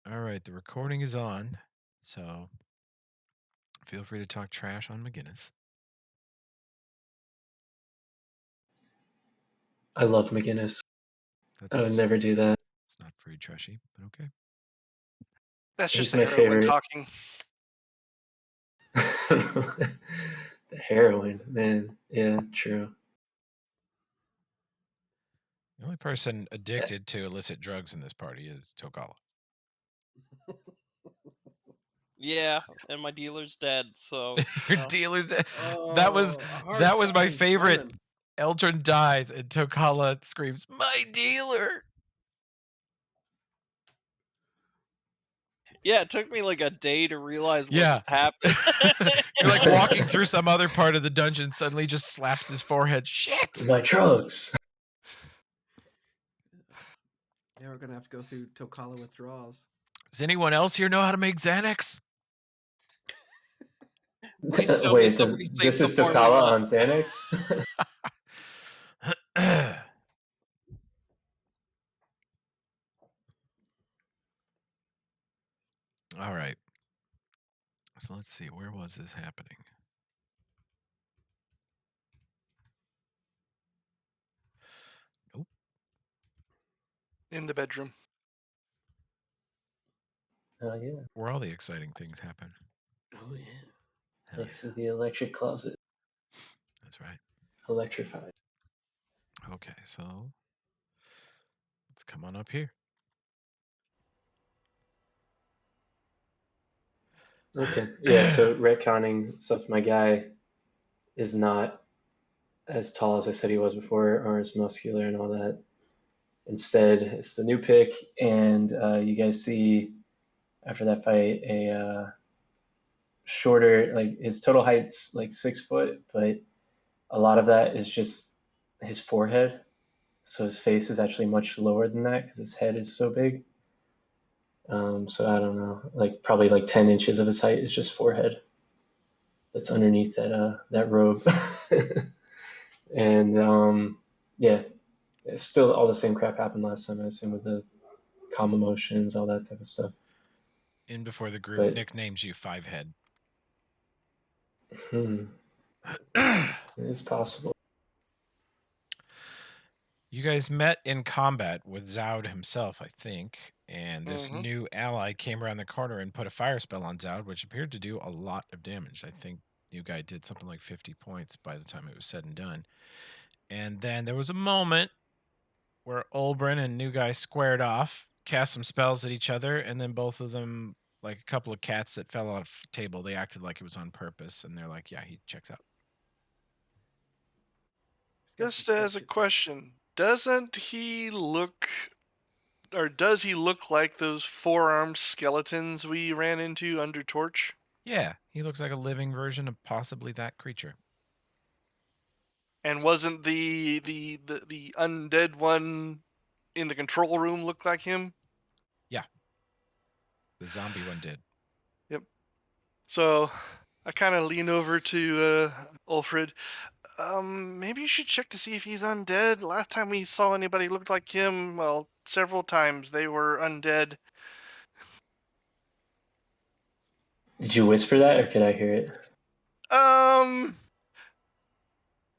All right, the recording is on, so feel free to talk trash on McGinnis. I love McGinnis. I would That's never do that. it's not very trashy, but okay. That's just He's the my heroine favorite. talking. The heroin, man. Yeah, true. The only person addicted to illicit drugs in this party is Tokala. Yeah, and my dealer's dead, so Your dealer's that Oh, a hard was my time favorite. finding. Eldrin dies and Tokala screams, "My dealer!" yeah, it took me like a day to realize what Yeah. happened. You're like walking through some other part of the dungeon, suddenly just slaps his forehead. Shit! My drugs. Now we're gonna have to go through Tokala withdrawals. Does anyone else here know how to make Xanax? Please tell me Wait, somebody saved this the is Tokala formula. on Xanax? All right. So let's see. Where was this happening? Nope. In the bedroom. Oh, yeah. Where all the exciting things happen. Oh yeah. Hell Next yeah. to the electric closet. That's right. Electrified. Okay, so let's come on up here. Okay. Yeah, so retconning stuff, my guy is not as tall as I said he was before, or as muscular and all that. Instead, it's the new pick, and you guys see after that fight a shorter, like his total height's like 6 foot, but a lot of that is just his forehead. So his face is actually much lower than that because his head is so big. So I don't know, like probably like 10 inches of his height is just forehead. That's underneath that robe, and yeah, it's still all the same crap happened last time. I assume with the calm emotions, all that type of stuff. In before the group But nicknames you Fivehead. it's possible. You guys met in combat with Zoud himself, I think, and this Mhm. new ally came around the corner and put a fire spell on Zoud, which appeared to do a lot of damage. I think new guy did something like 50 points by the time it was said and done. And then there was a moment where Olbrin and new guy squared off, cast some spells at each other, and then both of them, like a couple of cats that fell off a table, they acted like it was on purpose, and they're like, yeah, he checks out. He's got some Just sketch as a shit there. question, doesn't he look, or does he look like those four-armed skeletons we ran into under Torch? Yeah, he looks like a living version of possibly that creature. And wasn't the undead one in the control room look like him? Yeah. The zombie one did. Yep. So I kind of lean over to Ulfred. Maybe you should check to see if he's undead. Last time we saw anybody looked like him, well, several times they were undead. Did you whisper that, or could I hear it? Um,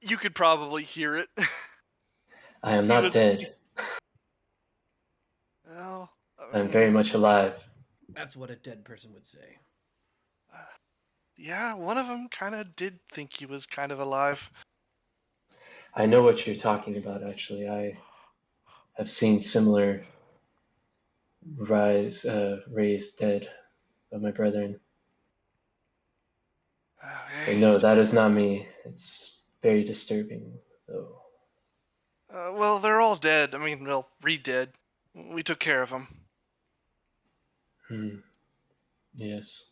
you could probably hear it. I am He not was, dead. well, I'm very much alive. That's what a dead person would say. yeah, one of them kind of did think he was kind of alive. I know what you're talking about, actually. I have seen similar raised dead of my brethren. But Okay. no, that is not me. It's very disturbing, though. Well, they're all dead. I mean, well, re-dead. We took care of them. Yes.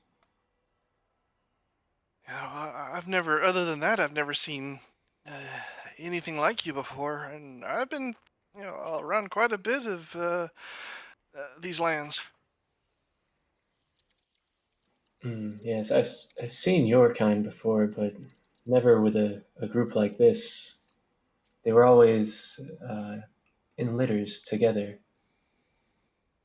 Yeah, I've never, other than that, I've never seen anything like you before, and I've been, around quite a bit of these lands. Yes, I've seen your kind before, but never with a group like this. They were always in litters together.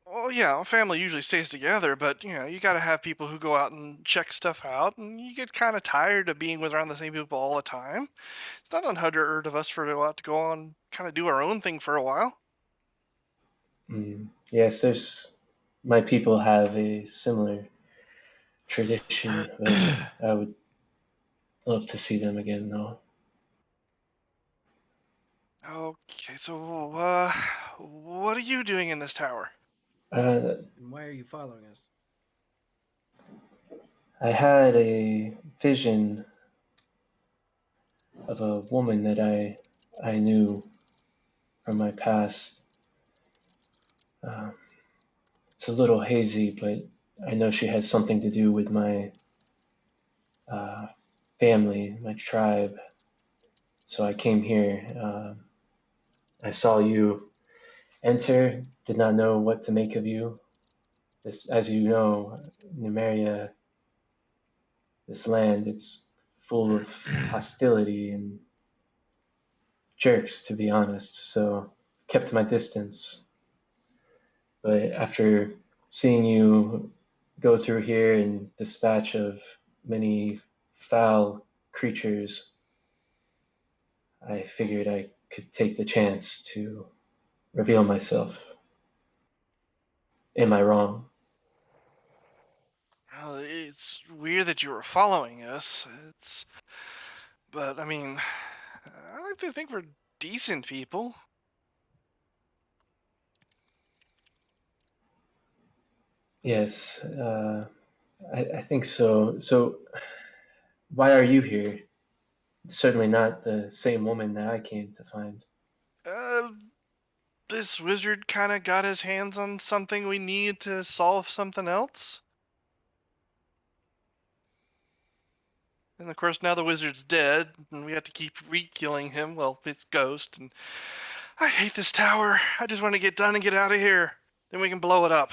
Well, yeah, a family usually stays together, but you gotta have people who go out and check stuff out, and you get kind of tired of being with around the same people all the time. It's not unheard of us for to go on, kind of do our own thing for a while. Yes, there's my people have a similar tradition, but I would love to see them again, though. Okay, so what are you doing in this tower? Uh, And why are you following us? I had a vision of a woman that I knew from my past. Uh, it's a little hazy, but I know she has something to do with my uh, family, my tribe. So I came here. I saw you enter, did not know what to make of you. This, as you know, Numeria, this land, it's full of hostility and jerks, to be honest. So kept my distance. But after seeing you go through here and dispatch of many foul creatures, I figured I could take the chance to reveal myself. Am I wrong? Well, it's weird that you were following us. But I mean, I like to think we're decent people. Yes, I think so. So, why are you here? Certainly not the same woman that I came to find. Uh, this wizard kind of got his hands on something we need to solve something else. And of course, now the wizard's dead, and we have to keep re-killing him. Well, his ghost. And I hate this tower. I just want to get done and get out of here. Then we can blow it up.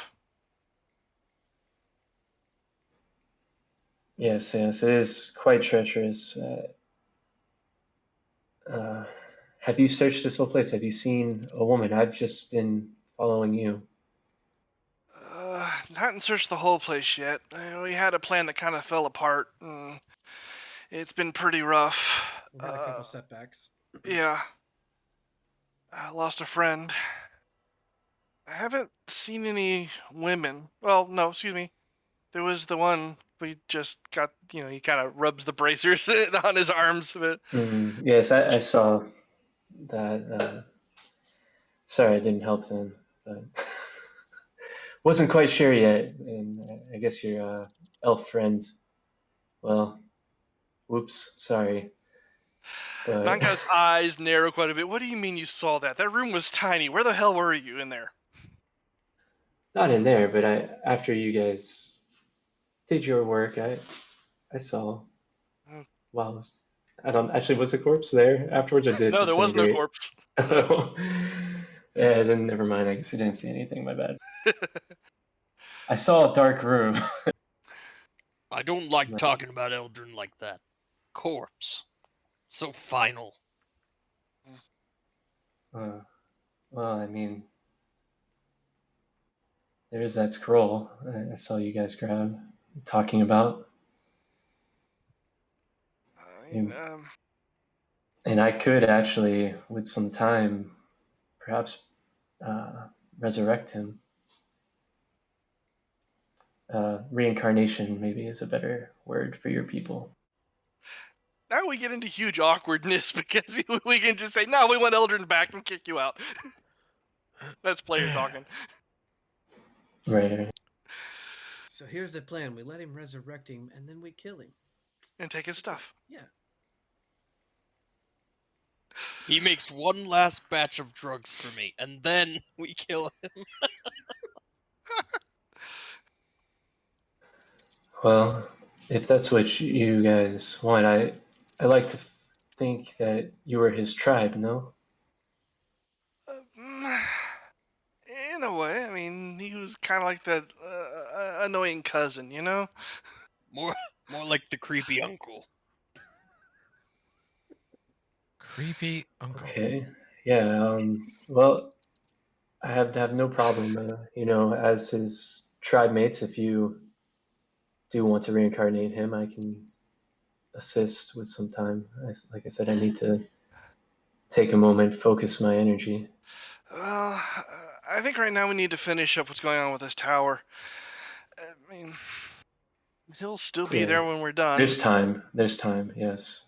Yes, yes, it is quite treacherous. Have you searched this whole place? Have you seen a woman? I've just been following you. Haven't searched the whole place yet. We had a plan that kind of fell apart. And it's been pretty rough. We had a couple setbacks. Yeah. I lost a friend. I haven't seen any women. Well, no, excuse me. There was the one we just got, he kind of rubs the bracers on his arms. But Yes, I saw that. Sorry, I didn't help then, but wasn't quite sure yet. And I guess your elf friend, well, whoops, sorry. But Manka's eyes narrow quite a bit. What do you mean you saw that? That room was tiny. Where the hell were you in there? not in there, but after you guys did your work, I saw. Oh. Wow, I don't actually was the corpse there afterwards. I did No, there was no disintegrate. corpse. No. Oh, yeah, then never mind. I guess you didn't see anything. My bad. I saw a dark room. I don't like talking about Eldrin like that. Corpse. So final. Well, I mean, there is that scroll I saw you guys grab, talking about. And I could actually, with some time, perhaps resurrect him. Reincarnation maybe is a better word for your people. Now we get into huge awkwardness because we can just say, no, we want Eldrin back and kick you out. That's player talking. Right. So here's the plan. We let him resurrect him, and then we kill him. And take his stuff. Yeah. He makes one last batch of drugs for me, and then we kill him. Well, if that's what you guys want, I like to think that you were his tribe, no? In a way, I mean, he was kind of like that annoying cousin, you know? More like the creepy uncle. Creepy uncle. Okay. Yeah. Well, I have no problem, as his tribe mates, if you do want to reincarnate him, I can assist with some time. Like I said, I need to take a moment, focus my energy. Well, I think right now we need to finish up what's going on with this tower. I mean, he'll still be Yeah, there when we're done. there's time. There's time. Yes.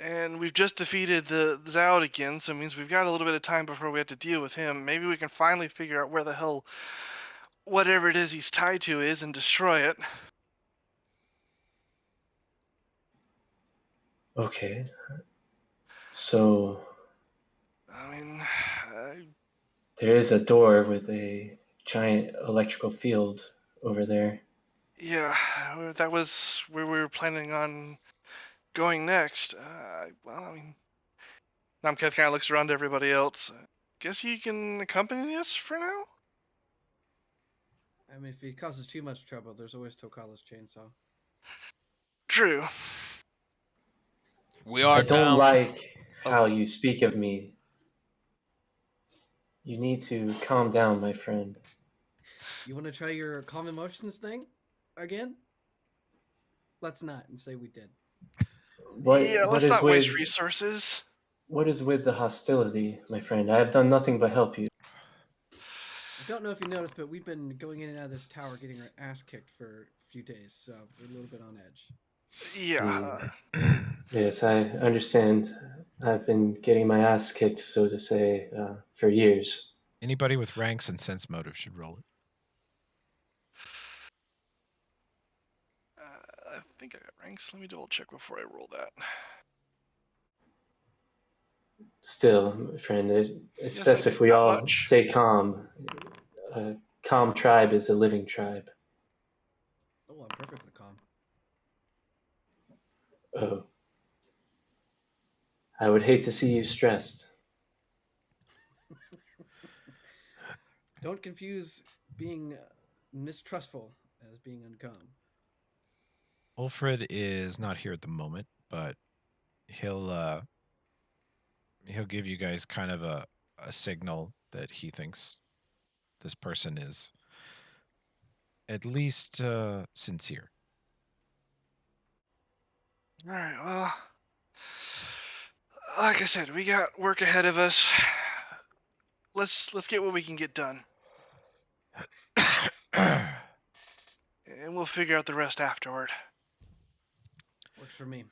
And we've just defeated the Zoud again, so it means we've got a little bit of time before we have to deal with him. Maybe we can finally figure out where the hell whatever it is he's tied to is and destroy it. Okay. So I mean, there is a door with a giant electrical field over there. yeah, that was where we were planning on going next. Well, I mean, Namcat kind of looks around to everybody else. Guess you can accompany us for now? I mean, if he causes too much trouble, there's always Tokala's chainsaw. True. We I are don't down. like Oh. how you speak of me. You need to calm down, my friend. You want to try your calm emotions thing again? Let's not and say we did. Yeah, What let's is not waste with resources. the hostility, my friend? I have done nothing but help you. I don't know if you noticed, but we've been going in and out of this tower getting our ass kicked for a few days, so we're a little bit on edge. Yeah. Yes, I understand. I've been getting my ass kicked, so to say, for years. Anybody with ranks and sense motive should roll it. I think I got ranks. Let me double check before I roll that. Still, my friend, it's Yes, best I if did. we Not all much. stay calm. A calm tribe is a living tribe. Oh, I'm perfectly calm. Oh. I would hate to see you stressed. Don't confuse being mistrustful as being uncalm. Ulfred is not here at the moment, but he'll give you guys kind of a signal that he thinks this person is at least sincere. All right. Well, like I said, we got work ahead of us. Let's get what we can get done, and we'll figure out the rest afterward. Works for me.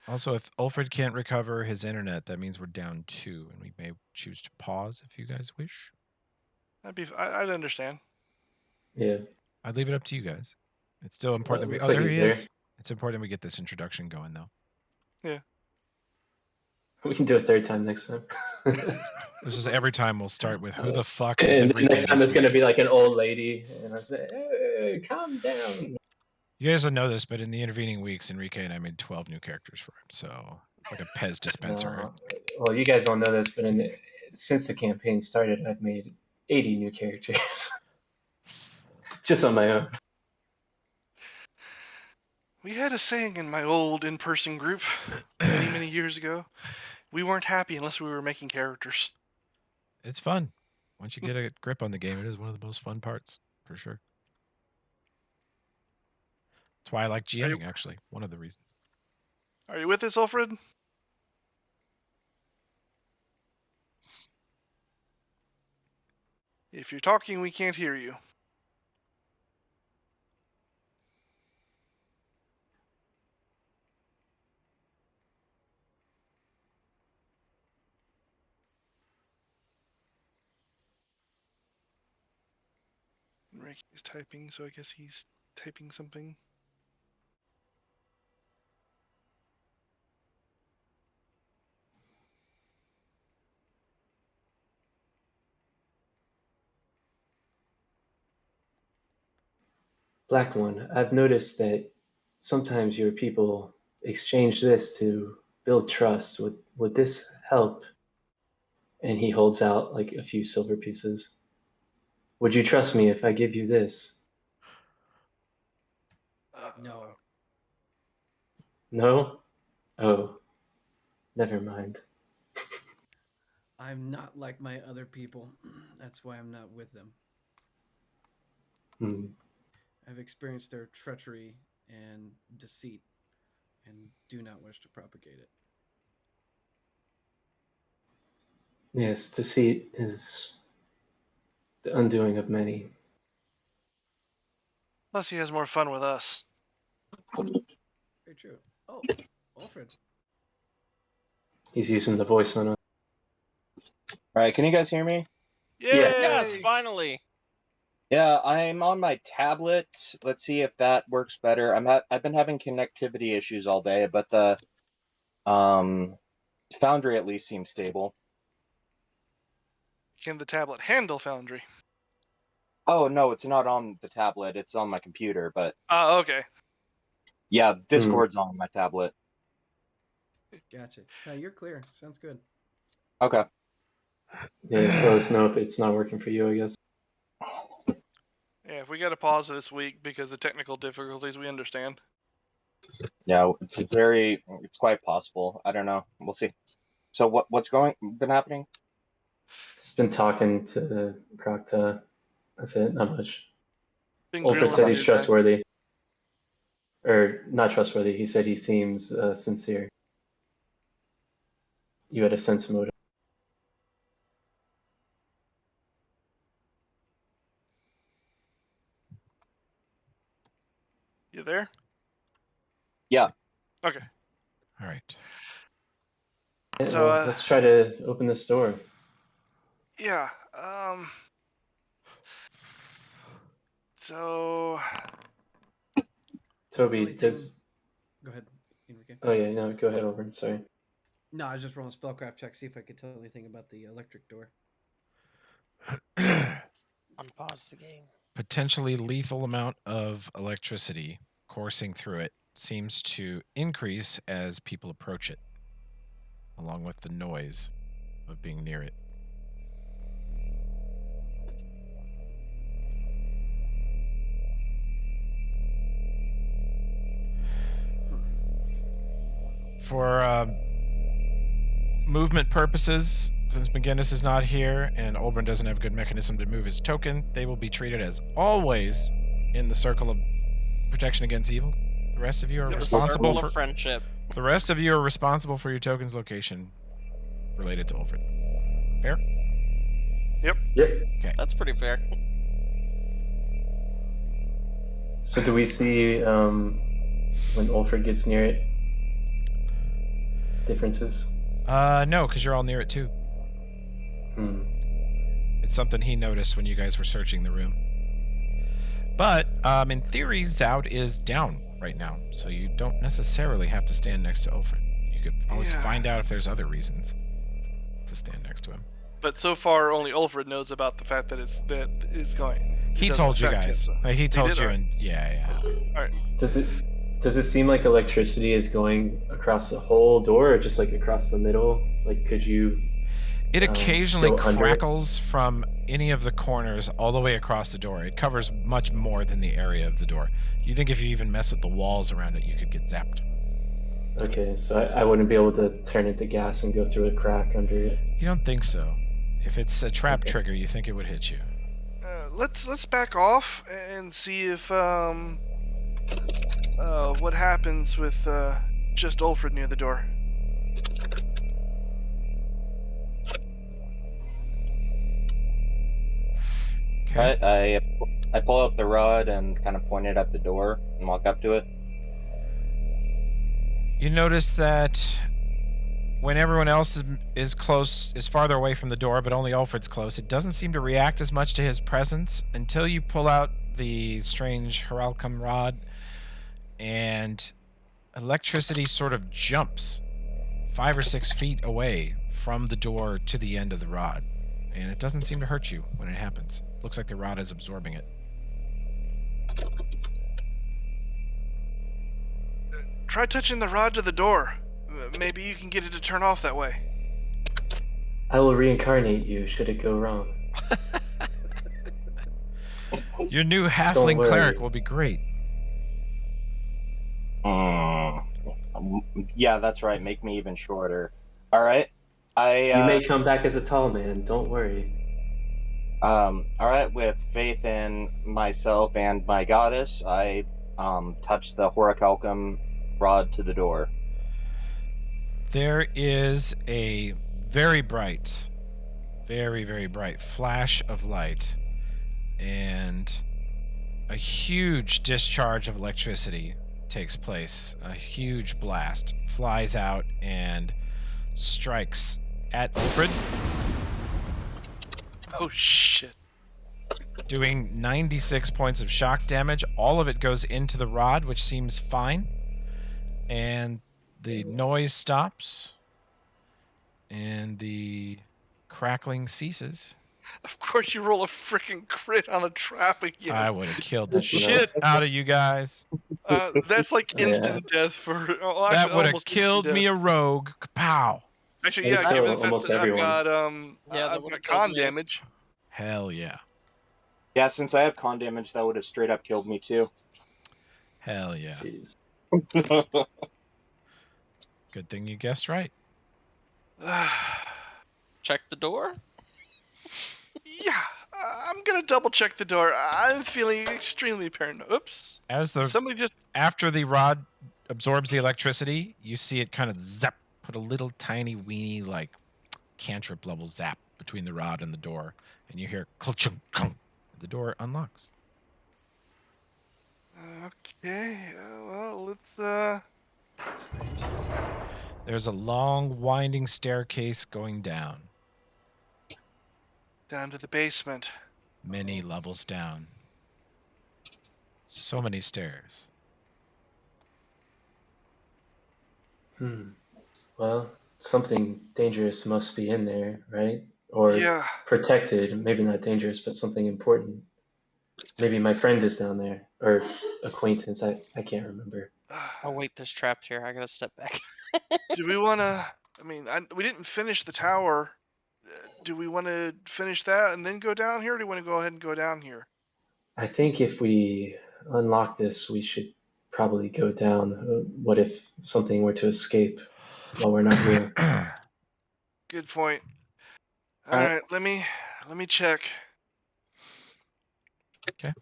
Also, if Ulfred can't recover his internet, that means we're down 2, and we may choose to pause if you guys wish. I'd understand. Yeah. I'd leave it up to you guys. It's still important that we. Looks Oh, like there he's he there. is. It's important we get this introduction going, though. We can do a third time next time. This is every time we'll start with who the fuck And is then Enrique next time this it's going to week? be like an old lady, and I'm saying, hey, calm down. You guys don't know this, but in the intervening weeks, Enrique and I made 12 new characters for him, so it's like a Pez dispenser. Well, you guys don't know this, but since the campaign started, I've made 80 new characters. Just on my own. We had a saying in my old in-person group many, many years ago. We weren't happy unless we were making characters. It's fun. Once you get a grip on the game, it is one of the most fun parts, for sure. That's why I like GMing, actually. One of the reasons. Are you with us, Alfred? If you're talking, we can't hear you. Rick is typing, so I guess he's typing something. Black One, I've noticed that sometimes your people exchange this to build trust. Would this help? And he holds out like a few silver pieces. Would you trust me if I give you this? No. No? Oh, never mind. I'm not like my other people. That's why I'm not with them. Hmm. I've experienced their treachery and deceit and do not wish to propagate it. Yes, deceit is the undoing of many. Plus, he has more fun with us. Very true. Oh, Alfred. He's using the voice on us. All right, can you guys hear me? Yay! Yes, finally. Yeah, I'm on my tablet. Let's see if that works better. I've been having connectivity issues all day, but the Foundry at least seems stable. Can the tablet handle Foundry? Oh no, it's not on the tablet. It's on my computer. But Oh, okay. yeah, Discord's on my tablet. Gotcha. No, you're clear. Sounds good. Okay. Yeah, so let us know if it's not working for you, I guess. Yeah, if we got to pause this week because of technical difficulties, we understand. Yeah, it's quite possible. I don't know. We'll see. So what's been happening? Just been talking to Crocta. That's it, not much. Been Olford grilling said the he's dude, man. trustworthy. Or not trustworthy, he said he seems sincere. You had a sense of motive. You there? Yeah. Okay. All right. Yeah, So, well, let's try to open this door. Yeah. So Toby, Only does... Go ahead, Enrique. Oh yeah, no, go ahead, Over. Sorry. No, I was just rolling a spellcraft check, see if I could tell anything about the electric door. Unpause the game. Potentially lethal amount of electricity coursing through it seems to increase as people approach it, along with the noise of being near it. For movement purposes, since McGinnis is not here and Olbrin doesn't have a good mechanism to move his token, they will be treated as always in the circle of protection against evil. The rest of you are The responsible circle for of friendship. the rest of you are responsible for your token's location related to Olfred. Fair? Yep. That's pretty fair. So do we see when Ulfred gets near it differences? No, because you're all near it too. Hmm. It's something he noticed when you guys were searching the room. But in theory, Zoud is down right now, so you don't necessarily have to stand next to Ulfred. You could always Yeah. find out if there's other reasons to stand next to him. but so far only Ulfred knows about the fact that it's going. He doesn't told you affect him, guys. so- He told did? you, Alright. and yeah. Does it seem like electricity is going across the whole door, or just like across the middle? Like, could you? It occasionally go under it? crackles from any of the corners all the way across the door. It covers much more than the area of the door. You think if you even mess with the walls around it, you could get zapped. Okay, so I wouldn't be able to turn it to gas and go through a crack under it. You don't think so. If it's a trap Okay. trigger, you think it would hit you. Let's back off and see if what happens with just Ulfred near the door. I pull out the rod and kind of point it at the door and walk up to it. You notice that when everyone else is farther away from the door, but only Ulfred's close, it doesn't seem to react as much to his presence until you pull out the strange Heralcum rod, and electricity sort of jumps 5 or 6 feet away from the door to the end of the rod, and it doesn't seem to hurt you when it happens. It looks like the rod is absorbing it. Try touching the rod to the door. Maybe you can get it to turn off that way. I will reincarnate you should it go wrong. Your new halfling worry. cleric will be great. Yeah, that's right. Make me even shorter. All right. You may come back as a tall man. Don't worry. All right, with faith in myself and my goddess, I touch the Horicalcum rod to the door. There is a very bright, very, very bright flash of light and a huge discharge of electricity takes place. A huge blast flies out and strikes at Ulfred, Oh shit. doing 96 points of shock damage. All of it goes into the rod, which seems fine. And the noise stops. And the crackling ceases. Of course you roll a freaking crit on a trap again. I would have killed the That's shit nice. out of you guys. That's like Yeah. instant death for. Oh, That actually, would have almost killed instant me death. a rogue. Kapow. Actually, It'd yeah, kill given the fact almost that everyone. I've got Yeah, that I've would've got killed con me. damage. Hell yeah. Yeah, since I have con damage, that would have straight up killed me too. Hell yeah. Jeez. Good thing you guessed right. Check the door. Yeah, I'm gonna double check the door. I'm feeling extremely paranoid. Oops. As the Somebody just. after the rod absorbs the electricity, you see it kind of zap, put a little tiny weeny like cantrip level zap between the rod and the door, and you hear klunk klunk. The door unlocks. Okay. Well, let's. Strange. There's a long winding staircase going down, Down to the basement. many levels down. So many stairs. Well, something dangerous must be in there, right? Or Yeah. protected. Maybe not dangerous, but something important. Maybe my friend is down there, or acquaintance. I can't remember. Oh wait, there's trapped here. I gotta step back. Do we want to? I mean, we didn't finish the tower. Do we want to finish that and then go down here, or do we want to go ahead and go down here? I think if we unlock this, we should probably go down. What if something were to escape while we're not here? Good point. All right, let me check. Okay.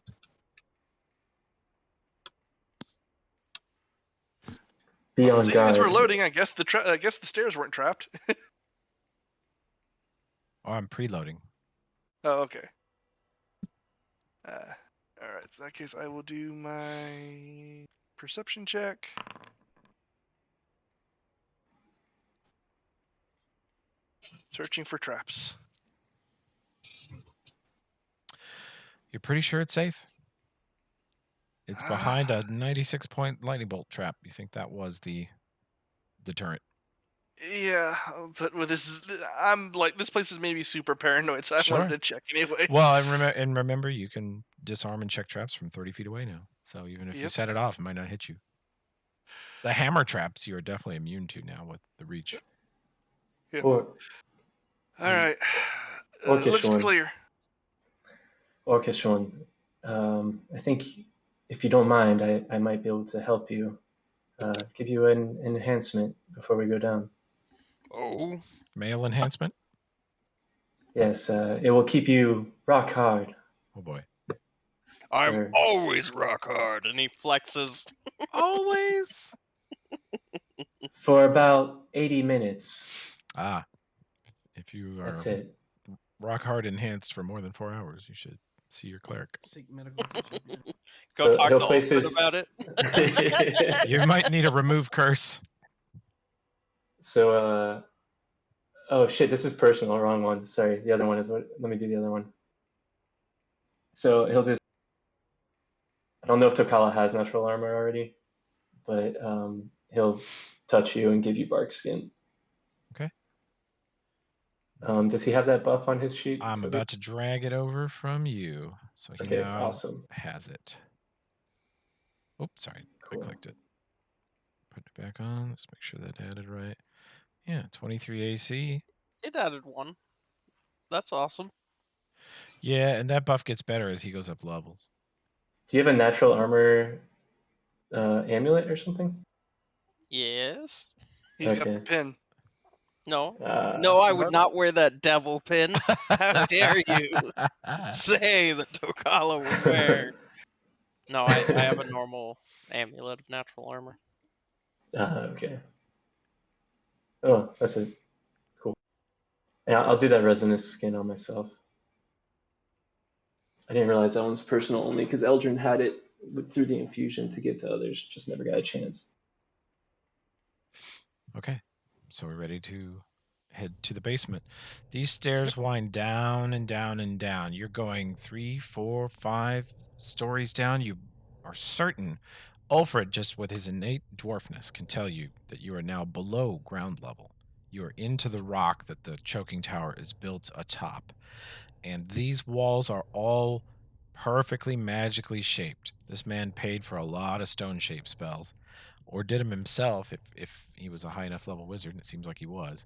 Be on Seeing as we're guard. loading, I guess the stairs weren't trapped. Oh, I'm preloading. Oh, okay. All right. So in that case, I will do my perception check. Searching for traps. You're pretty sure it's safe? It's behind a 96-point lightning bolt trap. You think that was the deterrent? Yeah, but with this, I'm like, this place is maybe super paranoid, so I Sure. wanted to check anyway. Well, and remember, you can disarm and check traps from 30 feet away now. So even if you Yep. set it off, it might not hit you. The hammer traps you are definitely immune to now with the reach. Or All right. Orcish Looks one. clear. Orcish one. I think if you don't mind, I might be able to help you. Give you an enhancement before we go down. Oh, Male enhancement? Yes, it will keep you rock hard. Oh boy. I'm Sure. always rock hard. And he flexes. Always. For about 80 minutes. Ah. If you are That's it. rock hard enhanced for more than 4 hours, you should see your cleric. Seek medical attention. Yeah. Go So talk he'll to place Alfred his- about it. You might need a remove curse. So, oh shit, this is personal, wrong one. Sorry, the other one is what, let me do the other one. So he'll just, I don't know if Tokala has natural armor already, but he'll touch you and give you bark skin. Okay. Does he have that buff on his sheet? I'm So about to drag it over from you. So he Okay, now awesome. has it. Oops, sorry. Cool. I clicked it. Put it back on. Let's make sure that added right. Yeah, 23 AC. It added one. That's awesome. Yeah, and that buff gets better as he goes up levels. Do you have a natural armor amulet or something? Yes. He's got the Okay. pin. No. No, I would what? not wear that devil pin. How dare you say that Tokala would wear? No, I have a normal amulet of natural armor. Okay. Oh, that's it. Cool. Yeah, I'll do that resonance skin on myself. I didn't realize that one's personal only because Eldrin had it through the infusion to get to others. Just never got a chance. Okay, so we're ready to head to the basement. These stairs wind down and down and down. You're going 3, 4, 5 stories down. You are certain Ulfred, just with his innate dwarfness, can tell you that you are now below ground level. You are into the rock that the choking tower is built atop. And these walls are all perfectly magically shaped. This man paid for a lot of stone-shaped spells, or did them himself if he was a high enough level wizard, and it seems like he was.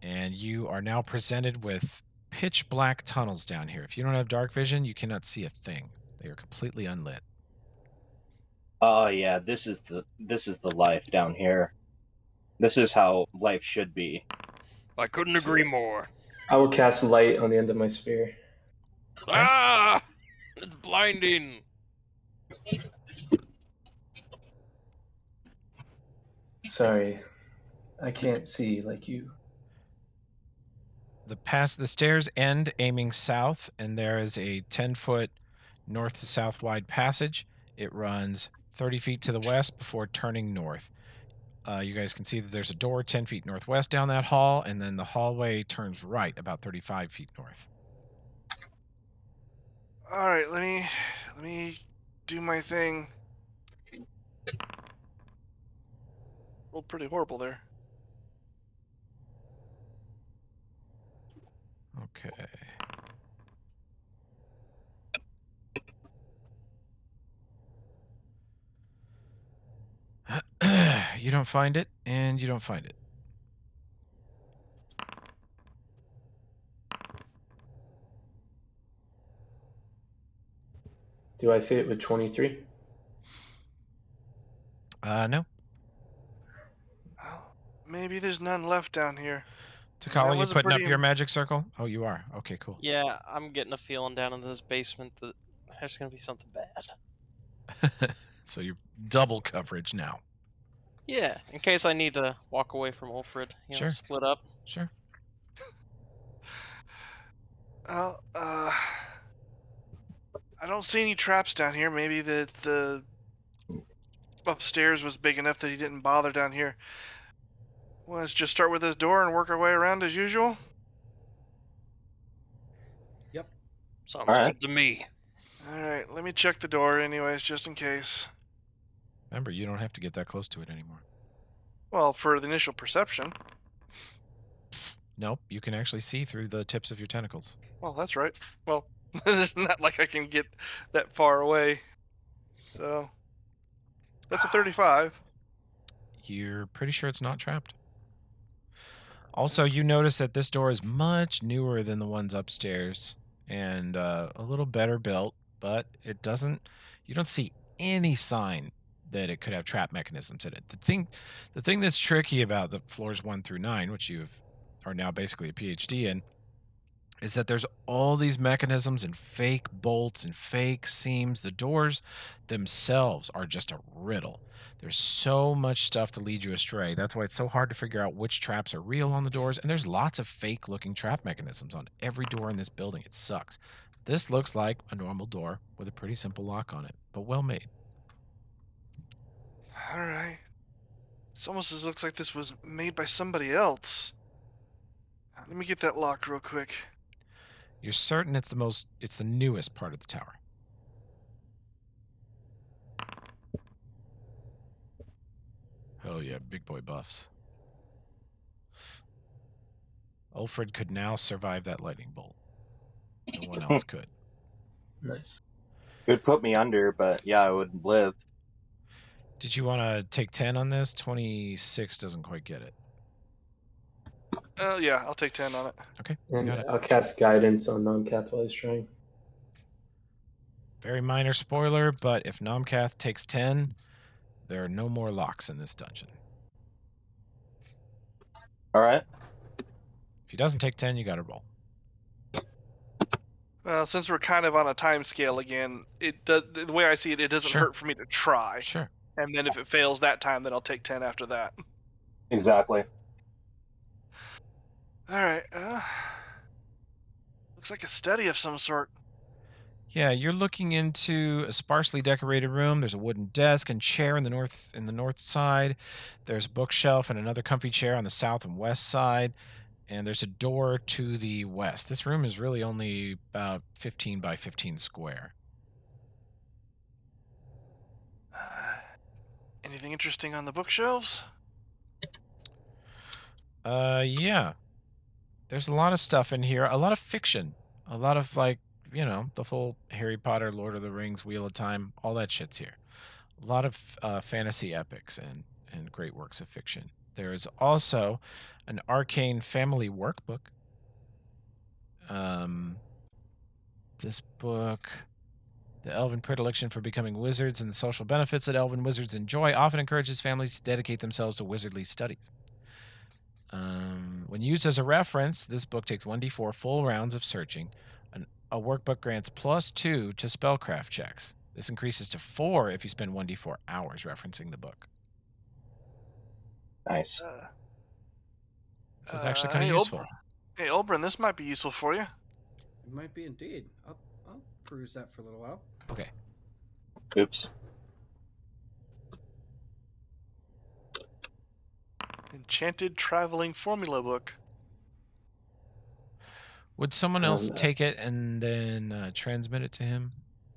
And you are now presented with pitch black tunnels down here. If you don't have dark vision, you cannot see a thing. They are completely unlit. Oh yeah, this is the life down here. This is how life should be. I couldn't agree more. I will cast light on the end of my spear. Ah! It's blinding. Sorry, I can't see like you. The stairs end aiming south, and there is a 10-foot north to south wide passage. It runs 30 feet to the west before turning north. You guys can see that there's a door 10 feet northwest down that hall, and then the hallway turns right about 35 feet north. All right, let me do my thing. Rolled pretty horrible there. Okay. You don't find it, and you don't find it. Do I see it with 23? No. Well, maybe there's none left down here. Takala, you was a putting up pretty your magic circle? Oh, you are. Okay, cool. Yeah, I'm getting a feeling down in this basement that there's gonna be something bad. So you're double coverage now. Yeah, in case I need to walk away from Ulfred, Sure. split up. Sure. Well, I don't see any traps down here. Maybe the upstairs was big enough that he didn't bother down here. Well, let's just start with this door and work our way around as usual. Sounds Alright. good to me. All right, let me check the door anyways, just in case. Remember, you don't have to get that close to it anymore. Well, for the initial perception. Nope, you can actually see through the tips of your tentacles. Well, that's right. Well, not like I can get that far away. So, that's a 35. You're pretty sure it's not trapped. Also, you notice that this door is much newer than the ones upstairs and a little better built, but it doesn't. You don't see any sign that it could have trap mechanisms in it. The thing that's tricky about the floors 1 through 9, which are now basically a PhD in, is that there's all these mechanisms and fake bolts and fake seams. The doors themselves are just a riddle. There's so much stuff to lead you astray. That's why it's so hard to figure out which traps are real on the doors. And there's lots of fake looking trap mechanisms on every door in this building. It sucks. This looks like a normal door with a pretty simple lock on it, but well made. All right. It's almost as looks like this was made by somebody else. Let me get that lock real quick. You're certain it's the newest part of the tower. Hell yeah, big boy buffs. Ulfred could now survive that lightning bolt. No one else could. Nice. It would put me under, but yeah, I would live. Did you want to take 10 on this? 26 doesn't quite get it. Yeah, I'll take 10 on it. Okay, you And got it. I'll cast guidance on Nomcath while he's trying. Very minor spoiler, but if Nomcath takes 10, there are no more locks in this dungeon. Alright. If he doesn't take 10, you got to roll. Well, since we're kind of on a time scale again, it does. The way I see it, it doesn't Sure. hurt for me to try. Sure. And then if it fails that time, then I'll take 10 after that. Exactly. All right. Looks like a study of some sort. Yeah, you're looking into a sparsely decorated room. There's a wooden desk and chair in the north side. There's a bookshelf and another comfy chair on the south and west side. And there's a door to the west. This room is really only about 15 by 15 square. Anything interesting on the bookshelves? Yeah. There's a lot of stuff in here. A lot of fiction. A lot of, like, you know, the full Harry Potter, Lord of the Rings, Wheel of Time, all that shit's here. A lot of fantasy epics and great works of fiction. There is also an arcane family workbook. This book, The Elven Predilection for Becoming Wizards and the Social Benefits that Elven Wizards Enjoy, often encourages families to dedicate themselves to wizardly studies. When used as a reference, this book takes 1d4 full rounds of searching. A workbook grants +2 to spellcraft checks. This increases to 4 if you spend 1d4 hours referencing the book. Nice. So it's actually kind of hey, useful. Hey, Olbrin, this might be useful for you. It might be indeed. I'll peruse that for a little while. Okay. Oops. Enchanted Traveling Formula Book. Would someone else take it and then transmit it to him?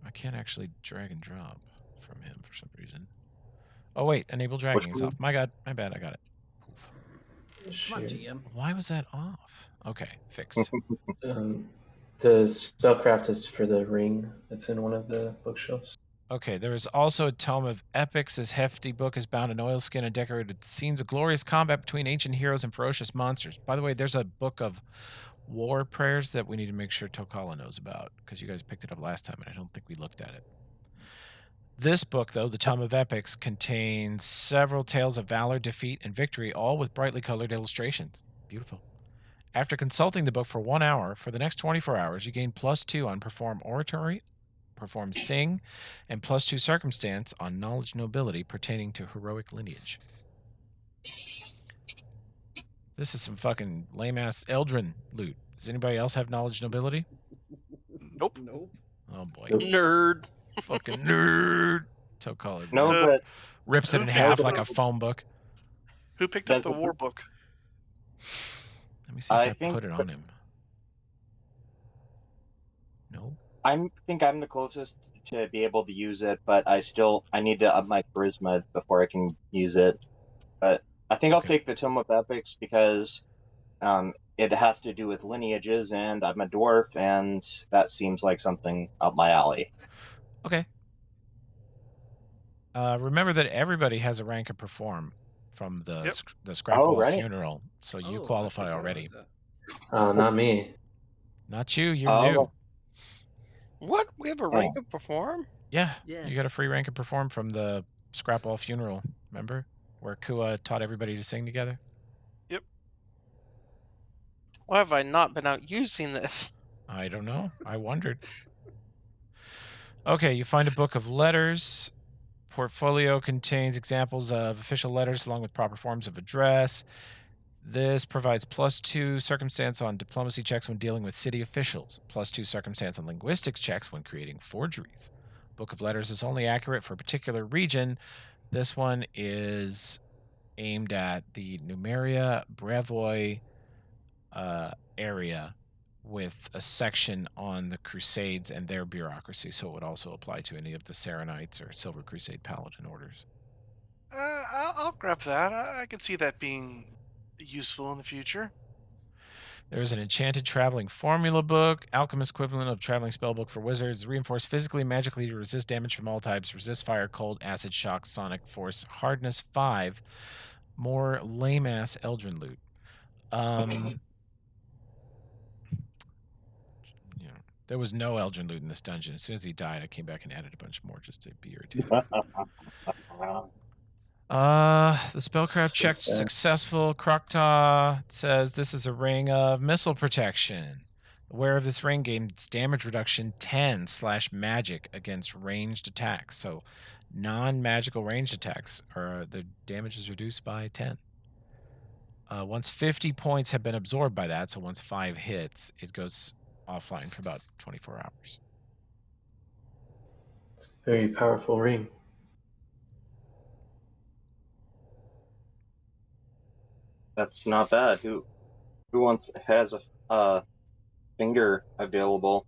I can't actually drag and drop from him for some reason. Oh, wait. Enable dragging is off. My bad. I got it. Oof. Come on, GM. Why was that off? Okay. Fixed. The spellcraft is for the ring that's in one of the bookshelves. Okay, there is also a tome of epics. This hefty book is bound in oilskin and decorated with scenes of glorious combat between ancient heroes and ferocious monsters. By the way, there's a book of war prayers that we need to make sure Tokala knows about, because you guys picked it up last time and I don't think we looked at it. This book, though, the Tome of Epics, contains several tales of valor, defeat, and victory, all with brightly colored illustrations. Beautiful. After consulting the book for 1 hour, for the next 24 hours, you gain +2 on Perform Oratory, Perform Sing, and +2 Circumstance on Knowledge Nobility pertaining to heroic lineage. This is some fucking lame-ass Eldrin loot. Does anybody else have Knowledge Nobility? Nope. Nope. Oh, boy. Nope. Nerd. Fucking nerd. Tokala No, but rips it in half like a phone book. Who picked up Does the the- war book? Let me see if I I think put it on him. No. I think I'm the closest to be able to use it, but I need to up my charisma before I can use it. But I think I'll Okay. take the Tome of Epics because it has to do with lineages, and I'm a dwarf, and that seems like something up my alley. Okay. Remember that everybody has a rank of Perform from the Yep. the Scrapball right. Funeral, so you Oh, I qualify forgot about already. that. Not me. Not you. You're Oh. new. What? We have a rank of Perform? Yeah. Yeah. You got a free rank of Perform from the Scrapball Funeral. Remember where Kua taught everybody to sing together? Why have I not been out using this? I don't know. I wondered. Okay, you find a book of letters. Portfolio contains examples of official letters along with proper forms of address. This provides +2 circumstance on diplomacy checks when dealing with city officials, +2 circumstance on linguistics checks when creating forgeries. Book of letters is only accurate for a particular region. This one is aimed at the Numeria Brevoy area, with a section on the Crusades and their bureaucracy, so it would also apply to any of the Sarenites or Silver Crusade Paladin orders. I'll grab that. I can see that being useful in the future. There's an enchanted traveling formula book, alchemist equivalent of traveling spell book for wizards, reinforced physically and magically to resist damage from all types, resist fire, cold, acid, shock, sonic force, hardness 5, more lame-ass Eldrin loot. You know, there was no Eldrin loot in this dungeon. As soon as he died, I came back and added a bunch more just to be irritated. The spellcraft So check sad. successful. Krokta says this is a ring of missile protection. The wearer of this ring gains damage reduction 10/magic against ranged attacks. So non-magical ranged attacks are the damage is reduced by 10. Once 50 points have been absorbed by that, so once 5 hits, it goes offline for about 24 hours. It's a very powerful ring. That's not bad. Who has a finger available?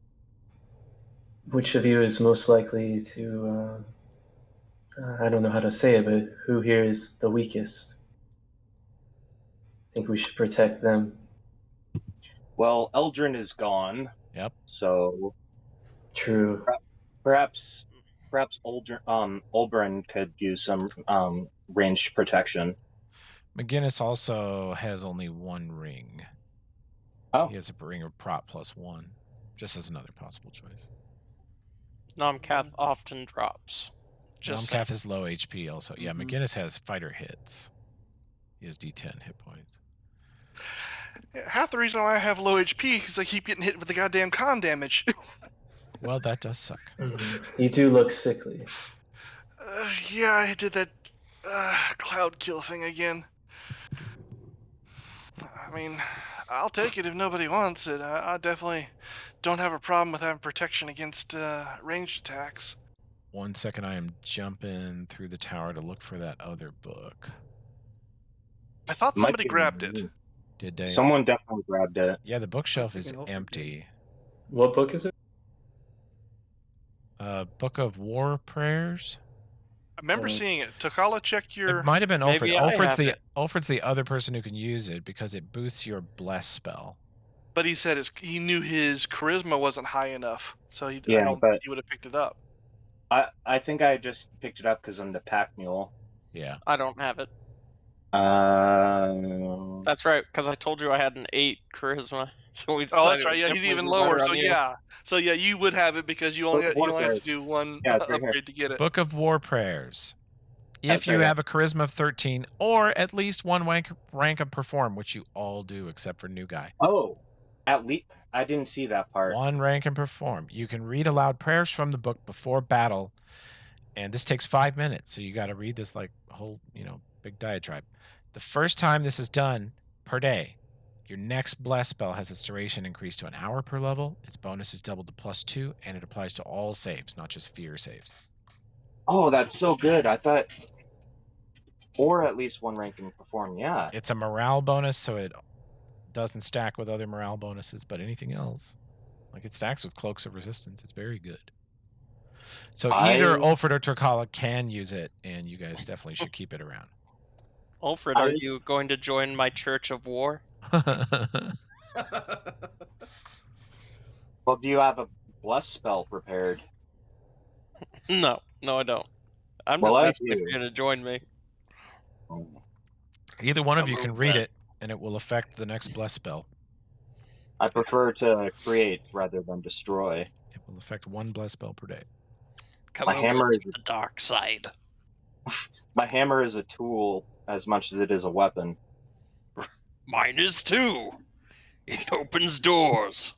Which of you is most likely to? I don't know how to say it, but who here is the weakest? I think we should protect them. Well, Eldrin is gone. Yep. So True. perhaps Olbrin could use some ranged protection. McGinnis also has only 1 ring. Oh. He has a ring of prop +1, just as another possible choice. Nomcath often drops. Just saying. Nomcath is low HP also. Yeah, Mhm. McGinnis has fighter hits. He has D10 hit points. Half the reason why I have low HP is I keep getting hit with the goddamn con damage. Well, that does suck. You do look sickly. Yeah, I did that cloud kill thing again. I mean, I'll take it if nobody wants it. I definitely don't have a problem with having protection against ranged attacks. 1 second, I am jumping through the tower to look for that other book. I thought Might somebody be grabbed it. me. Did they? Someone definitely grabbed it. Yeah, the bookshelf is thinking Ulfric did. empty. What book is it? Book of War Prayers. I remember seeing it. Takala, check your. It might have been Maybe Ulfred. I have it. Ulfred's the other person who can use it because it boosts your bless spell. But he said he knew his charisma wasn't high enough, so I Yeah, don't but- think he would have picked it up. I think I just picked it up because I'm the pack mule. Yeah. I don't have it. Uh, That's right, because I told you I had an 8 charisma. So we Oh, that's decided right. it Yeah, he's definitely even was better lower. on So you. yeah, you would have it because you only Book of you only have Warfare. to do one Yeah, it's right here. upgrade to get it. Book of War Prayers. That's If you right. have a charisma of 13 or at least 1 rank of perform, which you all do except for new guy. oh, at least I didn't see that part. 1 rank and perform. You can read aloud prayers from the book before battle, and this takes 5 minutes. So you got to read this like whole, big diatribe. The first time this is done per day, your next bless spell has its duration increased to an hour per level. Its bonus is doubled to +2, and it applies to all saves, not just fear saves. Oh, that's so good. I thought, or at least 1 rank and perform. Yeah. It's a morale bonus, so it doesn't stack with other morale bonuses, but anything else, like it stacks with Cloaks of Resistance. It's very good. So either Ulfred or Turkala can use it, and you guys definitely should keep it around. Ulfred, are you going to join my Church of War? Well, do you have a bless spell prepared? No, I don't. I'm Well, I just asking if do. you're going to join me. Either one of I'm you can over read that. it, and it will affect the next bless spell. I prefer to create rather than destroy. It will affect 1 bless spell per day. Come My over hammer to is- the dark side. My hammer is a tool as much as it is a weapon. Mine is too. It opens doors.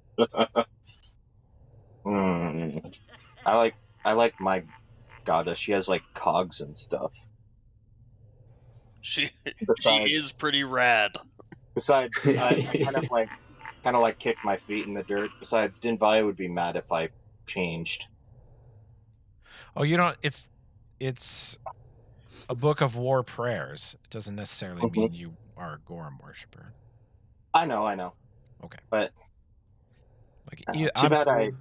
I like my goddess. She has like cogs and stuff. She Besides- is pretty rad. Besides, I kind of like kick my feet in the dirt. Besides, Dinvaya would be mad if I changed. Oh, you don't. It's a book of war prayers. It doesn't necessarily mean you are a Gorham worshiper. I know. Okay. But Like too bad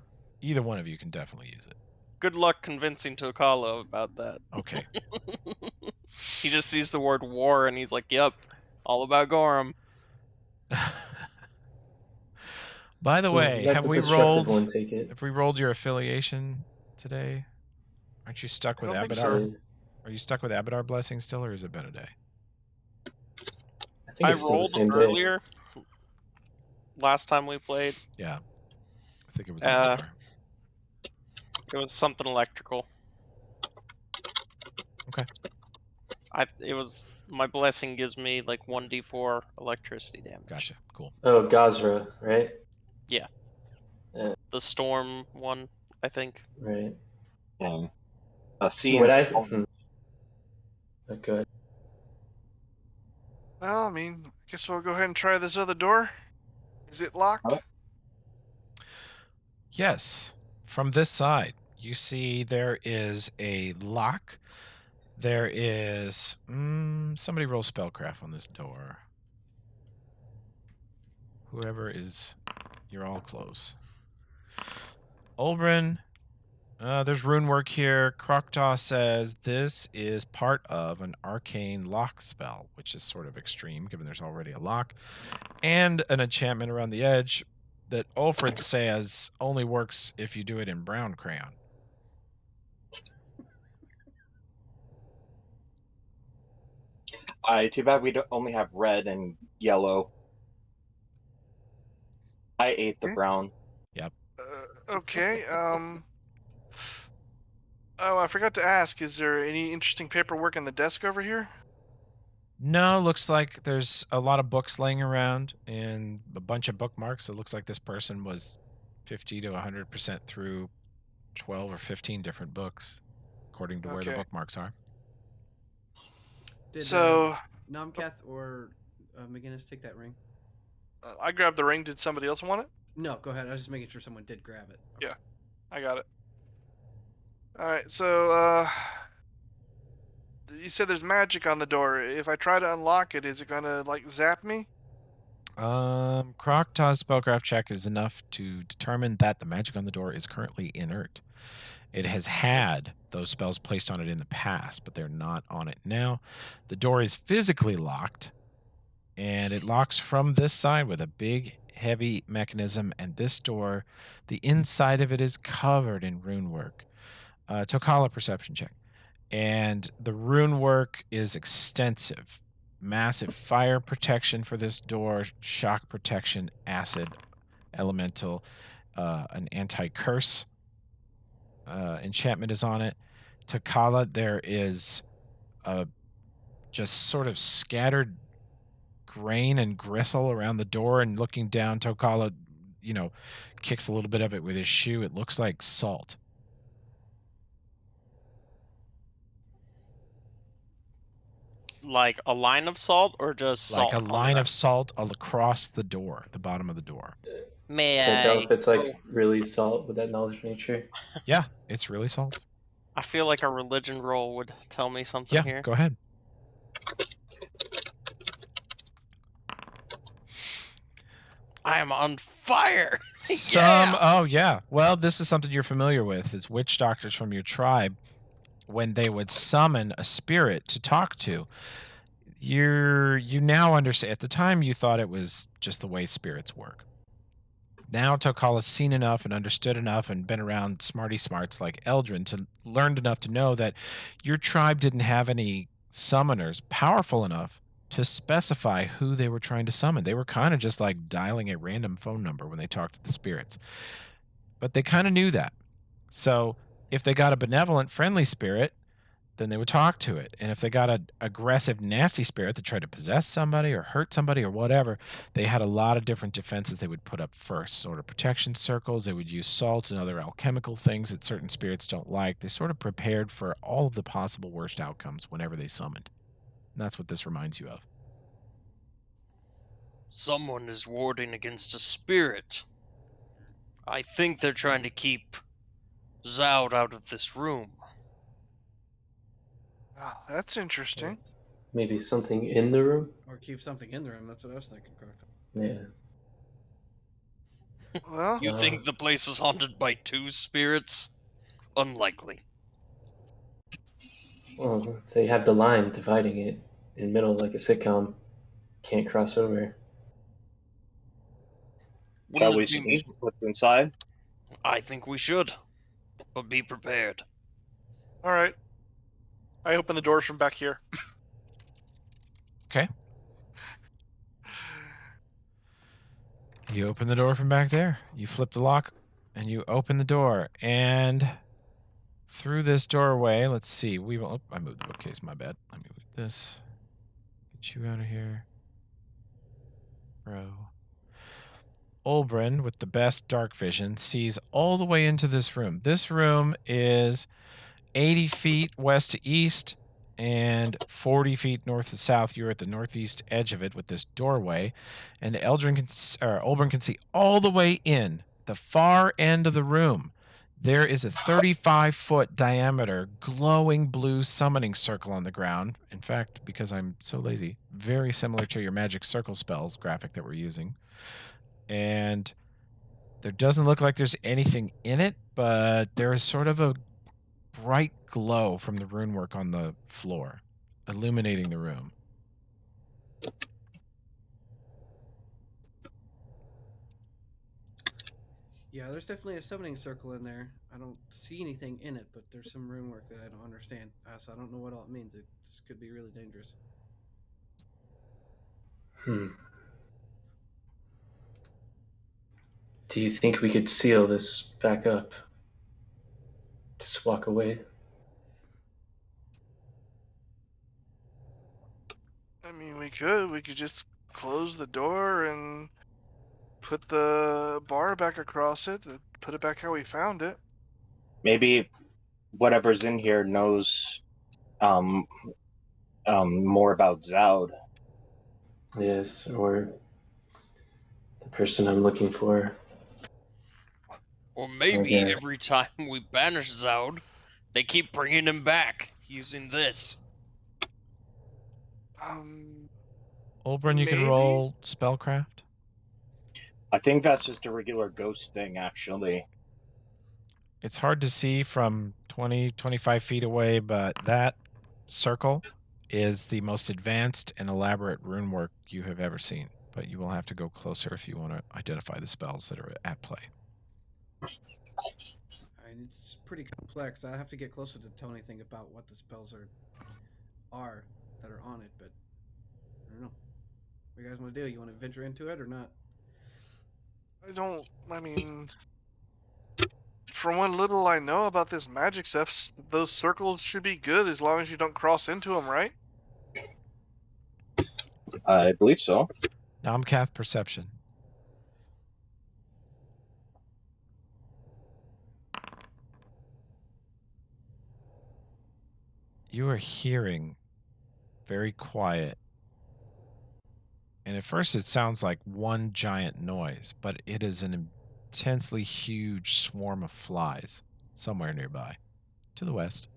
either one of you can definitely use it. Good luck convincing Tokalo about that. Okay. He just sees the word war and he's like, yep, all about Gorham. By the way, Let have the we destructive rolled? one take it. Have we rolled your affiliation today? Aren't you stuck with I don't think Abadar? so. Are you stuck with Abadar blessing still, or has it been a day? I think I it's still the rolled same day. earlier, last time we played. Yeah, I think it was. Uh, Abadar. It was something electrical. It was my blessing gives me like 1d4 electricity damage. Gotcha. Cool. Oh, Gazra, right? The storm one, I think. Right. And So what I oh, good. Well, I mean, I guess we'll go ahead and try this other door. Is it locked? Alright. Yes. From this side, you see there is a lock. There is somebody roll spellcraft on this door. Whoever is, you're all close. Olbrin, there's rune work here. Krokta says this is part of an arcane lock spell, which is sort of extreme given there's already a lock, and an enchantment around the edge that Ulfred says only works if you do it in brown crayon. Too bad we only have red and yellow. I ate the Okay. brown. Okay. Oh, I forgot to ask. Is there any interesting paperwork on the desk over here? No, looks like there's a lot of books laying around and a bunch of bookmarks. It looks like this person was 50 to 100% through 12 or 15 different books, according to where the Okay. bookmarks are. Did So Nomcath or McGinnis take that ring? I grabbed the ring. Did somebody else want it? No, go ahead. I was just making sure someone did grab it. Yeah. I got it. All right. So you said there's magic on the door. If I try to unlock it, is it gonna like zap me? Krokta's spellcraft check is enough to determine that the magic on the door is currently inert. It has had those spells placed on it in the past, but they're not on it now. The door is physically locked, and it locks from this side with a big, heavy mechanism, and this door, the inside of it is covered in rune work. Tokala perception check. And the rune work is extensive. Massive fire protection for this door, shock protection, acid, elemental, an anti-curse enchantment is on it. Tokala, there is just sort of scattered grain and gristle around the door, and looking down, Tokala, kicks a little bit of it with his shoe. It looks like salt. Like a line of salt or just Like salt? a on the line of ground? salt across the door, the bottom of the door. May Can't tell I? if it's like really salt with that knowledge of nature. Yeah, it's really salt. I feel like a religion roll would tell me something Yeah, here. go ahead. I am on fire. Oh yeah. Well, this is something you're familiar with. Is witch doctors from your tribe, when they would summon a spirit to talk to, you now understand. At the time, you thought it was just the way spirits work. Now Tokala's seen enough and understood enough and been around smarty smarts like Eldrin to learned enough to know that your tribe didn't have any summoners powerful enough to specify who they were trying to summon. They were kind of just like dialing a random phone number when they talked to the spirits. But they kind of knew that. So if they got a benevolent, friendly spirit, then they would talk to it. And if they got an aggressive, nasty spirit that tried to possess somebody or hurt somebody or whatever, they had a lot of different defenses they would put up first. Sort of protection circles. They would use salt and other alchemical things that certain spirits don't like. They sort of prepared for all of the possible worst outcomes whenever they summoned. And that's what this reminds you of. Someone is warding against a spirit. I think they're trying to keep Zoud out of this room. Oh, that's interesting. Maybe something in the room. Or keep something in the room. That's what I was thinking, Krokta. Yeah. Well, You think the place is haunted by two spirits? Unlikely. Well, they have the line dividing it in the middle like a sitcom. Can't cross over. Shall Wouldn't we it be- sneak what's inside? I think we should. But be prepared. all right. I open the doors from back here. Okay. You open the door from back there. You flip the lock and you open the door. And through this doorway, let's see. I moved the bookcase, my bad. Let me this. Get you out of here. Bro. Olbrin, with the best dark vision, sees all the way into this room. This room is 80 feet west to east and 40 feet north to south. You're at the northeast edge of it with this doorway. And Olbrin can see all the way in the far end of the room. There is a 35-foot diameter glowing blue summoning circle on the ground. In fact, because I'm so lazy, very similar to your magic circle spells graphic that we're using. And there doesn't look like there's anything in it, but there is sort of a bright glow from the rune work on the floor, illuminating the room. Yeah, there's definitely a summoning circle in there. I don't see anything in it, but there's some rune work that I don't understand. So I don't know what all it means. It could be really dangerous. Do you think we could seal this back up? Just walk away? I mean, we could just close the door and put the bar back across it, and put it back how we found it. Maybe whatever's in here knows more about Zoud. Yes, or the person I'm looking for. Or maybe Okay. every time we banish Zoud, they keep bringing him back using this. Olbrin, you can Maybe? roll spellcraft. I think that's just a regular ghost thing, actually. It's hard to see from 20, 25 feet away, but that circle is the most advanced and elaborate rune work you have ever seen. But you will have to go closer if you want to identify the spells that are at play. I mean, it's pretty complex. I have to get closer to tell anything about what the spells are that are on it, but I don't know. What you guys want to do? You want to venture into it or not? I mean, from what little I know about this magic stuff, those circles should be good as long as you don't cross into them, right? I believe so. Namcath perception. You are hearing very quiet. And at first it sounds like one giant noise, but it is an intensely huge swarm of flies somewhere nearby. To the west.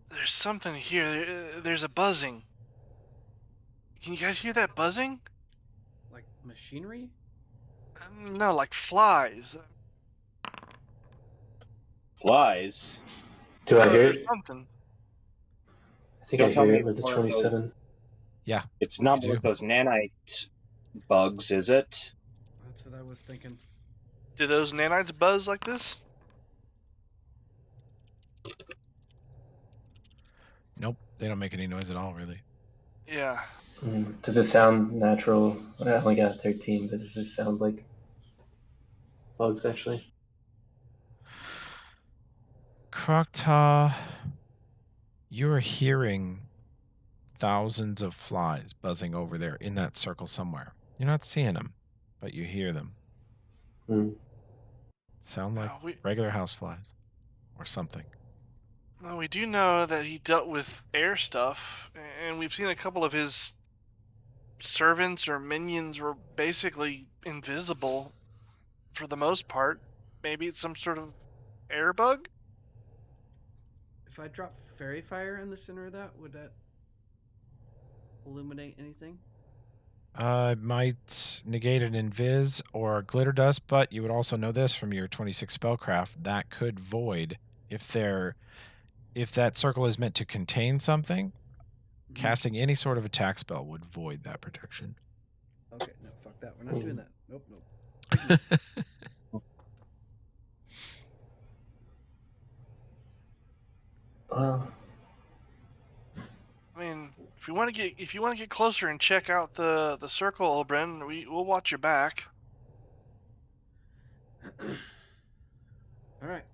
There's something here. There's a buzzing. Can you guys hear that buzzing? Like machinery? No, like flies. Flies. Do I hear There's it? something. I think Don't I tell hear me it with the more of those- 27. It's not You one of do. those nanite bugs, is it? That's what I was thinking. Do those nanites buzz like this? Nope, they don't make any noise at all, really. Yeah. Does it sound natural? I only got 13, but does it sound like bugs actually? Krokta, you are hearing thousands of flies buzzing over there in that circle somewhere. You're not seeing them, but you hear them. Sound like regular house flies or something. Well, we do know that he dealt with air stuff, and we've seen a couple of his servants or minions were basically invisible for the most part. Maybe it's some sort of air bug? If I drop fairy fire in the center of that, would that illuminate anything? It might negate an invis or glitter dust, but you would also know this from your 26 spellcraft. That could void if that circle is meant to contain something. Casting any sort of attack spell would void that protection. Okay, no, fuck that. We're not doing that. Nope. Well, I mean, if you want to get closer and check out the circle, Bren, we'll watch your back. All right.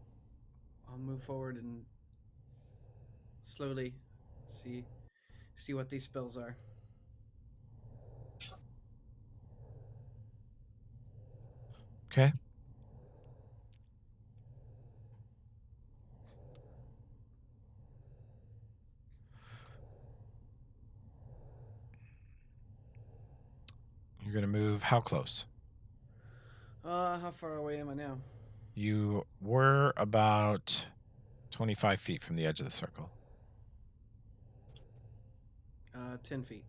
I'll move forward and slowly See what these spells are. Okay. You're going to move how close? How far away am I now? You were about 25 feet from the edge of the circle. 10 feet.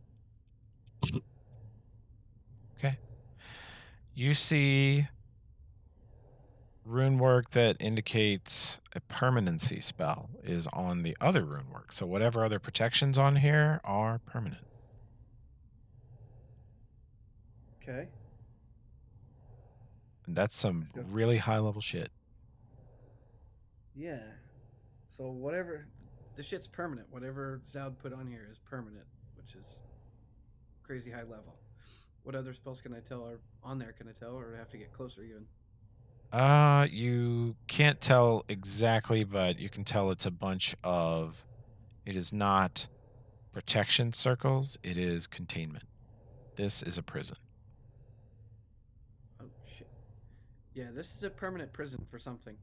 Okay. You see rune work that indicates a permanency spell is on the other rune work. So whatever other protections on here are permanent. Okay. And that's some really high level shit. Yeah. So whatever, the shit's permanent. Whatever Zoud put on here is permanent, which is crazy high level. What other spells can I tell are on there? Can I tell, or do I have to get closer even? You can't tell exactly, but you can tell it's a bunch of. It is not protection circles. It is containment. This is a prison. Oh shit. Yeah, this is a permanent prison for something.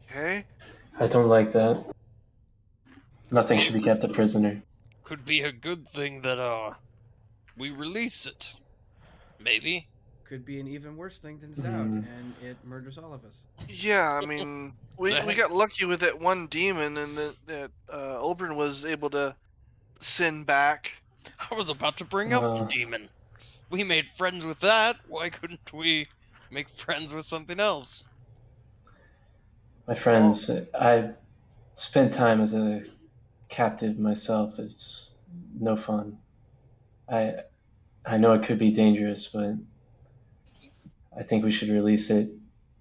Okay. I don't like that. Nothing should be kept a prisoner. Could be a good thing that we release it. Maybe. Could be an even worse thing than Zoud, and it murders all of us. Yeah, I mean, we got lucky with that one demon, and that Oberon was able to send back. I was about to bring up the demon. We made friends with that. Why couldn't we make friends with something else? My friends, I spent time as a captive myself. It's no fun. I know it could be dangerous, but I think we should release it.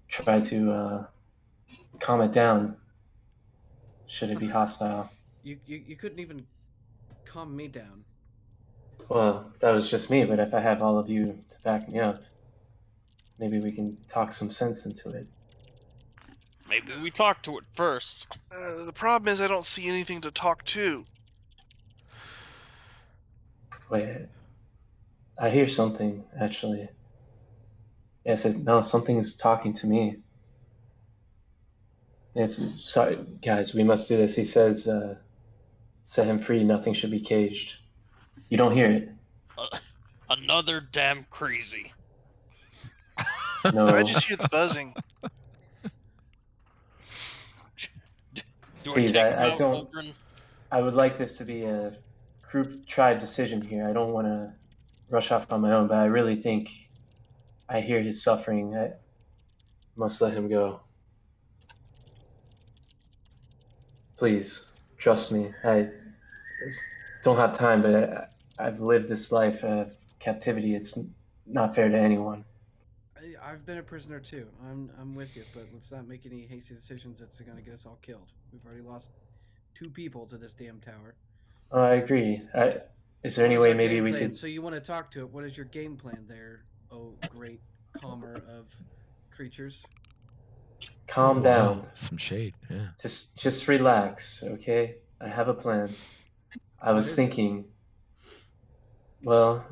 Try to calm it down. Should it be hostile? You couldn't even calm me down. Well, that was just me, but if I have all of you to back me up, maybe we can talk some sense into it. Maybe we talk to it first. The problem is I don't see anything to talk to. Wait, I hear something, actually. Yes, no, something is talking to me. It's, sorry, guys, we must do this. He says, set him free, nothing should be caged. You don't hear it? Another damn crazy. No. I just hear the buzzing. Do Please, I take I him out, don't. Oberon? I would like this to be a group tribe decision here. I don't want to rush off on my own, but I really think I hear his suffering. I must let him go. Please, trust me. I don't have time, but I've lived this life of captivity. It's not fair to anyone. I've been a prisoner too. I'm with you, but let's not make any hasty decisions that's going to get us all killed. We've already lost 2 people to this damn tower. Oh, I agree. Is there any way maybe we could? So you want to talk to it? What is your game plan there? Oh, great calmer of creatures. Calm down. Wow, some shade. Yeah. Just relax, okay? I have a plan. I was thinking, well,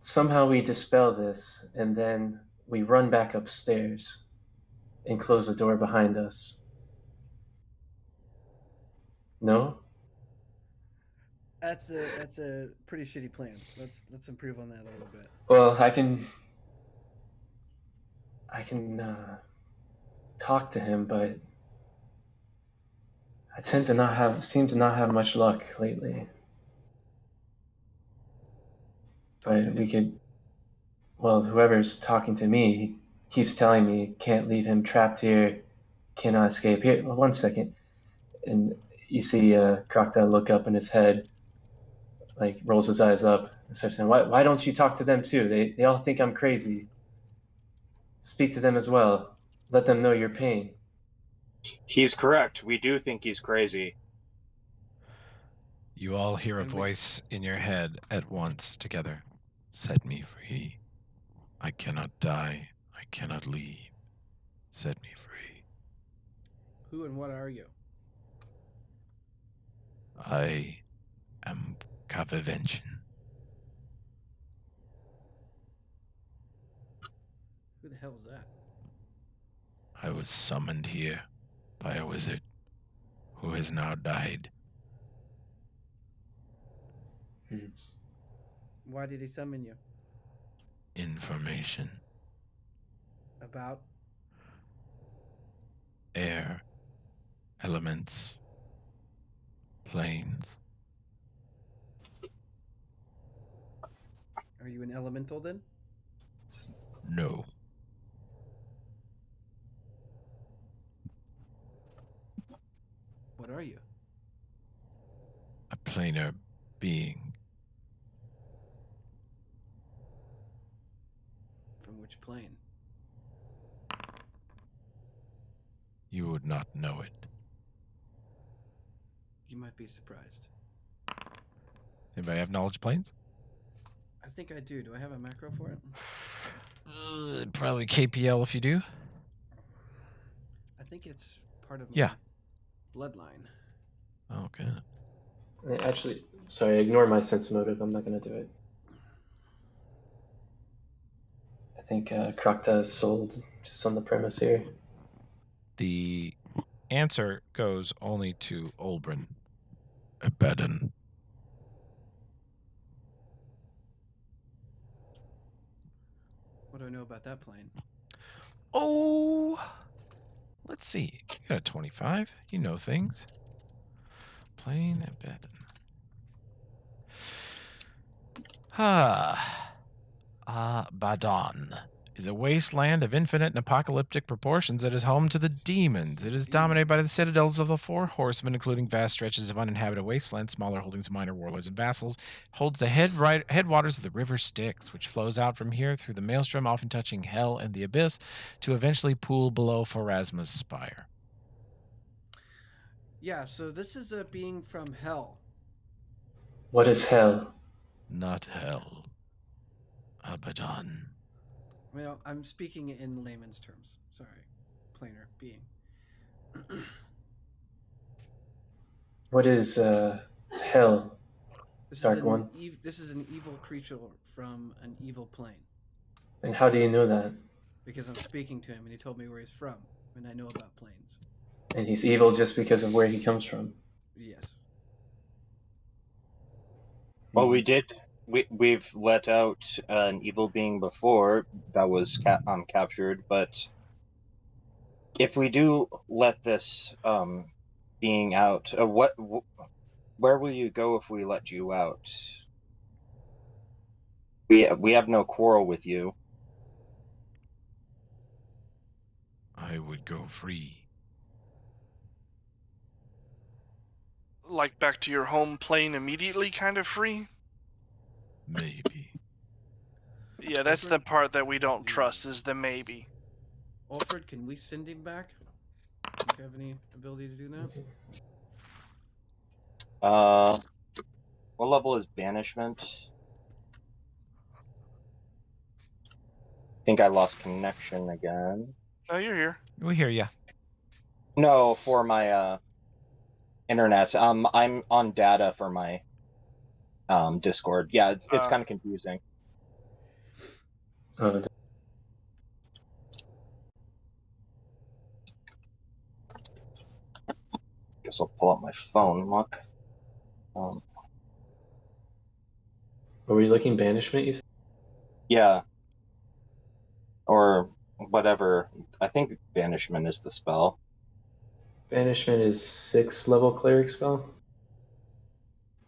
somehow we dispel this, and then we run back upstairs and close the door behind us. No? That's a pretty shitty plan. Let's improve on that a little bit. Well, I can talk to him, but I seem to not have much luck lately. But we could, well, whoever's talking to me keeps telling me can't leave him trapped here, cannot escape here. Well, 1 second, and you see Crocodile look up in his head, like rolls his eyes up and starts saying, "Why don't you talk to them too? They all think I'm crazy. Speak to them as well. Let them know your pain." He's correct. We do think he's crazy. You all hear a voice in your head at once together. Set me free. I cannot die. I cannot leave. Set me free. Who and what are you? I am Kavivention. Who the hell is that? I was summoned here by a wizard who has now died. Why did he summon you? Information. About? Air. Elements. Planes. Are you an elemental then? No. What are you? A planar being. From which plane? You would not know it. You might be surprised. Anybody have knowledge planes? I think I do. Do I have a macro for it? Probably KPL if you do. I think it's part of my Yeah. bloodline. Okay. Actually, sorry, ignore my sense motive. I'm not gonna do it. I think Krakta is sold just on the premise here. The answer goes only to Olbrin. Abaddon. What do I know about that plane? Oh, let's see. You got a 25. You know things. Plain Abaddon. Abaddon is a wasteland of infinite and apocalyptic proportions that is home to the demons. It is dominated by the citadels of the four horsemen, including vast stretches of uninhabited wasteland, smaller holdings of minor warlords and vassals. Holds the headwaters of the river Styx, which flows out from here through the maelstrom, often touching hell and the abyss, to eventually pool below Pharasma's spire. Yeah, so this is a being from hell. What is hell? Not hell. Abaddon. Well, I'm speaking in layman's terms. Sorry. Planar being. What is hell? This Dark is one. This is an evil creature from an evil plane. And how do you know that? Because I'm speaking to him and he told me where he's from, and I know about planes. And he's evil just because of where he comes from. Yes. Well, we've let out an evil being before that was captured, but if we do let this being out, where will you go if we let you out? We have no quarrel with you. I would go free. Like back to your home plane immediately, kind of free? Maybe. Yeah, that's the part that we don't trust, is the maybe. Alfred, can we send him back? Do you have any ability to do that? What level is banishment? I think I lost connection again. No, you're here. We hear ya. No, for my internet. I'm on data for my Discord. Yeah, it's kind of confusing. Guess I'll pull up my phone. Look. Were we looking banishment, you said? Yeah. Or whatever. I think banishment is the spell. Banishment is 6th level cleric spell.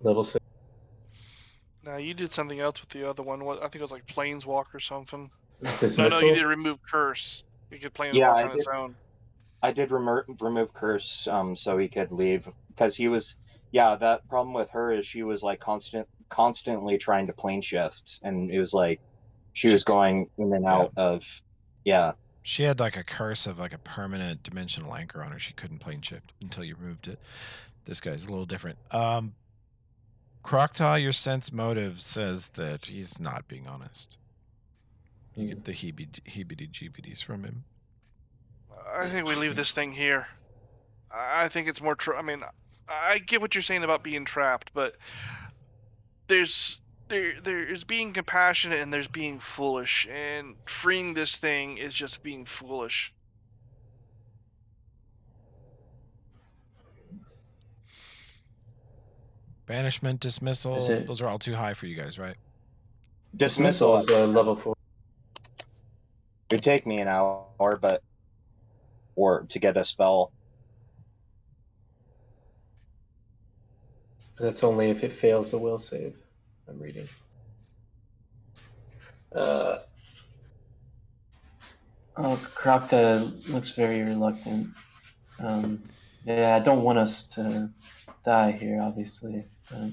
Level 6. No, you did something else with the other one. I think it was like Planeswalk or something. Dismissal? No, you did remove curse. You could Planeswalk Yeah, on its own. I did remove curse so he could leave because he was that problem with her is she was like constantly trying to plane shift, and it was like she was going in and out of She had like a curse of like a permanent dimensional anchor on her. She couldn't plane shift until you removed it. This guy's a little different. Krokta, your sense motive says that he's not being honest. You get the heebity-jeebities from him. I think we leave this thing here. I think it's more I mean, I get what you're saying about being trapped, but there is being compassionate and there's being foolish, and freeing this thing is just being foolish. Banishment, dismissal. it- Those are all too high for you guys, right? Dismissal is level 4. It'd take me an hour, but or to get a spell. That's only if it fails the will save. I'm reading. Oh, Krokta looks very reluctant. Yeah, I don't want us to die here, obviously. But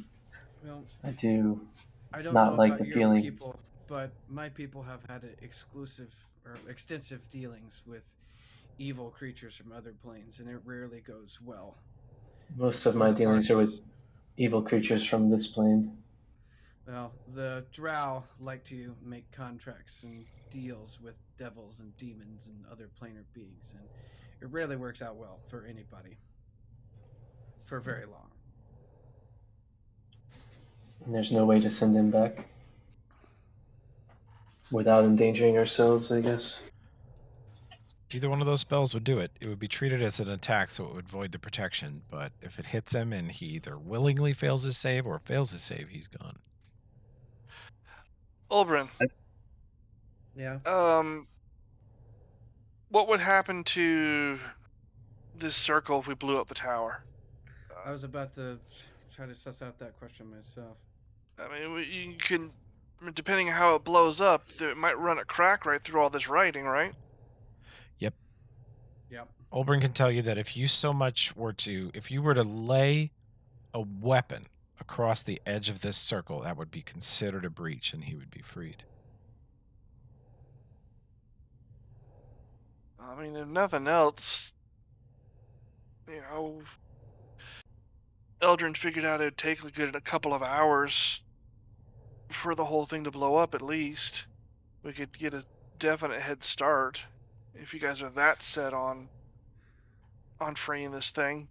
Well, I do I don't not know like about the your feeling. people, but my people have had exclusive or extensive dealings with evil creatures from other planes, and it rarely goes well. Most of for my the dealings are with parties. evil creatures from this plane. Well, the Drow like to make contracts and deals with devils and demons and other planar beings, and it rarely works out well for anybody for very long. And there's no way to send him back without endangering ourselves, I guess. Either one of those spells would do it. It would be treated as an attack, so it would void the protection. But if it hits him and he either willingly fails his save or fails his save, he's gone. Ulbrin, Yeah. What would happen to this circle if we blew up the tower? I was about to try to suss out that question myself. I mean, you can, depending on how it blows up, it might run a crack right through all this writing, right? Yep. Yep. Oberon can tell you that if you if you were to lay a weapon across the edge of this circle, that would be considered a breach and he would be freed. I mean, if nothing else, Eldrin figured out it'd take a couple of hours for the whole thing to blow up. At least we could get a definite head start if you guys are that set on freeing this thing.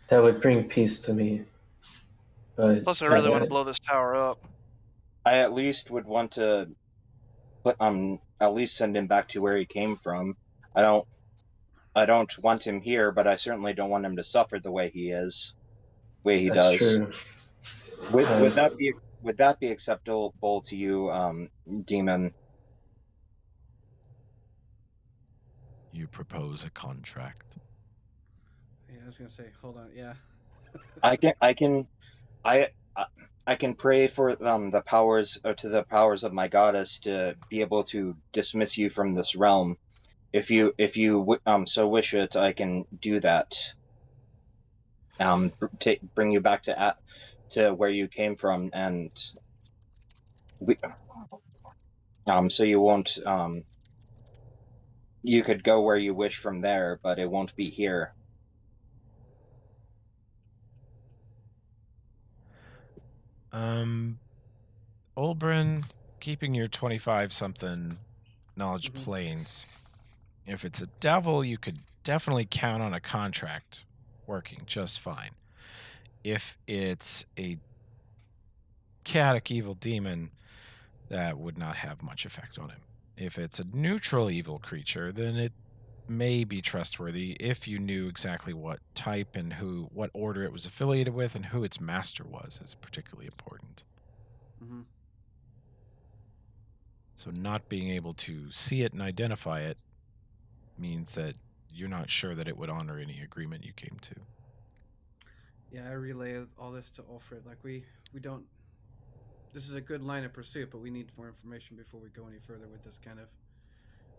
That would bring peace to me. But Plus, I really want to blow this tower up. I at least would want to put at least send him back to where he came from. I don't want him here, but I certainly don't want him to suffer the way he That's does. true. Would that be acceptable to you, Demon? You propose a contract. Yeah, I was gonna say, hold on. Yeah. I can pray for the powers to the powers of my goddess to be able to dismiss you from this realm. If you so wish it, I can do that. Bring you back to where you came from, and so you won't you could go where you wish from there, but it won't be here. Olbrin, keeping your 25-something knowledge Mhm. planes, if it's a devil, you could definitely count on a contract working just fine. If it's a chaotic evil demon, that would not have much effect on him. If it's a neutral evil creature, then it may be trustworthy if you knew exactly what type and what order it was affiliated with and who its master was. Is particularly important. Mm-hmm. So not being able to see it and identify it means that you're not sure that it would honor any agreement you came to. Yeah, I relay all this to Ulfred. Like we don't. This is a good line of pursuit, but we need more information before we go any further with this kind of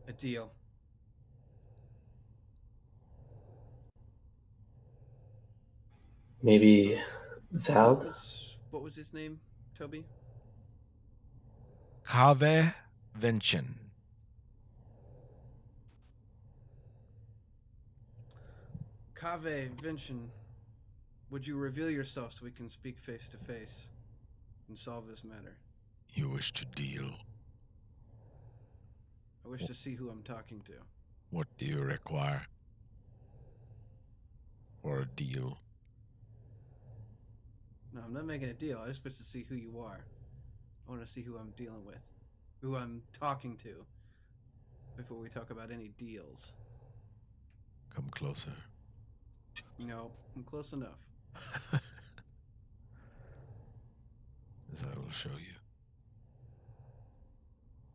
a deal. Maybe Zald? What was his name, Toby? Kave Venchen. Kave Vincent, would you reveal yourself so we can speak face to face and solve this matter? You wish to deal? I wish to see who I'm talking to. What do you require for a deal? No, I'm not making a deal. I just supposed to see who you are. I want to see who I'm dealing with, who I'm talking to, before we talk about any deals. Come closer. No, I'm close enough. As I will show you.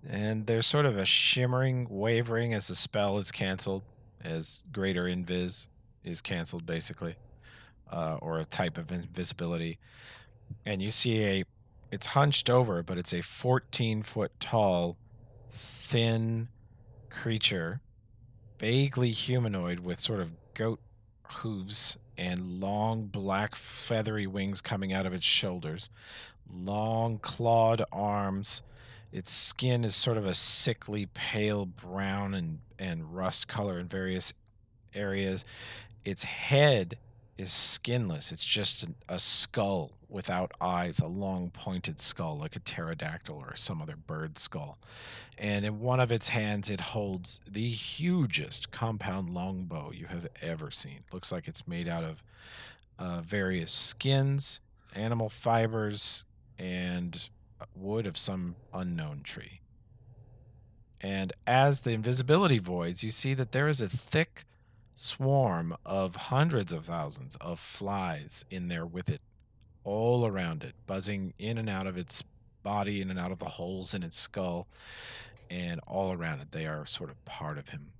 And there's sort of a shimmering, wavering as the spell is canceled, as Greater Invis is canceled, basically, or a type of invisibility. And you see it's hunched over, but it's a 14-foot tall, thin creature, vaguely humanoid with sort of goat hooves and long black feathery wings coming out of its shoulders, long clawed arms. Its skin is sort of a sickly pale brown and rust color in various areas. Its head is skinless. It's just a skull without eyes, a long pointed skull like a pterodactyl or some other bird skull. And in one of its hands, it holds the hugest compound longbow you have ever seen. Looks like it's made out of various skins, animal fibers, and wood of some unknown tree. And as the invisibility voids, you see that there is a thick swarm of hundreds of thousands of flies in there with it, all around it, buzzing in and out of its body, in and out of the holes in its skull, and all around it. They are sort of part of him.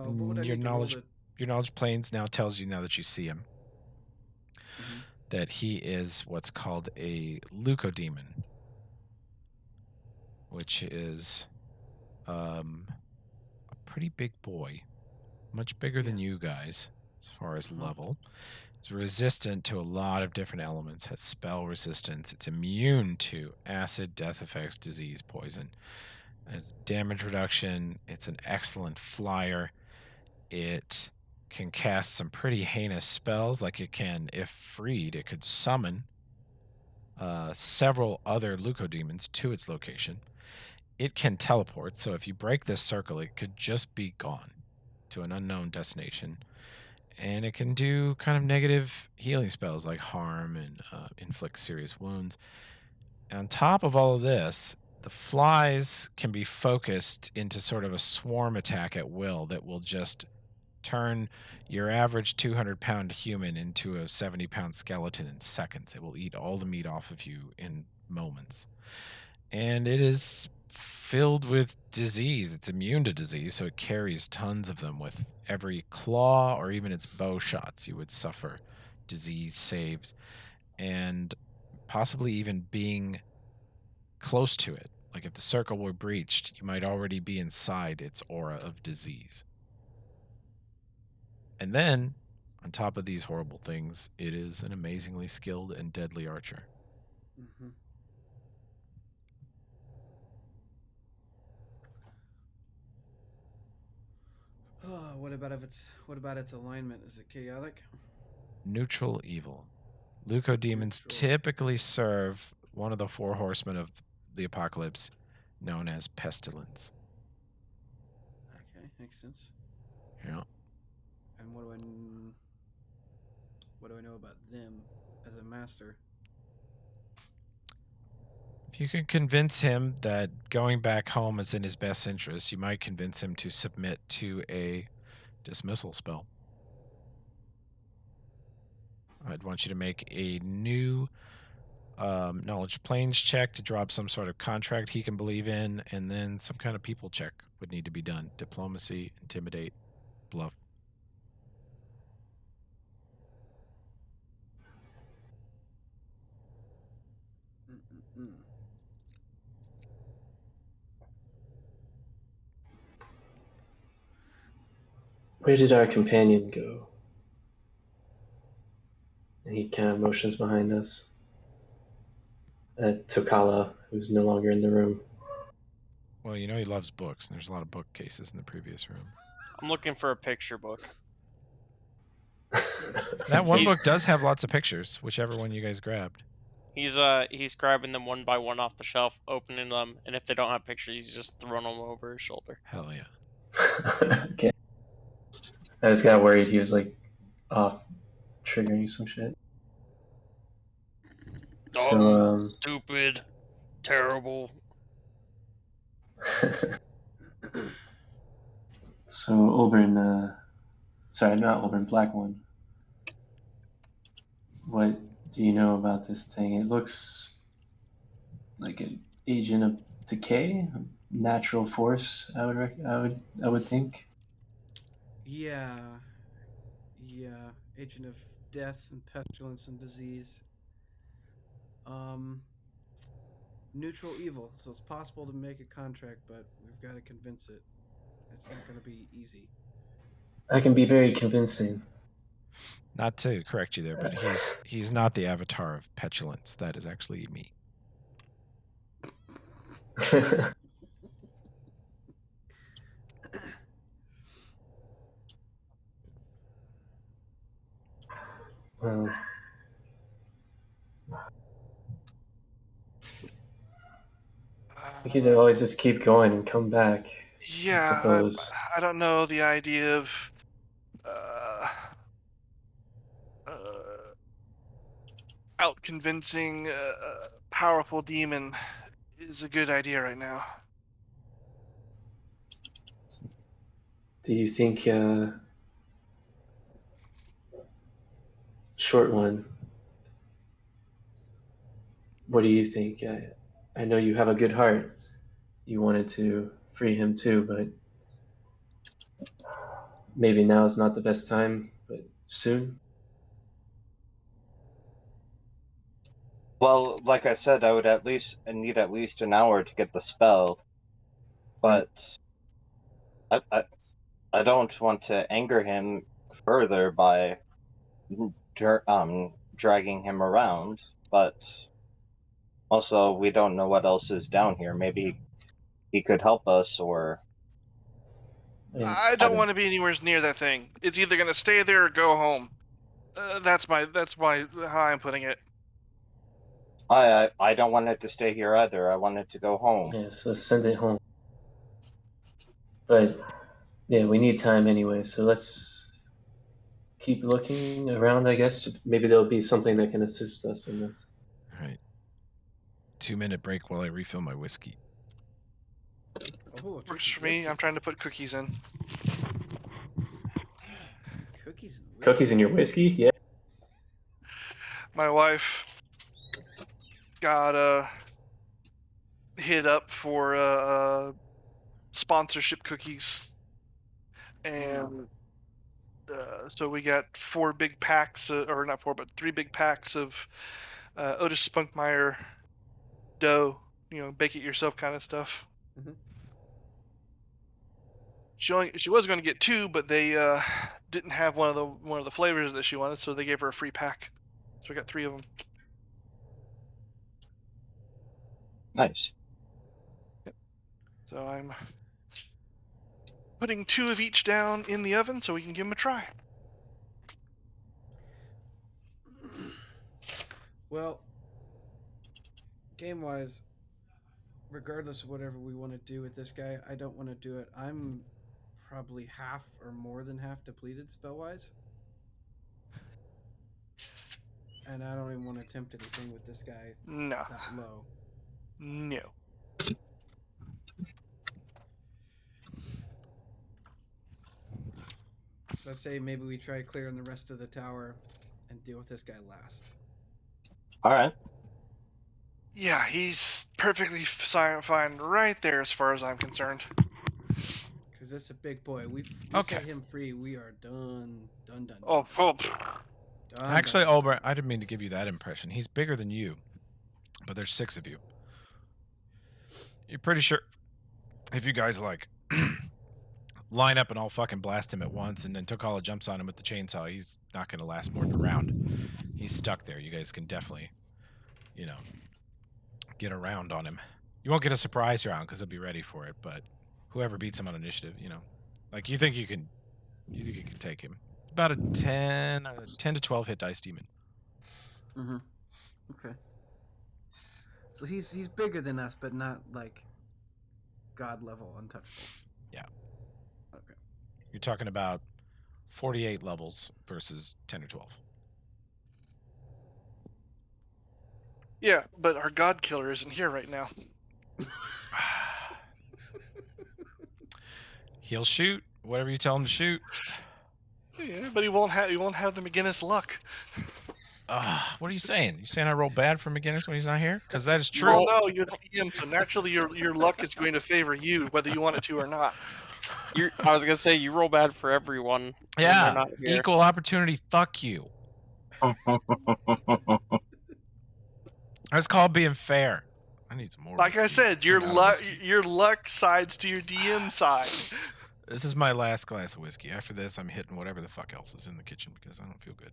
What would I Your need to roll knowledge, to- your knowledge planes now tells you, now that you see him, that he is what's called a leucodemon, which is a pretty big boy, much bigger than you guys as far as level. It's resistant to a lot of different elements, has spell resistance. It's immune to acid, death effects, disease, poison. Has damage reduction. It's an excellent flyer. It can cast some pretty heinous spells, like it can, if freed, it could summon several other leucodemons to its location. It can teleport, so if you break this circle, it could just be gone to an unknown destination. And it can do kind of negative healing spells like harm and inflict serious wounds. And on top of all of this, the flies can be focused into sort of a swarm attack at will that will just turn your average 200-pound human into a 70-pound skeleton in seconds. It will eat all the meat off of you in moments. And it is filled with disease. It's immune to disease, so it carries tons of them. With every claw or even its bow shots, you would suffer disease saves, and possibly even being close to it. Like if the circle were breached, you might already be inside its aura of disease. And then, on top of these horrible things, it is an amazingly skilled and deadly archer. Oh, what about its alignment? Is it chaotic? Neutral evil. Leucodemons typically serve one of the four horsemen of the apocalypse, known as pestilence. Okay, makes sense. Yeah. And what do I know about them as a master? If you can convince him that going back home is in his best interest, you might convince him to submit to a dismissal spell. I'd want you to make a new knowledge planes check to drop some sort of contract he can believe in, and then some kind of people check would need to be done. Diplomacy, intimidate, bluff. Where did our companion go? And he kind of motions behind us. Tokala, who's no longer in the room. Well, you know he loves books, and there's a lot of bookcases in the previous room. I'm looking for a picture book. That one book does have lots of pictures, whichever one you guys grabbed. He's grabbing them one by one off the shelf, opening them, and if they don't have pictures, he's just throwing them over his shoulder. Hell yeah. Okay. I just got worried he was like off triggering some shit. So Stupid, terrible. so Oberon, sorry, not Oberon, Black One. What do you know about this thing? It looks like an agent of decay, a natural force. I would think. Yeah. Agent of death and pestilence and disease. Neutral evil, so it's possible to make a contract, but we've got to convince it. It's not going to be easy. I can be very convincing. Not to correct you there, but he's not the avatar of petulance. That is actually me. Well, we could always just keep going and come back. Yeah, suppose. I don't know the idea of out convincing a powerful demon is a good idea right now. Do you think, short one, what do you think? I know you have a good heart. You wanted to free him too, but maybe now is not the best time, but soon? Well, like I said, I would need at least an hour to get the spell, but I don't want to anger him further by dragging him around, but also we don't know what else is down here. Maybe he could help us, or I don't want to be anywhere near that thing. It's either gonna stay there or go home. That's how I'm putting it. I don't want it to stay here either. I want it to go home. Yeah, so send it home. But yeah, we need time anyway, so let's keep looking around, I guess. Maybe there'll be something that can assist us in this. All right. 2-minute break while I refill my whiskey. Oh, Works for me. I'm trying to put cookies in. Cookies and whiskey. Cookies in your whiskey? Yeah. My wife got hit up for sponsorship cookies, and so we got 4 big packs, or not 4, but 3 big packs of Otis Spunkmeyer dough. You know, bake it yourself kind of stuff. Mhm. She was going to get 2, but they didn't have one of the flavors that she wanted, so they gave her a free pack. So we got 3 of them. Nice. So I'm putting 2 of each down in the oven so we can give them a try. Well, game-wise, regardless of whatever we want to do with this guy, I don't want to do it. I'm probably half or more than half depleted spell-wise. And I don't even want to attempt anything with this guy No. that low. No. So I say maybe we try clearing the rest of the tower and deal with this guy last. All right. Yeah, he's perfectly fine right there as far as I'm concerned. Because it's a big boy. We Okay. set him free. We are done. Oh, Done, Actually, done. Olbert, I didn't mean to give you that impression. He's bigger than you, but there's 6 of you. You're pretty sure if you guys like line up and all fucking blast him at once and then Tokala jumps on him with the chainsaw, he's not going to last more than a round. He's stuck there. You guys can definitely, you know, get around on him. You won't get a surprise round because he'll be ready for it, but whoever beats him on initiative, you know, like you think you can take him. About a 10 to 12 hit dice demon. Mm-hmm. Okay. He's bigger than us, but not like god level untouchable. Yeah. Okay. You're talking about 48 levels versus 10 or 12. Yeah, but our god killer isn't here right now. He'll shoot whatever you tell him to shoot. Yeah, but he won't have the McGinnis luck. What are you saying? You saying I roll bad for McGinnis when he's not here? Because that is true. Well, no, you're the DM, so naturally your luck is going to favor you, whether you want it to or not. I was gonna say you roll bad for everyone. when they're Yeah, not here. equal opportunity. Fuck you. That's called being fair. I need some more. Like I whiskey. said, your I'm out of luck whiskey. your luck sides to your DM side. This is my last glass of whiskey. After this, I'm hitting whatever the fuck else is in the kitchen because I don't feel good.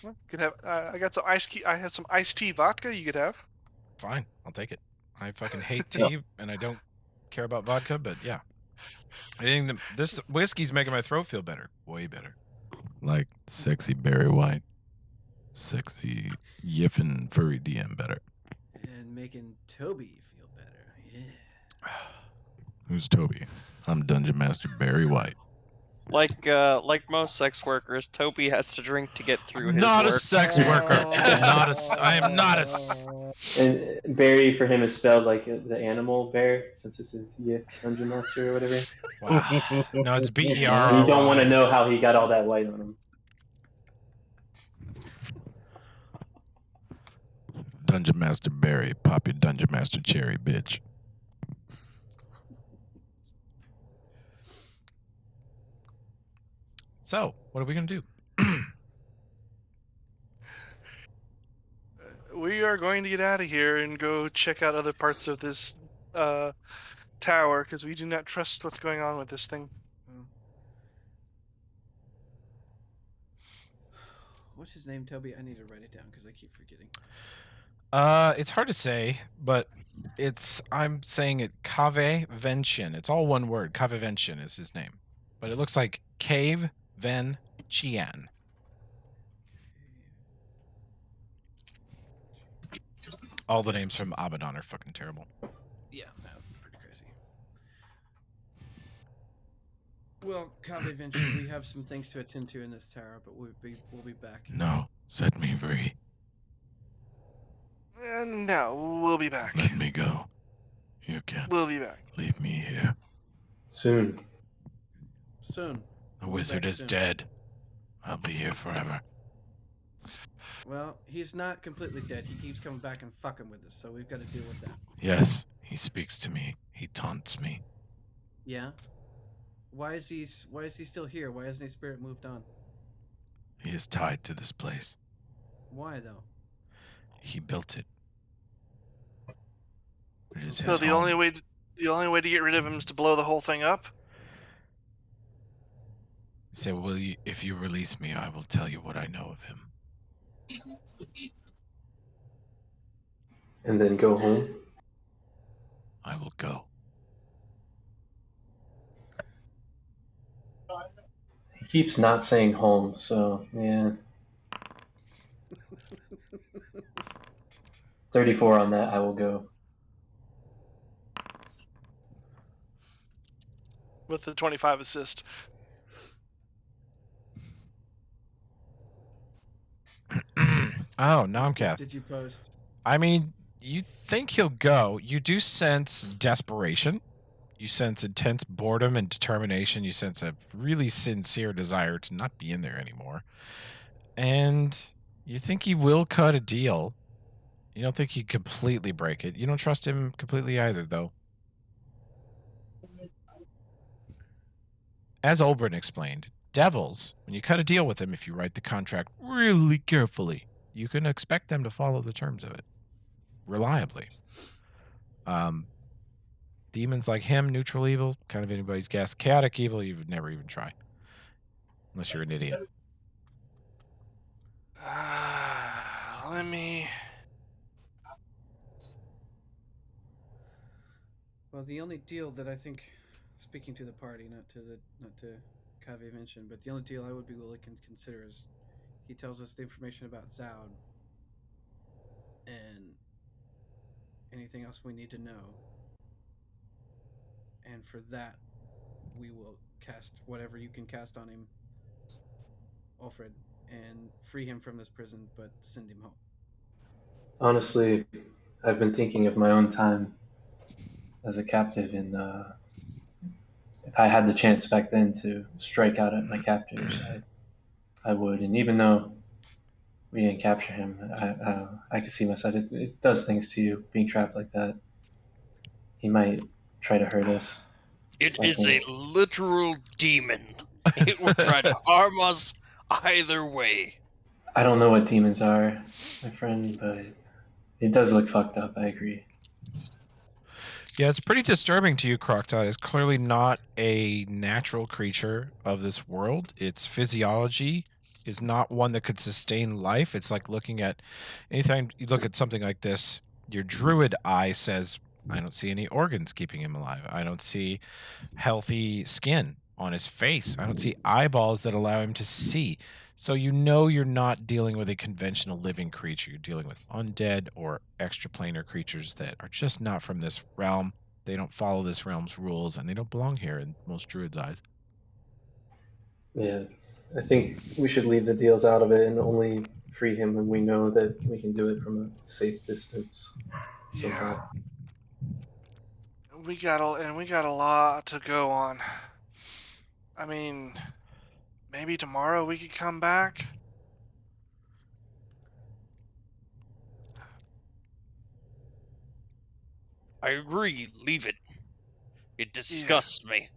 Well, you could have. I got some I have some iced tea vodka. You could have. Fine, I'll take it. I fucking hate tea and I don't care about vodka, but yeah. I think this whiskey's making my throat feel better. Way better. Like sexy Barry White. Sexy yiffin furry DM better. And making Toby feel better. Yeah. Who's Toby? I'm Dungeon Master Barry White. Like most sex workers, Toby has to drink to get through his Not a work. sex worker. I am not a. And Barry for him is spelled like the animal bear, since this is Yith Dungeon Master or whatever. Wow. No, it's You BER. don't want to know how he got all that white on him. Dungeon Master Barry, pop your Dungeon Master cherry, bitch. So, what are we gonna do? We are going to get out of here and go check out other parts of this tower because we do not trust what's going on with this thing. What's his name, Toby? I need to write it down because I keep forgetting. It's hard to say, but I'm saying it Cave Vention. It's all one word. Cave Vention is his name. But it looks like Cave Ven Chian. All the names from Abaddon are fucking terrible. Yeah, pretty crazy. Well, Cave Venture, we have some things to attend to in this tower, but we'll be back. No, set me free. And no, we'll be back. Let me go. You can't We'll be back. leave me here. Soon. Soon. The wizard Back is soon. dead. I'll be here forever. Well, he's not completely dead. He keeps coming back and fucking with us, so we've got to deal with that. Yes, he speaks to me. He taunts me. Yeah. Why is he still here? Why hasn't his spirit moved on? He is tied to this place. Why though? He built it. It is So his the home. only way to get rid of him is to blow the whole thing up. He said, if you release me, I will tell you what I know of him. And then go home. I will go. He keeps not saying home, so yeah. 34 on that, I will go. With the 25 assist. Oh, Nomcath. Did you post? I mean, you think he'll go. You do sense desperation. You sense intense boredom and determination. You sense a really sincere desire to not be in there anymore. And you think he will cut a deal. You don't think he'd completely break it. You don't trust him completely either, though. As Olbrin explained, devils, when you cut a deal with them, if you write the contract really carefully, you can expect them to follow the terms of it reliably. Demons like him, neutral evil, kind of anybody's guess. Chaotic evil, you would never even try. Unless you're an idiot. Let me. Well, the only deal that I think, speaking to the party, not to Cave mention, but the only deal I would be willing to consider is he tells us the information about Zoud. and anything else we need to know. And for that, we will cast whatever you can cast on him, Alfred, and free him from this prison, but send him home. Honestly, I've been thinking of my own time as a captive, and if I had the chance back then to strike out at my captors, I would. And even though we didn't capture him, I could see myself. It does things to you being trapped like that. He might try to hurt us. It I is a think. literal demon. It will try to harm us either way. I don't know what demons are, my friend, but it does look fucked up. I agree. Yeah, it's pretty disturbing to you, Crocodile. It's clearly not a natural creature of this world. Its physiology is not one that could sustain life. It's like looking at anytime you look at something like this, your druid eye says, I don't see any organs keeping him alive. I don't see healthy skin on his face. I don't see eyeballs that allow him to see. So you know you're not dealing with a conventional living creature. You're dealing with undead or extraplanar creatures that are just not from this realm. They don't follow this realm's rules, and they don't belong here in most druids' eyes. Yeah, I think we should leave the deals out of it and only free him when we know that we can do it from a safe distance. Yeah. Somehow. We got a lot to go on. I mean, maybe tomorrow we could come back. I agree, leave it. It disgusts me.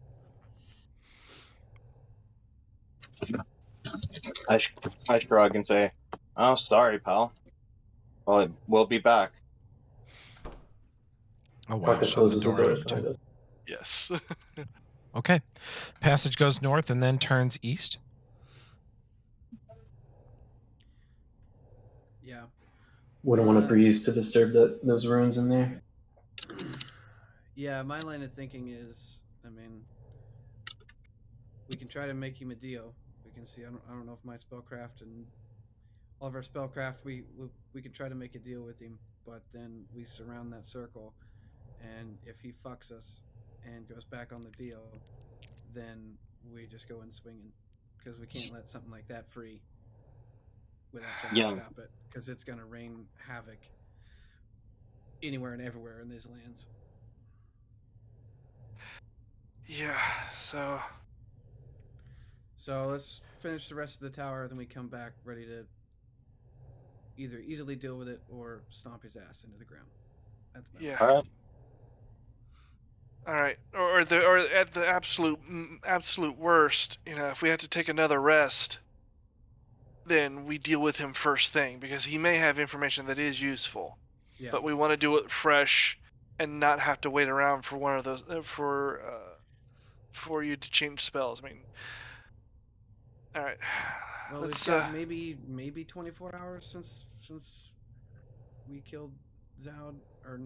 I shrug and say, "Oh, sorry, pal. Well, we'll be back." Oh, wow. Parker Shut the closes the door door on you, behind too. us. Yes. Okay. Passage goes north and then turns east. Yeah. Wouldn't want to breeze to disturb those ruins in there. Yeah, my line of thinking is, I mean, we can try to make him a deal. We can see. I don't know if my spellcraft and all of our spellcraft, we can try to make a deal with him, but then we surround that circle, and if he fucks us and goes back on the deal, then we just go in swinging, because we can't let something like that free without trying Yeah. to stop it, because it's gonna rain havoc anywhere and everywhere in these lands. Yeah. So let's finish the rest of the tower, then we come back ready to either easily deal with it or stomp his ass into the ground. That's my Yeah. All right. All right. Or at the absolute worst, if we have to take another rest, then we deal with him first thing, because he may have information that is useful. Yeah. But we want to do it fresh and not have to wait around for one of those for you to change spells. I mean, all right. Well, Let's we've got maybe 24 hours since we killed Zoud, or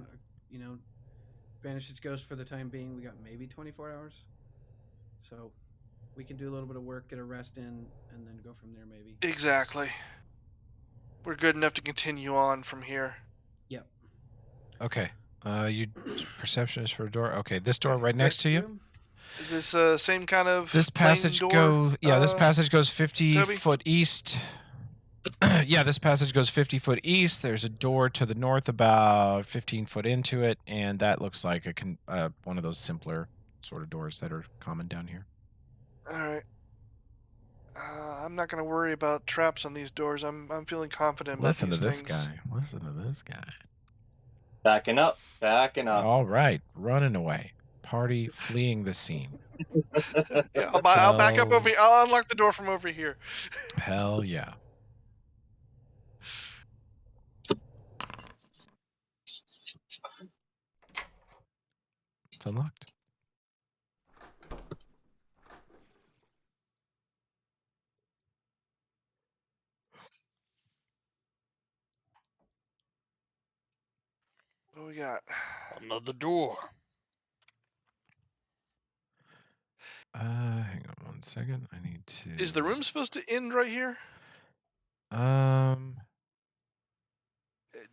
banished its ghost for the time being. We got maybe 24 hours, so we can do a little bit of work, get a rest in, and then go from there. Maybe. exactly. We're good enough to continue on from here. Yep. Okay. You perception is for a door. Okay, this door right next to you. Is this same kind of This plain passage door? this passage goes 50 Toby? foot east. Yeah, this passage goes 50 foot east. There's a door to the north about 15 foot into it, and that looks like one of those simpler sort of doors that are common down here. All right. I'm not gonna worry about traps on these doors. I'm feeling confident Listen to about these this things. guy. Listen to this guy. Backing up. All right, running away. Party fleeing the scene. Yeah, I'll back up over here. I'll unlock the door from over here. Hell yeah. It's unlocked. What we got? Another door. Hang on one second. I need to. Is the room supposed to end right here?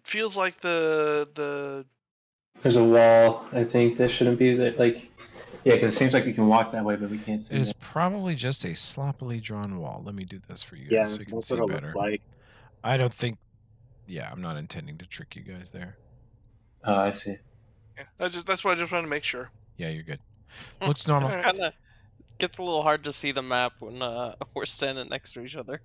feels like the There's a wall. I think that shouldn't be there. Like, yeah, because it seems like we can walk that way, but we can't see It is it. probably just a sloppily drawn wall. Let me do this for you guys Yeah, so you can that's see what it better. looks like. I don't think. Yeah, I'm not intending to trick you guys there. Oh, I see. yeah, that's why I just wanted to make sure. Yeah, you're good. Looks normal. Alright. Kind of gets a little hard to see the map when we're standing next to each other.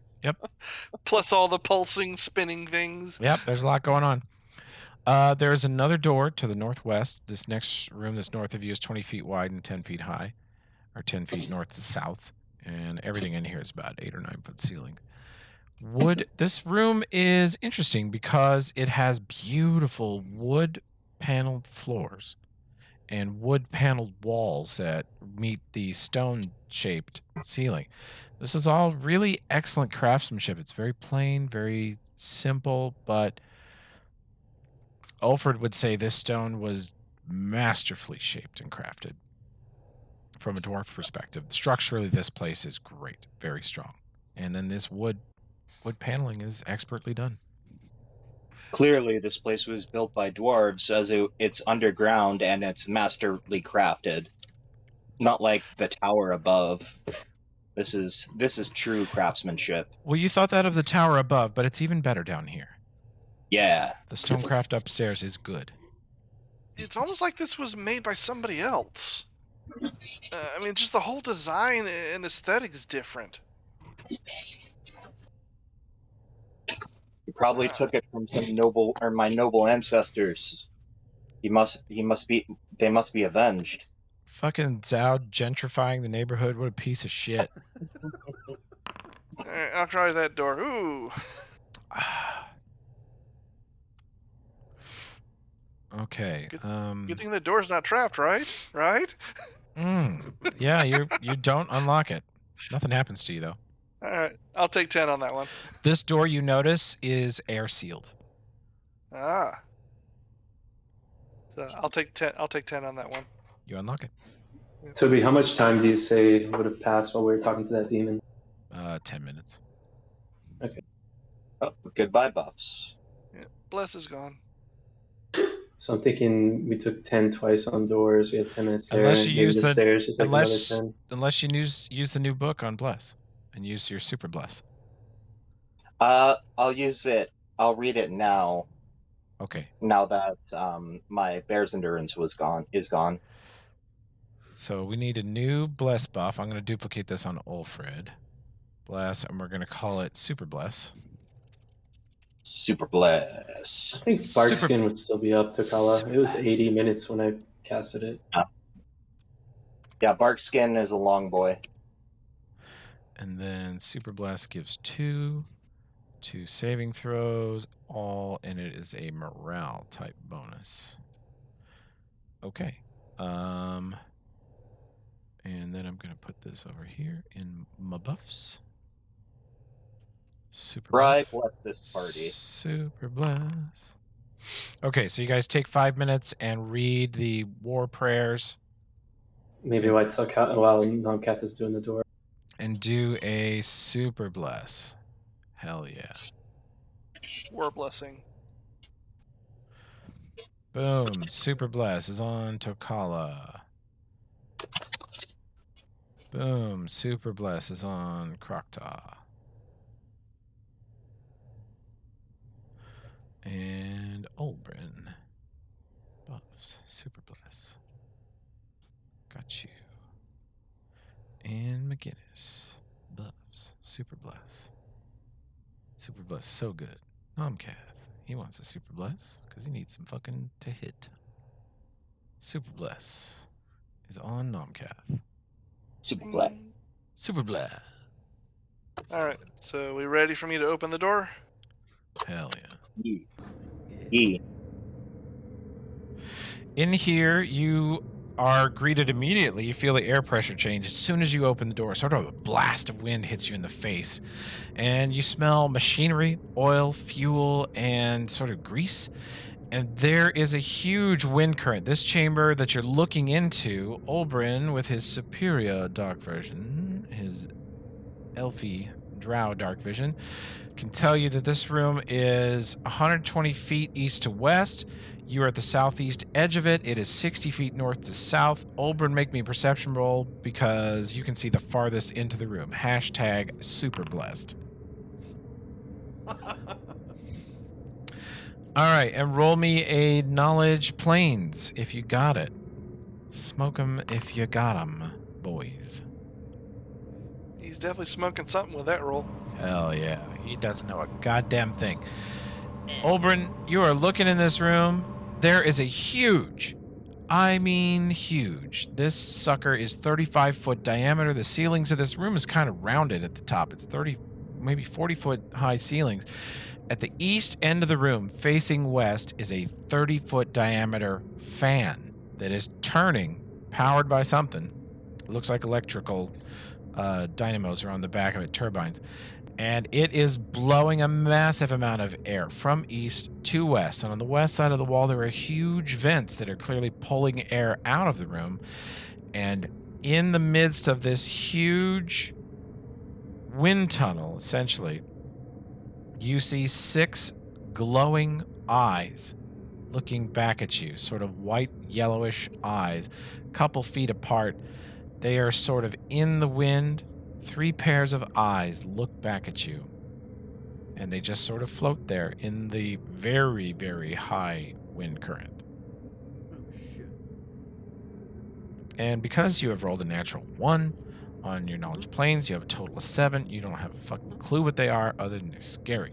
Plus all the pulsing, spinning things. Yep, there's a lot going on. There's another door to the northwest. This next room that's north of you is 20 feet wide and 10 feet high, or 10 feet north to south. And everything in here is about 8 or 9 foot ceiling. Wood. This room is interesting because it has beautiful wood paneled floors and wood paneled walls that meet the stone shaped ceiling. This is all really excellent craftsmanship. It's very plain, very simple, but Ulfred would say this stone was masterfully shaped and crafted from a dwarf perspective. Structurally, this place is great, very strong. And then this wood paneling is expertly done. Clearly, this place was built by dwarves, as it's underground and it's masterly crafted. Not like the tower above. This is true craftsmanship. Well, you thought that of the tower above, but it's even better down here. Yeah. The stonecraft upstairs is good. It's almost like this was made by somebody else. I mean, just the whole design and aesthetic is different. He probably took it from some noble or my noble ancestors. They must be avenged. Fucking Zoud gentrifying the neighborhood. What a piece of shit. Alright, I'll try that door. Ooh. Okay. Good thing the door's not trapped, right? Right? Yeah, you don't unlock it. Nothing happens to you though. Alright, I'll take 10 on that one. This door you notice is air sealed. Ah. So I'll take 10 on that one. You unlock it. Toby, how much time do you say would have passed while we were talking to that demon? 10 minutes. Oh, goodbye, buffs. Yeah. Bless is gone. So I'm thinking we took 10 twice on doors. We had 10 minutes there. Unless and you maybe use the stairs is like unless another 10. unless you use the new book on Bless and use your super Bless. I'll use it. I'll read it now. Okay. Now that my bear's endurance is gone. So we need a new Bless buff. I'm going to duplicate this on Ulfred. Bless, and we're going to call it Super Bless. Super I bless. think Super- Barkskin would still be up, Takala. Super It was blast. 80 minutes when I casted it. Yeah, Barkskin is a long boy. And then Super Blast gives 2 saving throws, all, and it is a morale type bonus. Okay. And then I'm going to put this over here in my buffs. Super Right, buff. bless this party. Super Blast. Okay, so you guys take 5 minutes and read the war prayers Maybe while Nomcath is doing the door. and do a Super Bless. Hell yeah. War blessing. Boom. Super Bless is on Tokala. Boom. Super Bless is on Krokta. And Olbrin. Buffs. Super Bless. Got you. And McGinnis. Buffs. Super Bless. Super Bless. So good. Nomcath. He wants a Super Bless because he needs some fucking to hit. Super Bless is on Nomcath. Super bless. Super Bless. Alright, so we ready for me to open the door? Hell yeah. Yee. Yee. In here, you are greeted immediately. You feel the air pressure change as soon as you open the door. Sort of a blast of wind hits you in the face. And you smell machinery, oil, fuel, and sort of grease. And there is a huge wind current. This chamber that you're looking into, Olbrin, with his superior dark version, his elfy drow dark vision, can tell you that this room is 120 feet east to west. You are at the southeast edge of it. It is 60 feet north to south. Olbrin, make me a perception roll because you can see the farthest into the room. Hashtag super blessed. All right, and roll me a knowledge planes if you got it. Smoke 'em if you got 'em, boys. He's definitely smoking something with that roll. Hell yeah, he doesn't know a goddamn thing. Olbrin, you are looking in this room. There is a huge, I mean huge. This sucker is 35-foot diameter. The ceilings of this room is kind of rounded at the top. It's 30, maybe 40-foot high ceilings. At the east end of the room, facing west, is a 30-foot diameter fan that is turning, powered by something. It looks like electrical dynamos are on the back of it, turbines. And it is blowing a massive amount of air from east to west. And on the west side of the wall, there are huge vents that are clearly pulling air out of the room. And in the midst of this huge wind tunnel, essentially, you see 6 glowing eyes looking back at you, sort of white, yellowish eyes, a couple feet apart. They are sort of in the wind. 3 pairs of eyes look back at you, and they just sort of float there in the very, very high wind current. Oh, shit. And because you have rolled a natural 1 on your knowledge planes, you have a total of 7. You don't have a fucking clue what they are other than they're scary.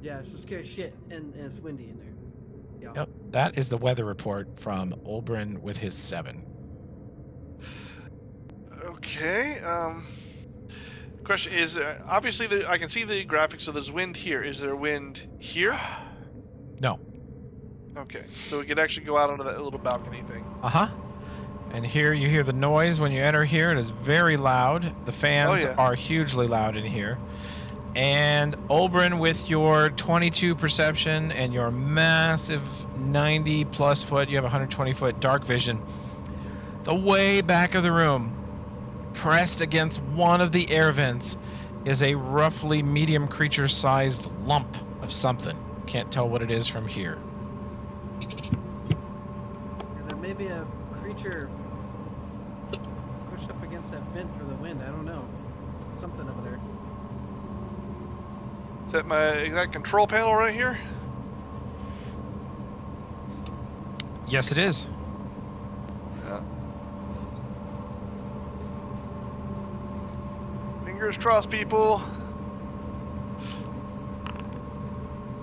Yeah, it's some scary shit, and it's windy in there. Yeah. Yep, that is the weather report from Olbrin with his 7. Okay. Question is, obviously I can see the graphics, so there's wind here. Is there wind here? No. Okay, so we could actually go out onto that little balcony thing. Uh-huh. And here you hear the noise when you enter here. It is very loud. The fans are hugely loud in here. And Olbrin, with your 22 perception and your massive 90-plus foot, you have 120-foot dark vision, the way back of the room, pressed against one of the air vents, is a roughly medium creature-sized lump of something. Can't tell what it is from here. And there may be a creature pushed up against that vent for the wind. I don't know. It's something over there. Is that that control panel right here? Yes, it is. Yeah. Fingers crossed, people.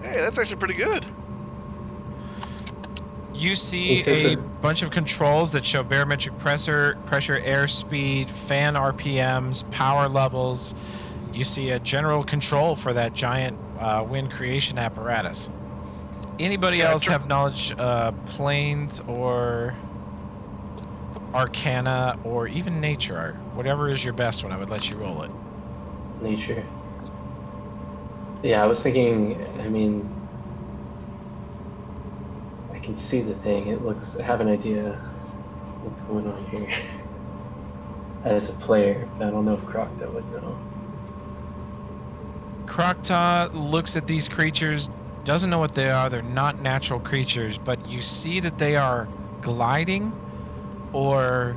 Hey, that's actually pretty good. You see a bunch of controls that show barometric pressure, airspeed, fan RPMs, power levels. You see a general control for that giant wind creation apparatus. Anybody else have knowledge planes or arcana or even nature? Whatever is your best one, I would let you roll it. Nature. Yeah, I was thinking, I mean, I can see the thing. It looks, I have an idea what's going on here as a player, but I don't know if Crocta would know. Crocta looks at these creatures, doesn't know what they are. They're not natural creatures, but you see that they are gliding or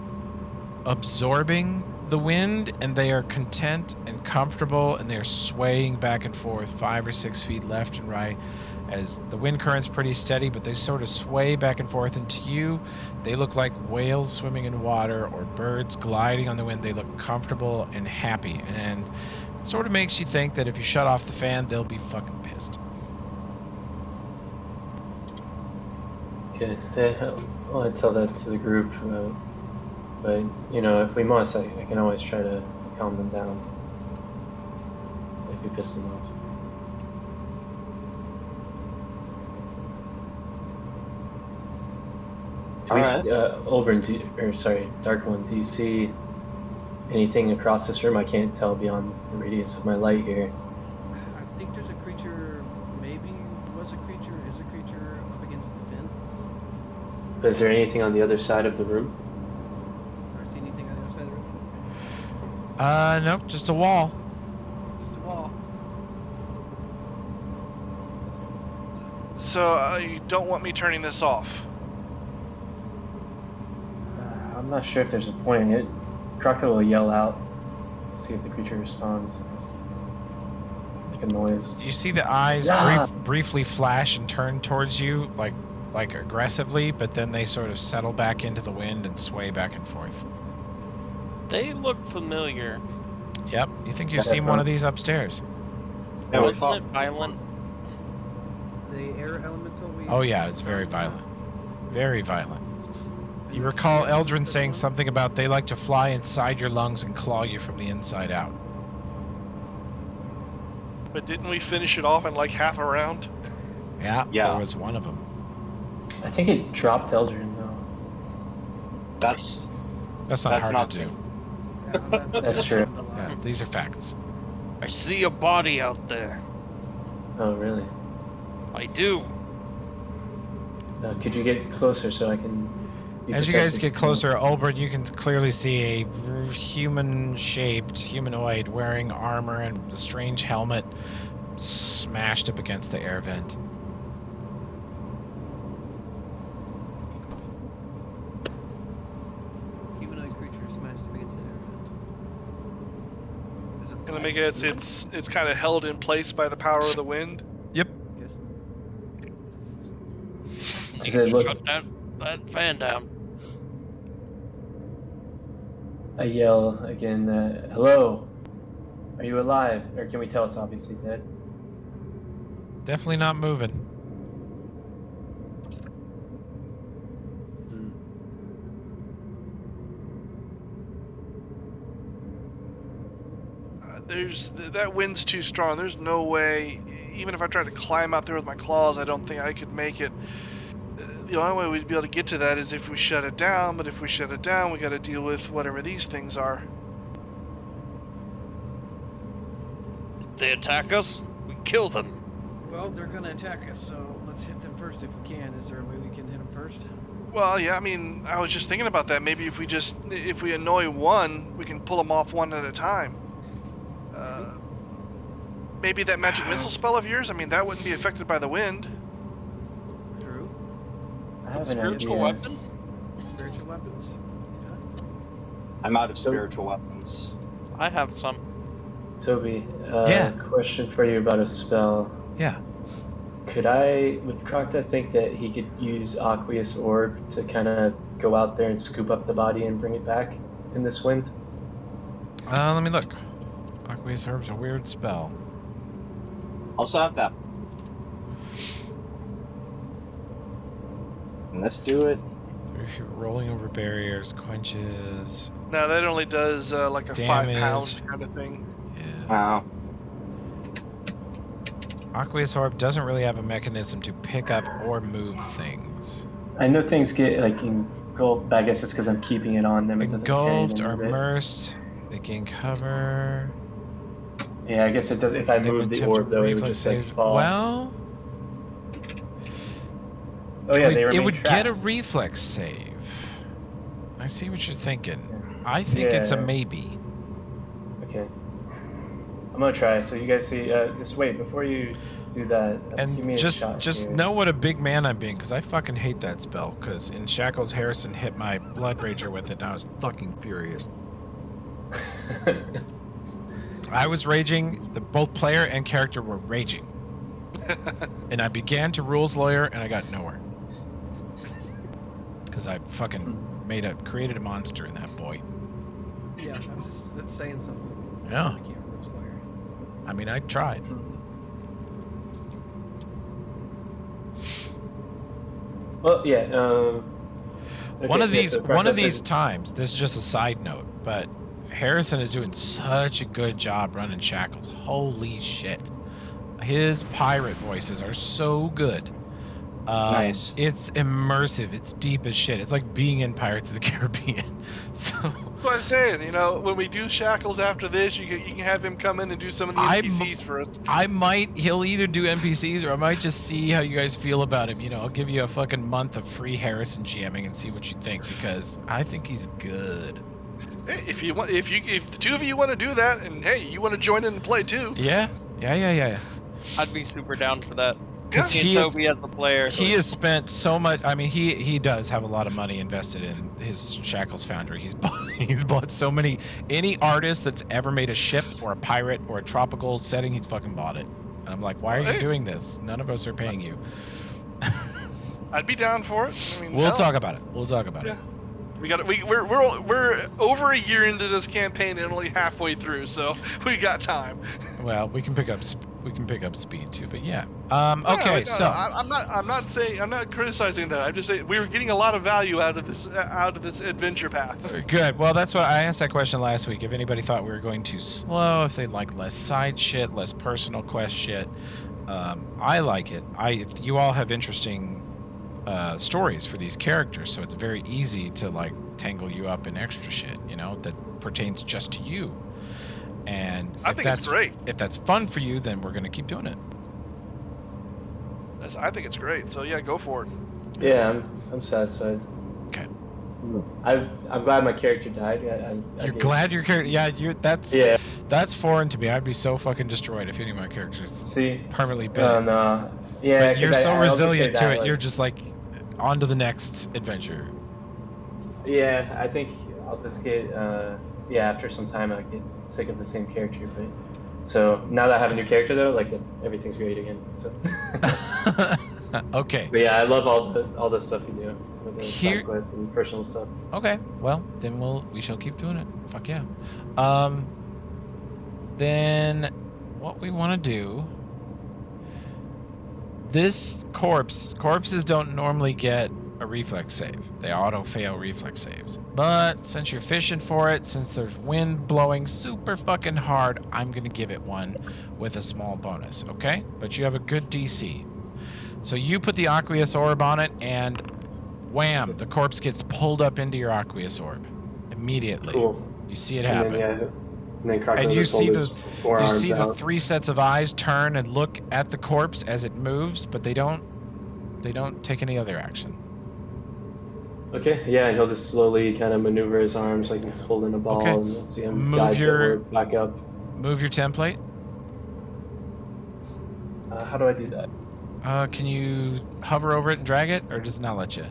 absorbing the wind, and they are content and comfortable, and they're swaying back and forth 5 or 6 feet left and right as the wind current's pretty steady, but they sort of sway back and forth. And to you, they look like whales swimming in water or birds gliding on the wind. They look comfortable and happy, and it sort of makes you think that if you shut off the fan, they'll be fucking pissed. Okay, I'll tell that to the group, but you know, if we must, I can always try to calm them down if we piss them off. Olbrin, Dark One, do you see anything across this room? I can't tell beyond the radius of my light here. I think there's a creature, maybe was a creature, is a creature up against the vents. But is there anything on the other side of the room? Or see anything on the other side of the room? Nope, just a wall. Just a wall. So you don't want me turning this off? I'm not sure if there's a point in it. Crocodile will yell out, see if the creature responds. It's like a noise. You see the eyes Ah! briefly flash and turn towards you, like aggressively, but then they sort of settle back into the wind and sway back and forth. They look familiar. Yep, you think you've Yeah, seen one huh? of these upstairs? Yeah, we Wasn't fought. it violent? The air elemental. We Oh yeah, it's very violent. Very violent. You recall Eldrin saying something about they like to fly inside your lungs and claw you from the inside out. But didn't we finish it off in like half a round? Yeah, Yeah. there was one of them. I think it dropped Eldrin though. That's That's not That's hard not to do. so- That's true. Yeah, these are facts. I see a body out there. Oh really? I do. Could you get closer so I can? be As you guys protected? get closer, Ulbert, you can clearly see a human-shaped humanoid wearing armor and a strange helmet smashed up against the air vent. Humanoid creature smashed against the air vent. Is it Gonna live? make it. It's kind of held in place by the power of the wind. Yep. Guess. Does it look? Shut that fan down. I yell again. Hello. Are you alive? Or can we tell it's obviously dead? Definitely not moving. Hmm. That wind's too strong. There's no way. Even if I tried to climb out there with my claws, I don't think I could make it. The only way we'd be able to get to that is if we shut it down. But if we shut it down, we got to deal with whatever these things are. If they attack us, we kill them. Well, they're gonna attack us, so let's hit them first if we can. Is there a way we can hit them first? Well, yeah. I mean, I was just thinking about that. Maybe if we annoy one, we can pull them off one at a time. Maybe that magic missile spell of yours. I mean, that wouldn't be affected by the wind. True. I have an Spiritual idea. weapon? Spiritual weapons. I'm out of spiritual weapons. I have some. Toby, Yeah. question for you about a spell. Yeah. Would Crocta think that he could use Aqueous Orb to kind of go out there and scoop up the body and bring it back in this wind? Let me look. Aqueous Orb's a weird spell. Also have that. And let's do it. If you're rolling over barriers, quenches. Now that only does like a Damage. 5 pound kind of thing. Yeah. Wow. Aqueous Orb doesn't really have a mechanism to pick up or move things. I know things get like engulfed, but I guess it's because I'm keeping it on them. It doesn't carry Engulfed any or of it. immersed. They gain cover. Yeah, I guess it does. If I They move the attempt orb, though, it would reflex just like saves. fall. Well, oh yeah, it they would, remain it would get a trapped. reflex save. I see what you're thinking. I think it's a Yeah. maybe. Okay. I'm gonna try. So you guys see. Just wait before you do that. give me And a shot just here. know what a big man I'm being, because I fucking hate that spell. Because in Shackles, Harrison hit my Blood Rager with it, and I was fucking furious. I was raging. Both player and character were raging. And I began to rules lawyer, and I got nowhere. Because I fucking created a monster in that boy. Yeah, that's saying something. Yeah. I can't roll Slayer. I mean, I tried. Well, yeah. One okay, of yeah, these so one of Crocta these said- times, this is just a side note, but Harrison is doing such a good job running Shackles. Holy shit. His pirate voices are so good. Nice. It's immersive. It's deep as shit. It's like being in Pirates of the Caribbean. So That's what I'm saying. You know, when we do Shackles after this, you can have him come in and do some of the I'm- NPCs for us. he'll either do NPCs or I might just see how you guys feel about him. You know, I'll give you a fucking month of free Harrison GMing and see what you think, because I think he's good. Hey, if the two of you want to do that, and hey, you want to join in and play too. Yeah. I'd be super down for that. 'Cause Me and he is- Toby as a player. He has spent so much. I mean, he does have a lot of money invested in his Shackles Foundry. He's bought so many. Any artist that's ever made a ship or a pirate or a tropical setting, he's fucking bought it. And I'm like, why are you Hey. doing this? None of us are paying you. I'd be down for it. I mean, We'll hell, talk about it. We'll talk about Yeah. it. We're over a year into this campaign and only halfway through, so we got time. Well, we can pick up speed too, but yeah. No, Okay, no, so I'm not criticizing that. I'm just saying we were getting a lot of value out of this adventure path. good. Well, that's why I asked that question last week. If anybody thought we were going too slow, if they'd like less side shit, less personal quest shit, I like it. You all have interesting stories for these characters, so it's very easy to like tangle you up in extra shit, you know, that pertains just to you. And I if think that's it's great. If that's fun for you, then we're gonna keep doing it. I think it's great. So yeah, go for it. Yeah, I'm satisfied. Okay. I'm glad my character died. You're glad your character? Yeah, that's Yeah. That's foreign to me. I'd be so fucking destroyed if any of my characters See. permanently bit. No. Yeah. But you're 'cause so I also say resilient to that, it. like- You're just like on to the next adventure. Yeah, I think I'll just get. After some time, I get sick of the same character. But so now that I have a new character, though, like everything's great again. So. Okay. But yeah, I love all the stuff you do with the Here- side quests and personal stuff. Okay. Well, then we shall keep doing it. Fuck yeah. Then what we want to do. This corpses don't normally get a reflex save. They auto fail reflex saves. But since you're fishing for it, since there's wind blowing super fucking hard, I'm gonna give it one with a small bonus, okay? But you have a good DC. So you put the aqueous orb on it, and wham, the corpse gets pulled up into your aqueous orb immediately. Cool. You see it And happen. then, and then Crocodile And you just see hold the his forearms the out. 3 sets of eyes turn and look at the corpse as it moves, but they don't take any other action. Okay, yeah, and he'll just slowly kind of maneuver his arms like he's holding a ball, Okay. and you'll see him Move guide the your- orb back up. Move your template. How do I do that? Can you hover over it and drag it, or does it not let you?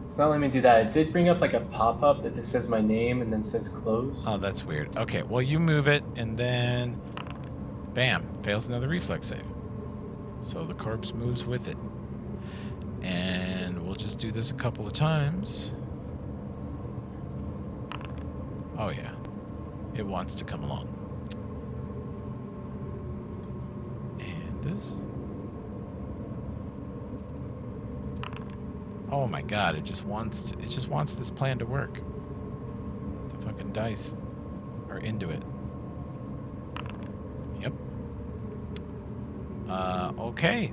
It's not letting me do that. It did bring up like a pop-up that just says my name and then says close. Oh, that's weird. Okay, well you move it, and then bam, fails another reflex save. So the corpse moves with it. And we'll just do this a couple of times. Oh yeah, it wants to come along. And this. Oh my god, it just wants this plan to work. The fucking dice are into it. Yep. Okay.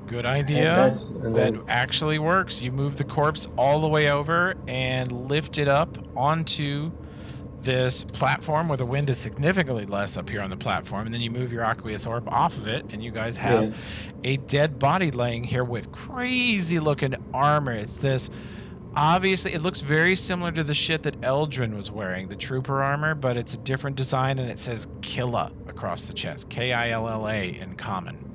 Good idea. nice. And That then- actually works. You move the corpse all the way over and lift it up onto this platform where the wind is significantly less up here on the platform, and then you move your aqueous orb off of it, and you guys have a dead body laying here with crazy looking armor. It's this, obviously it looks very similar to the shit that Eldrin was wearing, the trooper armor, but it's a different design, and it says Killa across the chest, Killa in common.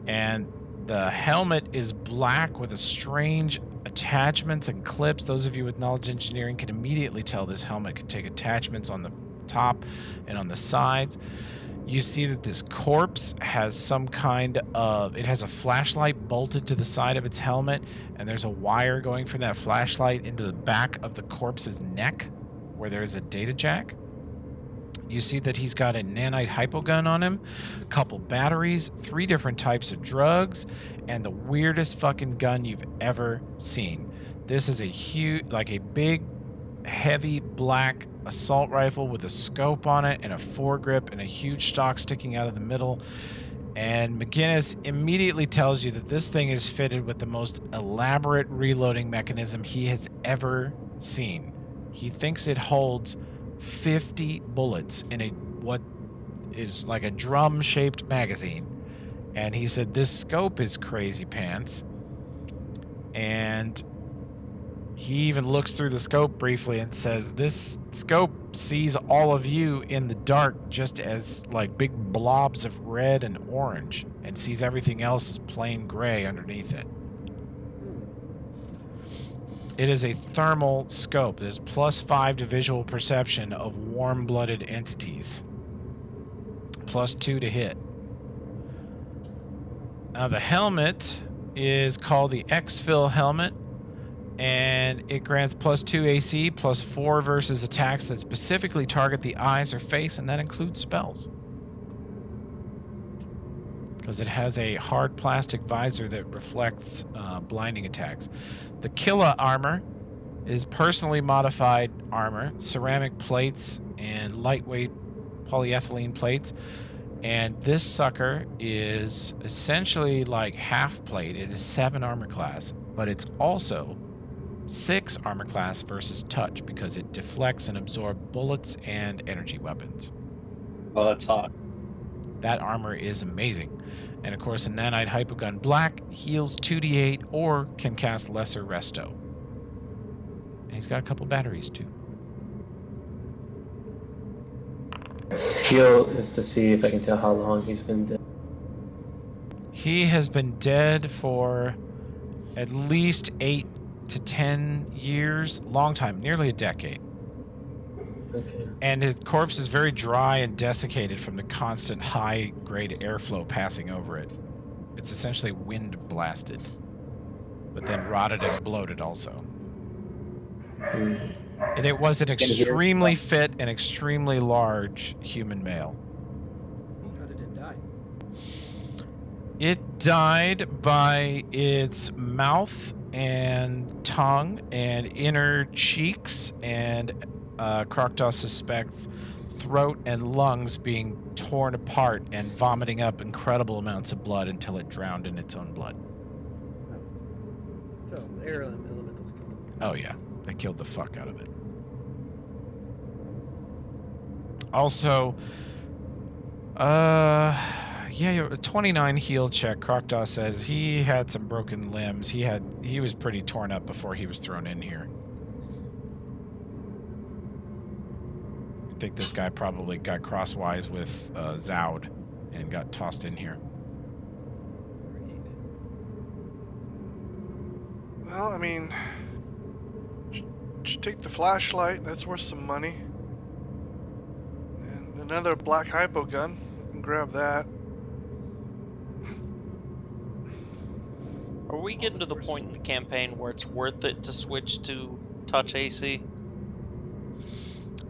And the helmet is black with a strange attachments and clips. Those of you with knowledge engineering can immediately tell this helmet can take attachments on the top and on the sides. You see that this corpse has some kind of, it has a flashlight bolted to the side of its helmet, and there's a wire going from that flashlight into the back of the corpse's neck where there is a data jack. You see that he's got a nanite hypogun on him, a couple batteries, 3 different types of drugs, and the weirdest fucking gun you've ever seen. This is a huge, like a big, heavy black assault rifle with a scope on it and a foregrip and a huge stock sticking out of the middle. And McGinnis immediately tells you that this thing is fitted with the most elaborate reloading mechanism he has ever seen. He thinks it holds 50 bullets in a what is like a drum-shaped magazine. And he said this scope is crazy pants. And He even looks through the scope briefly and says, "This scope sees all of you in the dark just as like big blobs of red and orange, and sees everything else as plain gray underneath it." It is a thermal scope. There's +5 to visual perception of warm-blooded entities. +2 to hit. Now the helmet is called the Exfil helmet, and it grants +2 AC, +4 versus attacks that specifically target the eyes or face, and that includes spells. Because it has a hard plastic visor that reflects blinding attacks. The Killa armor is personally modified armor, ceramic plates, and lightweight polyethylene plates. And this sucker is essentially like half plate. It is 7 armor class, but it's also 6 armor class versus touch because it deflects and absorbs bullets and energy weapons. Oh, that's hot. That armor is amazing. And of course, a nanite hypogun black heals 2d8 or can cast lesser resto. And he's got a couple batteries too. Heal is to see if I can tell how long he's been dead. He has been dead for at least 8 to 10 years, long time, nearly a decade. Okay. And his corpse is very dry and desiccated from the constant high-grade airflow passing over it. It's essentially wind blasted, but then rotted and bloated also. Hmm. And it was an extremely fit and extremely large human male. How did it die? It died by its mouth and tongue and inner cheeks, and Kroktos suspects throat and lungs being torn apart and vomiting up incredible amounts of blood until it drowned in its own blood. So the air elementals killed him. Oh yeah, they killed the fuck out of it. Also, yeah, 29 heal check. Kroktos says he had some broken limbs. He was pretty torn up before he was thrown in here. I think this guy probably got crosswise with Zoud and got tossed in here. Great. Well, I mean, should take the flashlight. That's worth some money. And another black hypo gun. You can grab that. Are we getting to the point in the campaign where it's worth it to switch to touch AC?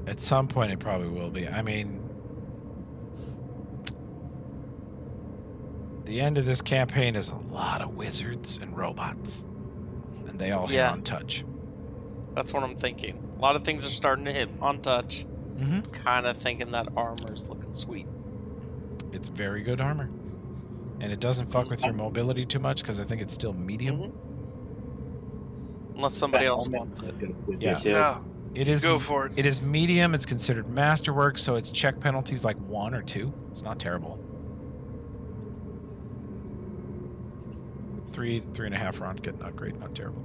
At some point, it probably will be. I mean, the end of this campaign is a lot of wizards and robots, and they all hit Yeah. on touch. That's what I'm thinking. A lot of things are starting to hit on touch. Mm-hmm. Kind of thinking that armor's looking sweet. It's very good armor, and it doesn't fuck with your mobility too much because I think it's still medium. Mhm. Unless somebody That else helmet wants it. good with Yeah. you too. No, It is. go for it. It is medium. It's considered masterwork, so its check penalties like 1 or 2. It's not terrible. 3.5 round kit, not great, not terrible.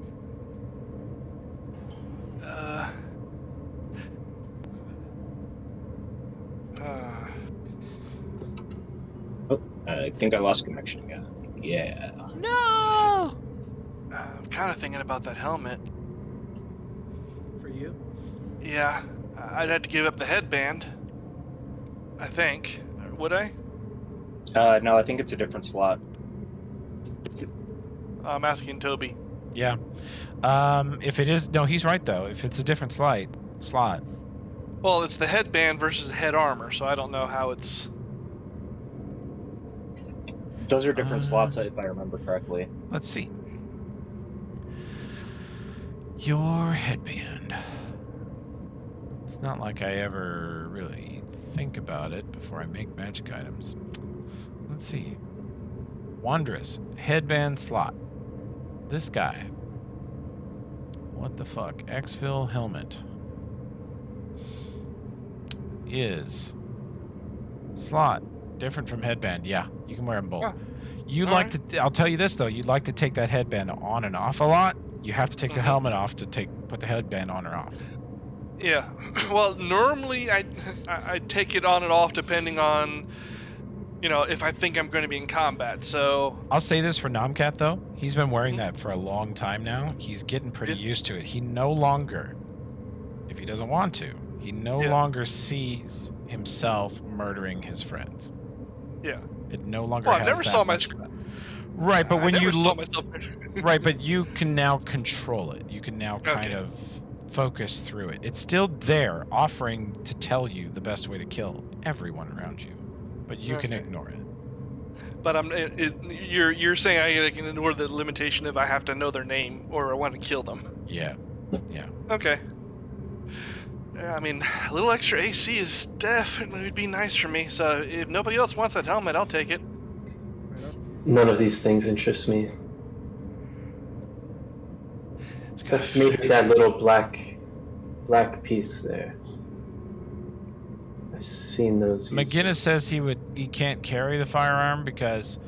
I think I lost connection again. Yeah. No. I'm kind of thinking about that helmet. For you? Yeah, I'd have to give up the headband. I think. Would I? No, I think it's a different slot. I'm asking Toby. Yeah. If it is, no, he's right though. If it's a different slot. Well, it's the headband versus head armor, so I don't know how it's. Those are different slots, if I remember correctly. Let's see. Your headband. It's not like I ever really think about it before I make magic items. Let's see. Wondrous. Headband slot. This guy. What the fuck? Exfil helmet. Is slot different from headband? Yeah, you can wear them both. Huh. You All like to. I'll tell you this though. You'd like to take that headband on and off a lot, You have to take the Mhm. helmet off to put the headband on or off. Yeah. Well, normally I take it on and off depending on, if I think I'm going to be in combat. So I'll say this for Nomcat though. He's been wearing Mhm. that for a long time now. He's getting pretty Yeah. used to it. He no longer, if he doesn't want to, he no Yeah. longer sees himself murdering his friends. yeah. It no longer Well, I has never that saw much. myself. Right, but I when never you saw look, myself. right, but you can now control it. You can now kind Okay. of focus through it. It's still there, offering to tell you the best way to kill everyone around you, but you can Okay. ignore it. But you're saying I can ignore the limitation if I have to know their name or I want to kill them. Yeah, yeah. Okay. Yeah, I mean, a little extra AC is definitely would be nice for me. So if nobody else wants that helmet, I'll take it. Right on. None of these things interest me. It's gonna Except maybe that little black piece there. I've seen those used. McGinnis says he can't carry the firearm because,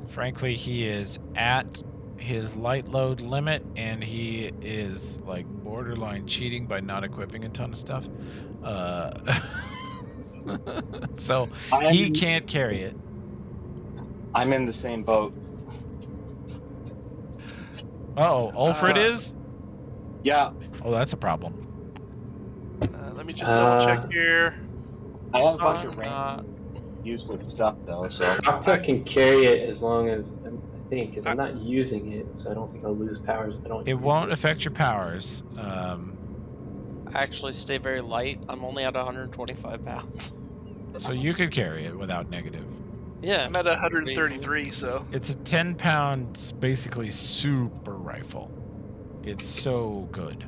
frankly, he is at his light load limit and he is like borderline cheating by not equipping a ton of stuff. So he can't carry it. I'm in the same boat. Oh, Ulfred is? Yeah, Oh, that's a problem. Let me just double check Uh, here. I have a bunch of Uh, useless stuff though, so Octa can carry it as long as I think, because I'm not using it, so I don't think I'll lose powers. If I don't. It use won't it. affect your powers. I actually stay very light. I'm only at 125 pounds. So you could carry it without negative. Yeah. I'm at 133, so It's a 10-pound, basically super rifle. It's so good.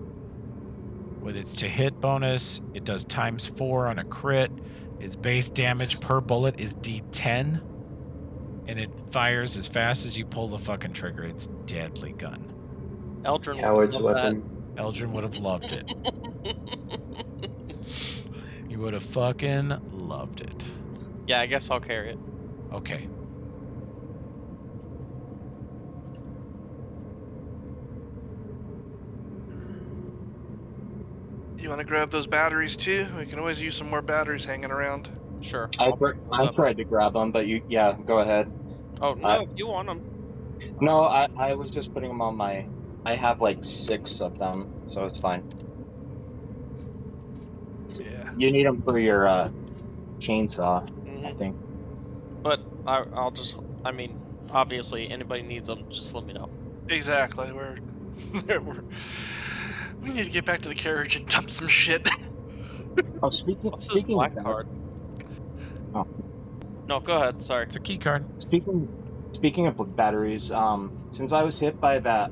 With its to hit bonus, it does ×4 on a crit. Its base damage per bullet is D10. And it fires as fast as you pull the fucking trigger. It's deadly gun. Eldrin Coward's would love weapon. Eldrin would have loved it. that. He would have fucking loved it. Yeah, I guess I'll carry it. Okay. you want to grab those batteries too? We can always use some more batteries hanging around. Sure. I I'll pick those up. tried to grab them, but yeah, go ahead. Oh no, if you want them. No, I was just putting them on my. I have like 6 of them, so it's fine. Yeah. You need them for your chainsaw, I Mhm. think. But I'll just. I mean, obviously, anybody needs them, just let me know. Exactly. We need to get back to the carriage and dump some shit. Oh, speaking What's this black of that, card? Oh. No, go ahead. Sorry. It's a key card. Speaking of batteries, since I was hit by that,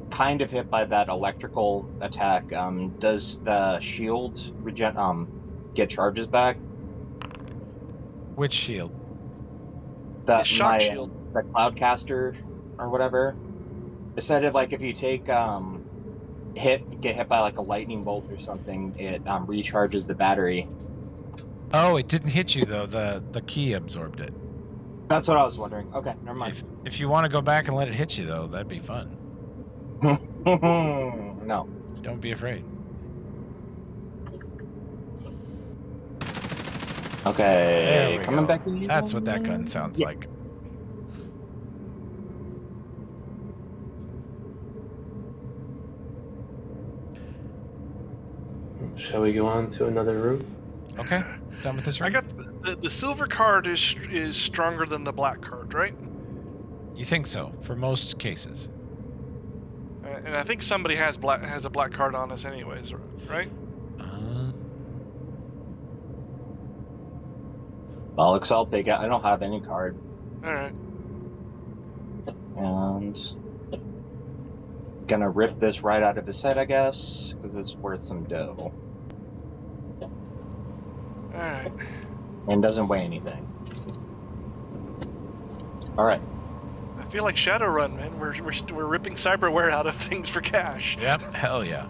kind of hit by that electrical attack, does the shield get charges back? Which shield? That Shock my shield. the Cloudcaster or whatever. It said if like if you take get hit by like a lightning bolt or something, it recharges the battery. Oh, it didn't hit you though. The key absorbed it. That's what I was wondering. Okay, never mind. If you want to go back and let it hit you though, that'd be fun. No. Don't be afraid. There Okay, we coming go. back to you. That's what that gun sounds Yeah. like. Shall we go on to another room? Okay, done with this I room? got the silver card is stronger than the black card, right? You think so, for most cases. And I think somebody has a black card on us, anyways, right? Alex, I'll take it. I don't have any card. All right. And gonna rip this right out of his head, I guess, because it's worth some dough. All right. And doesn't weigh anything. Alright. I feel like Shadowrun, man. We're ripping cyberware out of things for cash. Yep, hell yeah.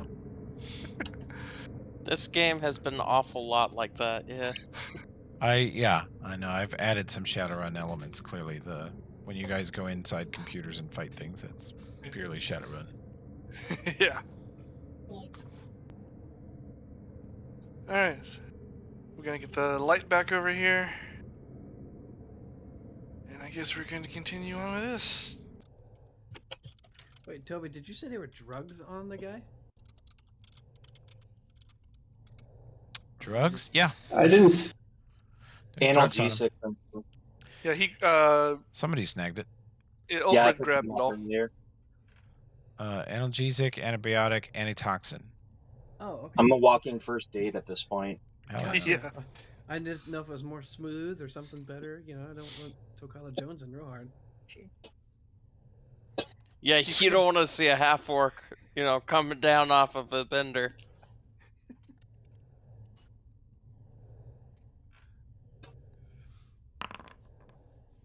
This game has been an awful lot like that. Yeah. I know. I've added some Shadowrun elements. Clearly, when you guys go inside computers and fight things, it's purely Shadowrun. Yeah. Alright. We're gonna get the light back over here. And I guess we're going to continue on with this. Wait, Toby, did you say there were drugs on the guy? Drugs? Yeah. I didn't. There's drugs on him. Analgesic. Yeah, Somebody snagged it. Yeah, I Alfred picked grabbed them it up all. earlier. Analgesic, antibiotic, antitoxin. Oh, okay. I'm a walking first aid at this point. Hell Gotcha. yeah. Yeah. I didn't know if it was more smooth or something better. You know, I don't want Tokala Jones in real hard. Yeah, you don't want to see a half orc, coming down off of a bender.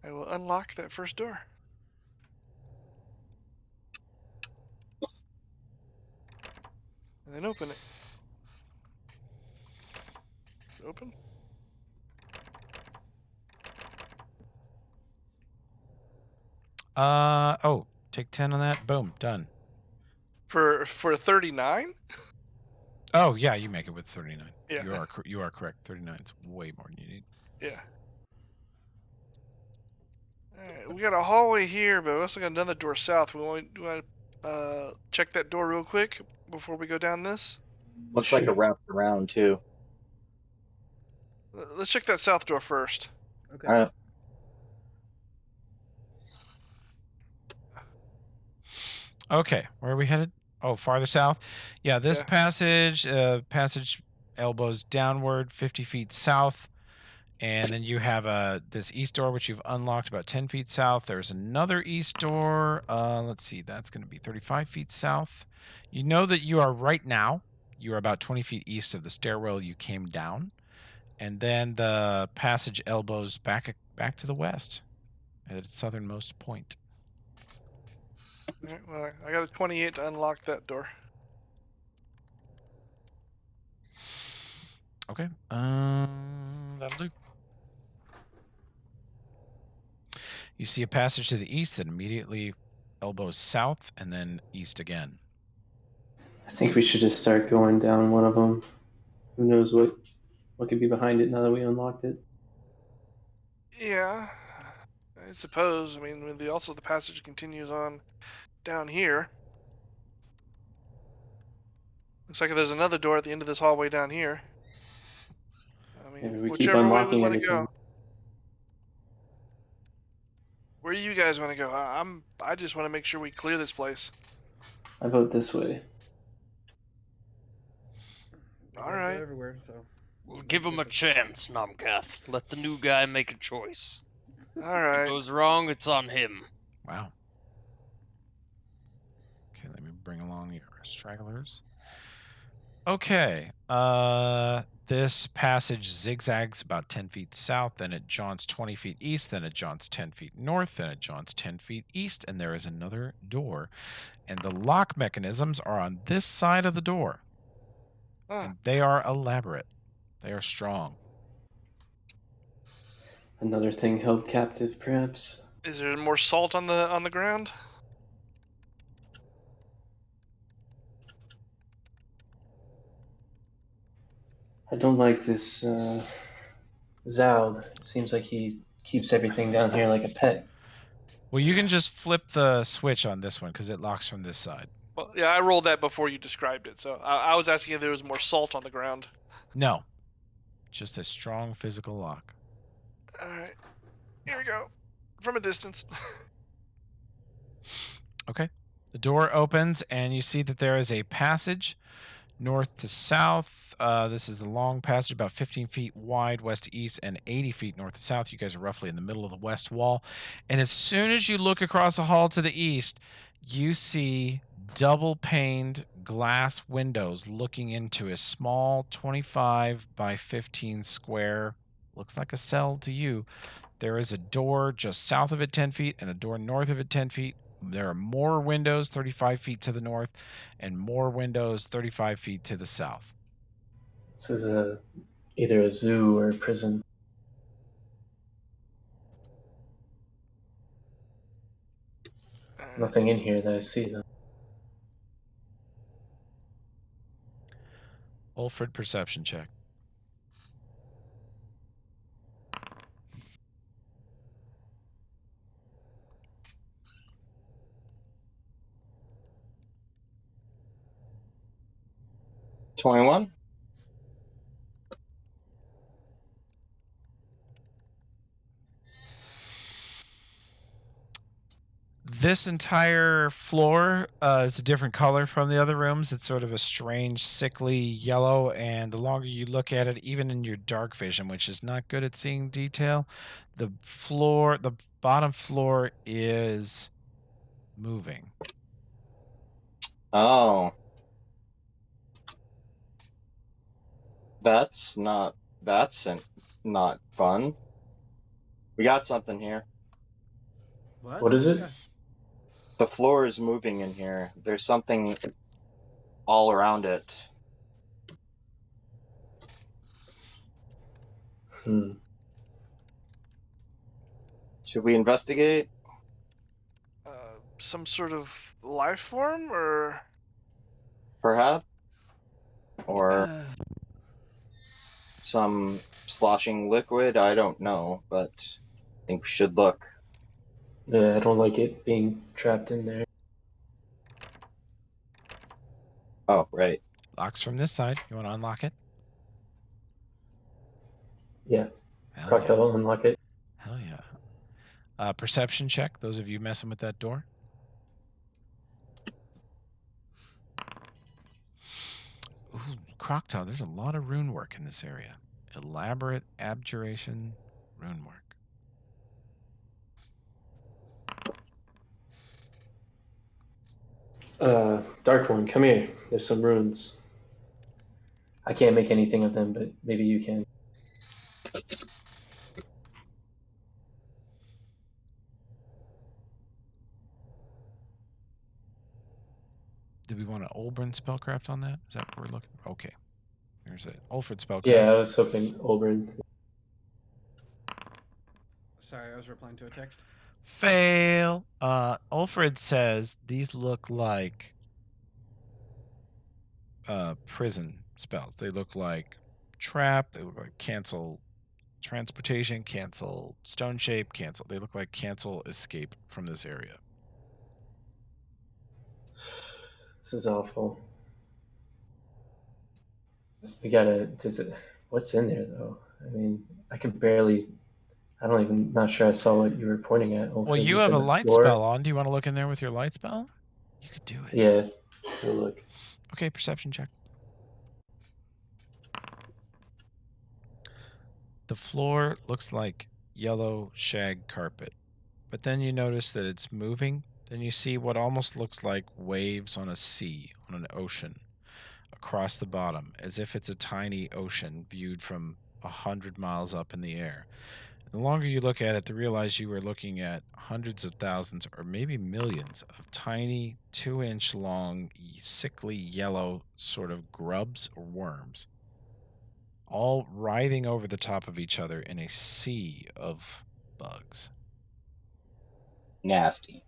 I will unlock that first door. And then open it. Open. Oh, take 10 on that. Boom, done. For 39? Oh yeah, you make it with 39. Yeah. You are correct. 39 is way more than you need. Yeah. Alright, we got a hallway here, but we also got another door south. We want to check that door real quick before we go down this. Looks like it wrapped around too. Let's check that south door first. Okay. Alright. Okay, where are we headed? Oh, farther south. Yeah, this Yeah. passage elbows downward 50 feet south, and then you have this east door which you've unlocked about 10 feet south. There's another east door. Let's see, that's going to be 35 feet south. You know that you are right now. You are about 20 feet east of the stairwell you came down, and then the passage elbows back to the west at its southernmost point. Alright, well, I got a 28 to unlock that door. Okay. That'll do. You see a passage to the east that immediately elbows south and then east again. I think we should just start going down one of them. Who knows what could be behind it now that we unlocked it? Yeah, I suppose. I mean, also the passage continues on down here. Looks like there's another door at the end of this hallway down here. I mean, Maybe we keep whichever way we unlocking want to everything. go. Where do you guys want to go? I just want to make sure we clear this place. I vote this way. They All gotta go right. everywhere, so. We'll give him a chance, Nomcath. Let the new guy make a choice. All If it right. goes wrong, it's on him. Wow. Okay, let me bring along your stragglers. Okay. This passage zigzags about 10 feet south, then it jaunts 20 feet east, then it jaunts 10 feet north, then it jaunts 10 feet east, and there is another door. And the lock mechanisms are on this side of the door. Huh. And they are elaborate. They are strong. Another thing held captive, perhaps. Is there more salt on the ground? I don't like this Zoud. It seems like he keeps everything down here like a pet. Well, you can just flip the switch on this one because it locks from this side. Well, yeah, I rolled that before you described it, so I was asking if there was more salt on the ground. No. Just a strong physical lock. All right. Here we go. From a distance. Okay. The door opens, and you see that there is a passage north to south. This is a long passage, about 15 feet wide, west to east, and 80 feet north to south. You guys are roughly in the middle of the west wall. And as soon as you look across the hall to the east, you see double-paned glass windows looking into a small 25 by 15 square, looks like a cell to you. There is a door just south of it 10 feet and a door north of it 10 feet. There are more windows 35 feet to the north and more windows 35 feet to the south. This is either a zoo or a prison. Nothing in here that I see, though. Ulfred, perception check. $21. This entire floor is a different color from the other rooms. It's sort of a strange, sickly yellow, and the longer you look at it, even in your dark vision, which is not good at seeing detail, the bottom floor is moving. Oh. That's not fun. We got something here. What is it? Yeah. The floor is moving in here. There's something all around it. Should we investigate? Some sort of life form, or Perhaps? Or some sloshing liquid? I don't know, but I think we should look. Yeah, I don't like it being trapped in there. Oh, right. Locks from this side. You want to unlock it? Yeah. Hell Cocktail yeah. will unlock it. Hell yeah. Perception check, those of you messing with that door. Ooh, Croctail, there's a lot of rune work in this area. Elaborate abjuration rune work. Dark one, come here. There's some runes. I can't make anything of them, but maybe you can. Do we want an Olbrin spellcraft on that? Is that what we're looking for? Okay. There's an Ulfred spellcraft. Yeah, I was hoping Oberon. Sorry, I was replying to a text. Fail. Ulfred says these look like prison spells. They look like trap. They look like cancel transportation, cancel stone shape, cancel. They look like cancel escape from this area. This is awful. We gotta. What's in there though? I mean, I can barely. Not sure I saw what you were pointing at. Well, Hopefully you it's have in a the light floor. spell on. Do you want to look in there with your light spell? You could do it. Yeah. We'll look. Okay, perception check. The floor looks like yellow shag carpet, but then you notice that it's moving. Then you see what almost looks like waves on a sea, on an ocean, across the bottom, as if it's a tiny ocean viewed from 100 miles up in the air. The longer you look at it, to realize you are looking at hundreds of thousands or maybe millions of tiny 2-inch long, sickly yellow sort of grubs or worms, all writhing over the top of each other in a sea of bugs. Nasty.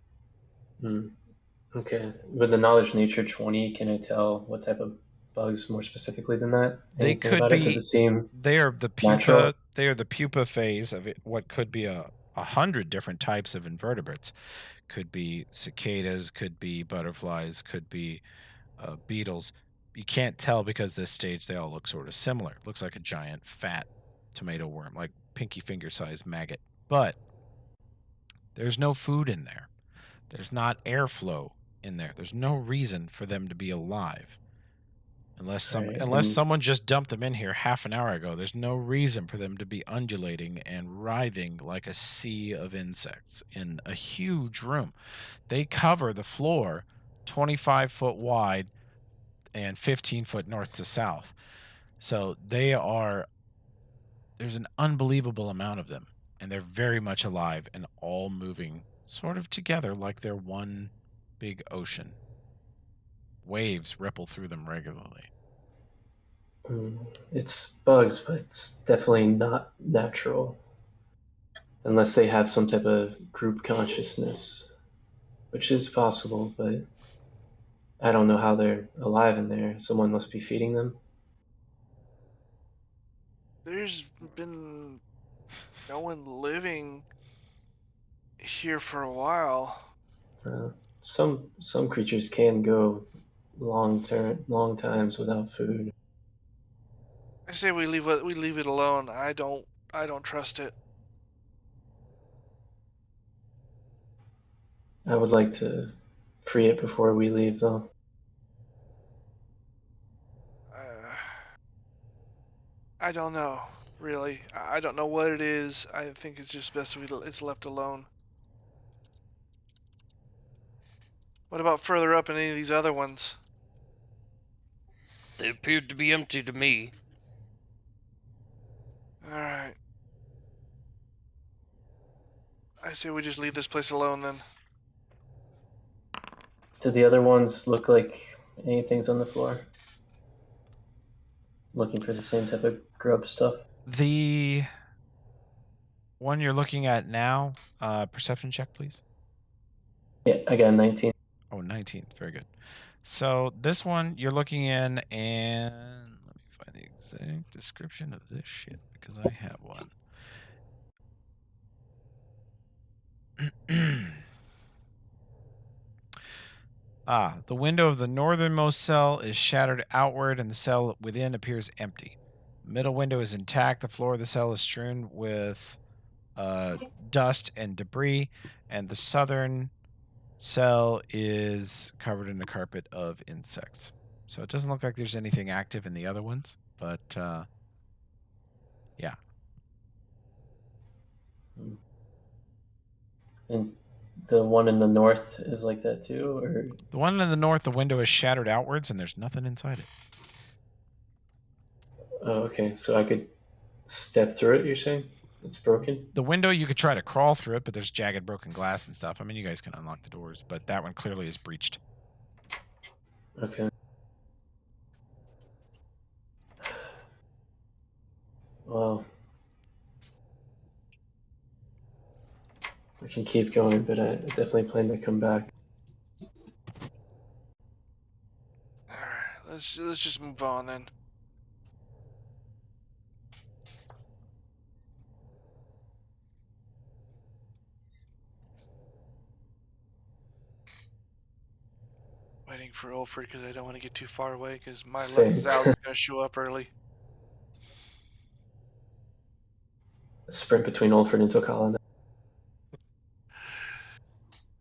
Okay. With the knowledge nature 20, can I tell what type of bugs more specifically than that? They Anything could about it? Does be. it seem They are the pupa. natural? They are the pupa phase of what could be 100 different types of invertebrates. Could be cicadas. Could be butterflies. Could be beetles. You can't tell because this stage they all look sort of similar. Looks like a giant fat tomato worm, like pinky finger sized maggot. But there's no food in there. There's not airflow in there. There's no reason for them to be alive. Unless someone just dumped them in here half an hour ago, there's no reason for them to be undulating and writhing like a sea of insects in a huge room. They cover the floor 25 foot wide and 15 foot north to south. So there's an unbelievable amount of them, and they're very much alive and all moving sort of together like they're one big ocean. Waves ripple through them regularly. It's bugs, but it's definitely not natural. Unless they have some type of group consciousness, which is possible, but I don't know how they're alive in there. Someone must be feeding them. There's been no one living here for a while. Some creatures can go long times without food. I say we leave it alone. I don't trust it. I would like to free it before we leave, though. I don't know, really. I don't know what it is. I think it's just best it's left alone. What about further up in any of these other ones? They appeared to be empty to me. Alright. I say we just leave this place alone then. Do the other ones look like anything's on the floor? Looking for the same type of grub stuff. The one you're looking at now, perception check, please. Yeah, I got a 19. Oh, 19. Very good. So this one you're looking in, and let me find the exact description of this shit because I have one. The window of the northernmost cell is shattered outward, and the cell within appears empty. The middle window is intact. The floor of the cell is strewn with dust and debris, and the southern cell is covered in a carpet of insects. So it doesn't look like there's anything active in the other ones, but yeah. And the one in the north is like that too, or The one in the north, the window is shattered outwards, and there's nothing inside it. oh, okay. So I could step through it. You're saying it's broken? The window, you could try to crawl through it, but there's jagged broken glass and stuff. I mean, you guys can unlock the doors, but that one clearly is breached. Okay. Well, we can keep going, but I definitely plan to come back. Alright, let's just move on then. Waiting for Ulfrid because I don't want to get too far away because my Same. luck Zal's gonna show up early. Sprint between Ulfrid and Tokala.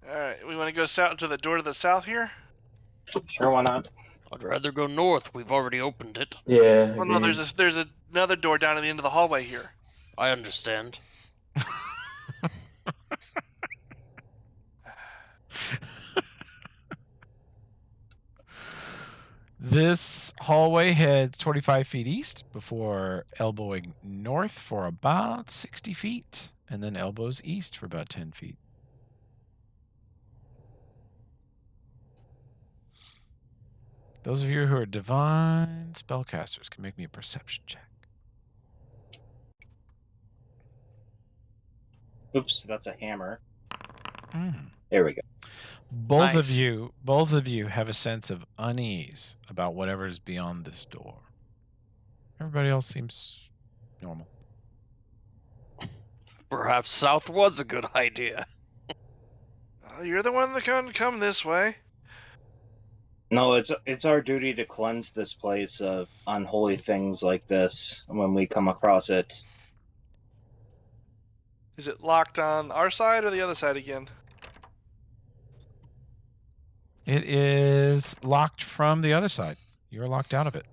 Alright, we want to go south to the door to the south here? Sure, why not? I'd rather go north. We've already opened it. Yeah. Oh no, agreed. there's another door down at the end of the hallway here. I understand. This hallway heads 25 feet east before elbowing north for about 60 feet, and then elbows east for about 10 feet. Those of you who are divine spellcasters can make me a perception check. Oops, that's a hammer. Mm. There we go. Both Nice. of you have a sense of unease about whatever is beyond this door. Everybody else seems normal. Perhaps south was a good idea. You're the one that can come this way. No, it's our duty to cleanse this place of unholy things like this when we come across it. Is it locked on our side or the other side again? It is locked from the other side. You're locked out of it.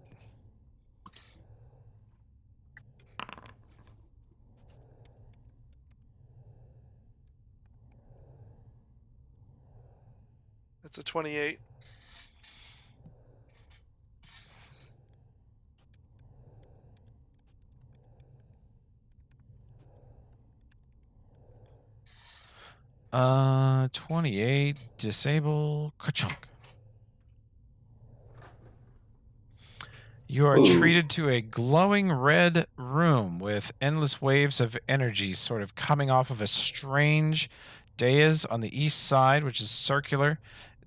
It's a 28. Uh, 28, disable, ka-chunk. You are Ooh. treated to a glowing red room with endless waves of energy sort of coming off of a strange dais on the east side, which is circular.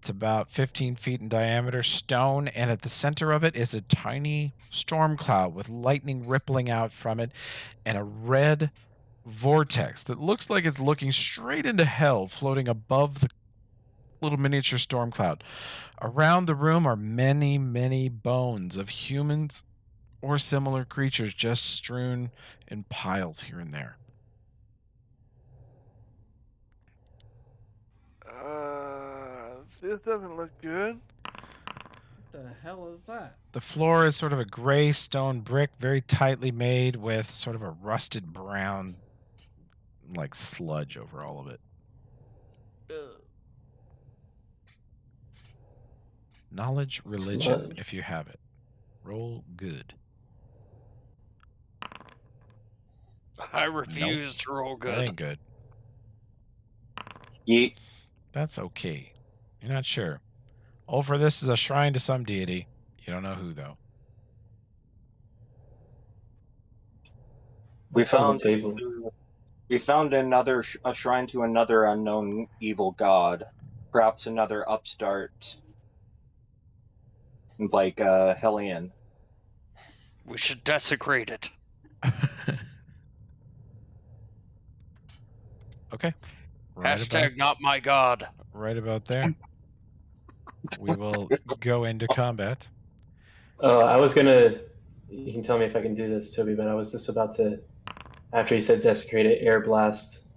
It's about 15 feet in diameter, stone, and at the center of it is a tiny storm cloud with lightning rippling out from it and a red vortex that looks like it's looking straight into hell floating above the little miniature storm cloud. Around the room are many, many bones of humans or similar creatures just strewn in piles here and there. This doesn't look good. What the hell is that? The floor is sort of a gray stone brick, very tightly made with sort of a rusted brown, like sludge over all of it. Knowledge, religion, Sludge. if you have it. Roll good. I refuse to roll That good. ain't good. Yeet. That's okay. You're not sure. Oh, for this is a shrine to some deity. You don't know who, though. We What's on found the table? a shrine to another unknown evil god, perhaps another upstart, like Hellion. We should desecrate it. Okay. Right Hashtag not my god. right about there. We will go into combat. I was gonna. You can tell me if I can do this, Toby, but I was just about to, after you said desecrate it, air blast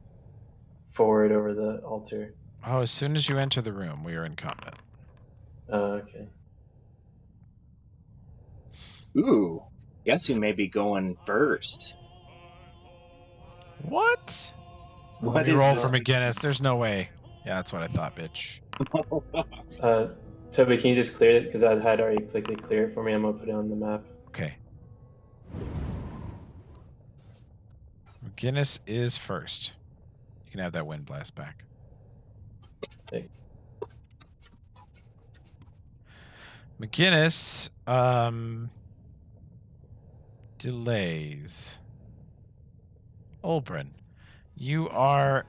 forward over the altar. Oh, as soon as you enter the room, we are in combat. Okay. Ooh, guess who may be going first? What? What Let me is roll this? for McGinnis. There's no way. Yeah, that's what I thought, bitch. Toby, can you just clear it? Because I had already clicked it clear for me. I'm gonna put it on the map. Okay. McGinnis is first. You can have that wind blast back. Thanks. McGinnis delays. Olbrin, you are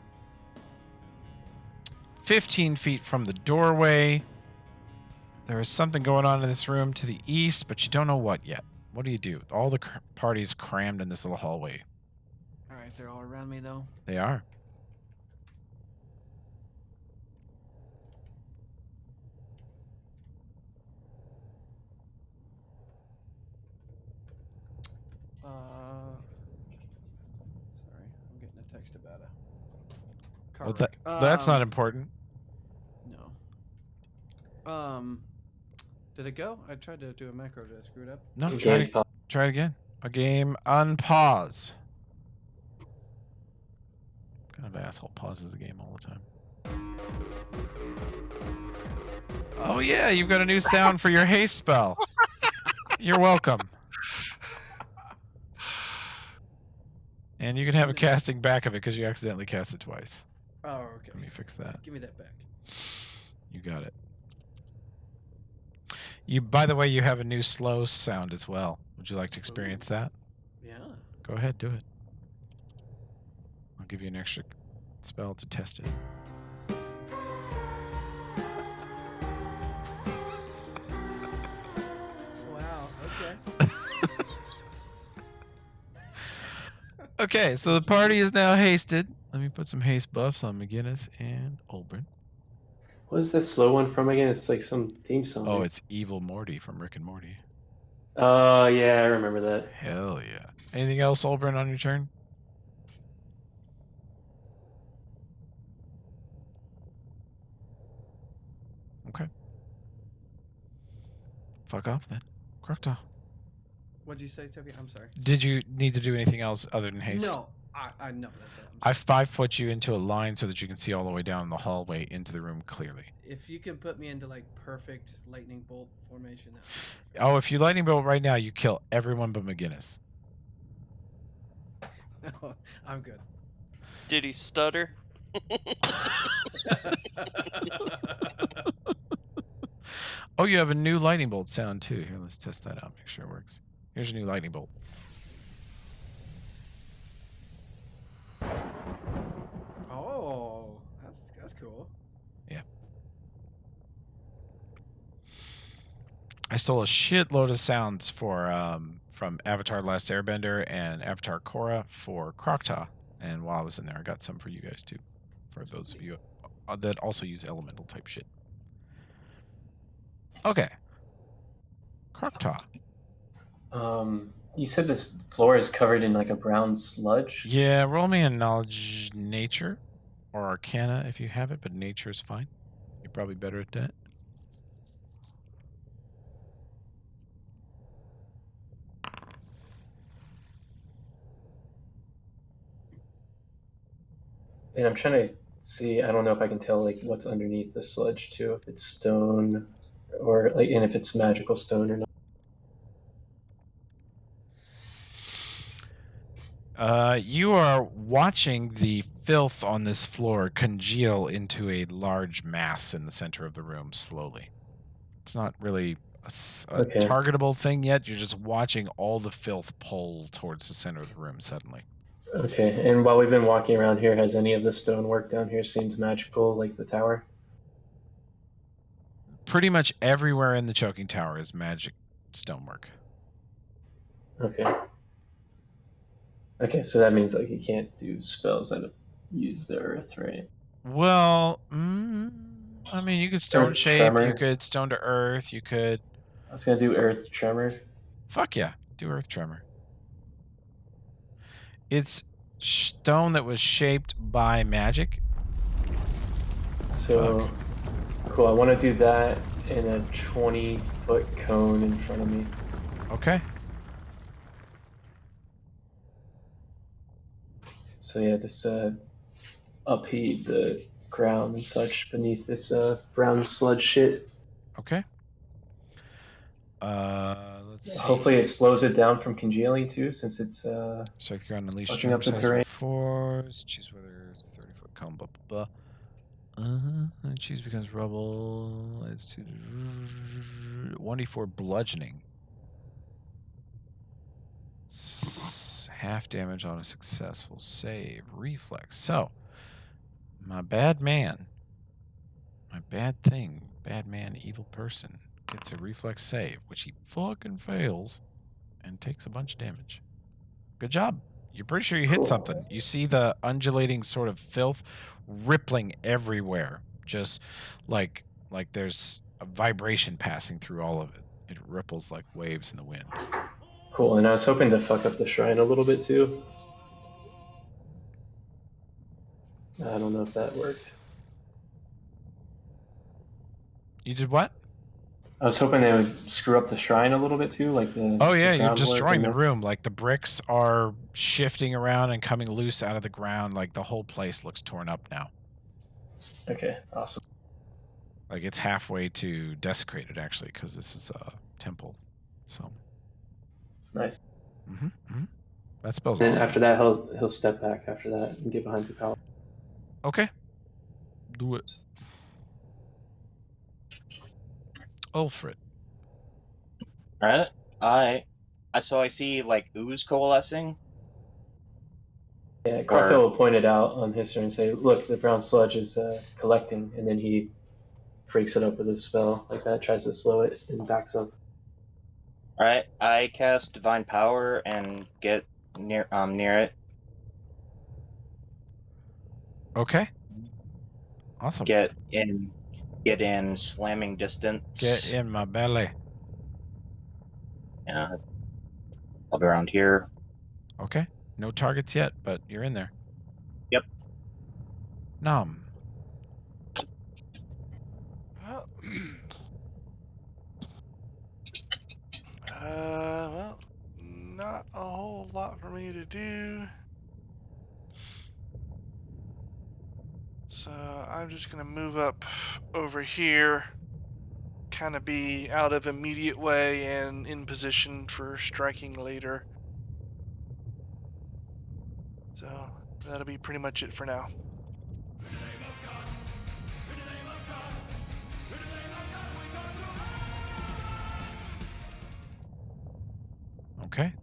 15 feet from the doorway. There is something going on in this room to the east, but you don't know what yet. What do you do? All the party's crammed in this little hallway. All right, they're all around me though. They are. Sorry, I'm getting a text about a car Well, wreck. that's not important. No. Did it go? I tried to do a macro. Did I screw it up? No, Game's pop- try it again. A game unpause. What kind of asshole pauses the game all the time? Oh yeah, you've got a new sound for your haste spell. You're welcome. And you can have a casting back of it because you accidentally cast it twice. Oh, okay. Let me fix that. Give me that back. You got it. You, by the way, you have a new slow sound as well. Would you like to experience that? Yeah. Go ahead, do it. I'll give you an extra spell to test it. Wow. Okay. Okay, so the party is now hasted. Let me put some haste buffs on McGinnis and Olbrin. What is that slow one from again? It's like some theme song. Oh, it's Evil Morty from Rick and Morty. Oh yeah, I remember that. Hell yeah. Anything else, Olbrin, on your turn? Okay. Fuck off then. Croctaw. What'd you say, Toby? I'm sorry. Did you need to do anything else other than haste? No. I know. That's it. I 5-foot you into a line so that you can see all the way down the hallway into the room clearly. If you can put me into like perfect lightning bolt formation, that would be perfect. Oh, if you lightning bolt right now, you kill everyone but McGinnis. I'm good. Did he stutter? Oh, you have a new lightning bolt sound too. Here, let's test that out. Make sure it works. Here's your new lightning bolt. Oh, that's cool. Yeah. I stole a shitload of sounds for from Avatar: Last Airbender and Avatar Korra for Croctaw, and while I was in there, I got some for you guys too, for those of you that also use elemental type shit. Okay, Croctaw. You said this floor is covered in like a brown sludge. Yeah, roll me a knowledge nature or arcana if you have it, but nature is fine. You're probably better at that. And I'm trying to see. I don't know if I can tell like what's underneath the sludge too. If it's stone, or like, and if it's magical stone or not. You are watching the filth on this floor congeal into a large mass in the center of the room slowly. It's not really a Okay. targetable thing yet. You're just watching all the filth pull towards the center of the room suddenly. Okay. And while we've been walking around here, has any of the stonework down here seemed magical, like the tower? Pretty much everywhere in the choking tower is magic stonework. Okay. Okay, so that means like you can't do spells that use the earth, right? Well, I mean, you could stone Earth shape, tremor. you could stone to earth, you could... I was gonna do earth tremor. Fuck yeah, do earth tremor. It's stone that was shaped by magic. So cool. I want to do that in a 20-foot cone in front of me. Okay. So yeah, this upheave the ground and such beneath this brown sludge shit. Okay. Let's see. Hopefully it slows it down from congealing too, since it's Strike the ground, unleash fucking up tremor the size terrain. force. Choose whether it's 30-foot cone, blah, blah, blah. Choose becomes rubble. It's 1d4 bludgeoning. Half damage on a successful save. Reflex. So, my bad man, my bad thing, bad man, evil person, gets a reflex save, which he fucking fails, and takes a bunch of damage. Good job. You're pretty sure you hit Cool. something. You see the undulating sort of filth rippling everywhere, just like there's a vibration passing through all of it. It ripples like waves in the wind. Cool, and I was hoping to fuck up the shrine a little bit too. I don't know if that worked. You did what? I was hoping they would screw up the shrine a little bit too, like the. Oh yeah, the you're groundwork destroying and the room. Like the bricks are shifting around and coming loose out of the ground. Like the whole place looks torn up now. Okay, awesome. Like it's halfway to desecrated actually, because this is a temple. So. Nice. That spell's Then awesome. after that, he'll step back after that and get behind the tower. Okay. Do it. Ulfred. All right. So I see like ooze coalescing. Yeah, Crocto will point it out on his turn and say, "Look, the brown sludge is collecting," and then he breaks it up with his spell like that, tries to slow it, and backs up. All right. I cast divine power and get near it. Okay. Awesome. Get in slamming distance. Get in my belly. Yeah. I'll be around here. Okay. No targets yet, but you're in there. Yep. Nom. Well, well, not a whole lot for me to do. So I'm just gonna move up over here, kind of be out of immediate way and in position for striking later. So that'll be pretty much it for now. Okay.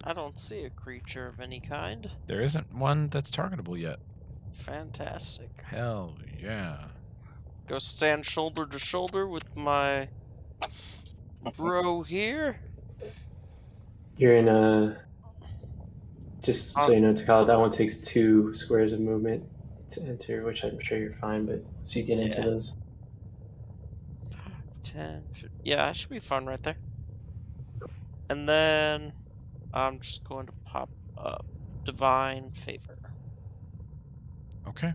I don't see a creature of any kind. There isn't one that's targetable yet. Fantastic. Hell yeah. go stand shoulder to shoulder with my bro here. You're in a. Just so you know, Takala, that one takes 2 squares of movement to enter, which I'm sure you're fine. But once you get into Yeah. those, 10. Yeah, I should be fine right there. And then I'm just going to pop up Divine Favor. Okay.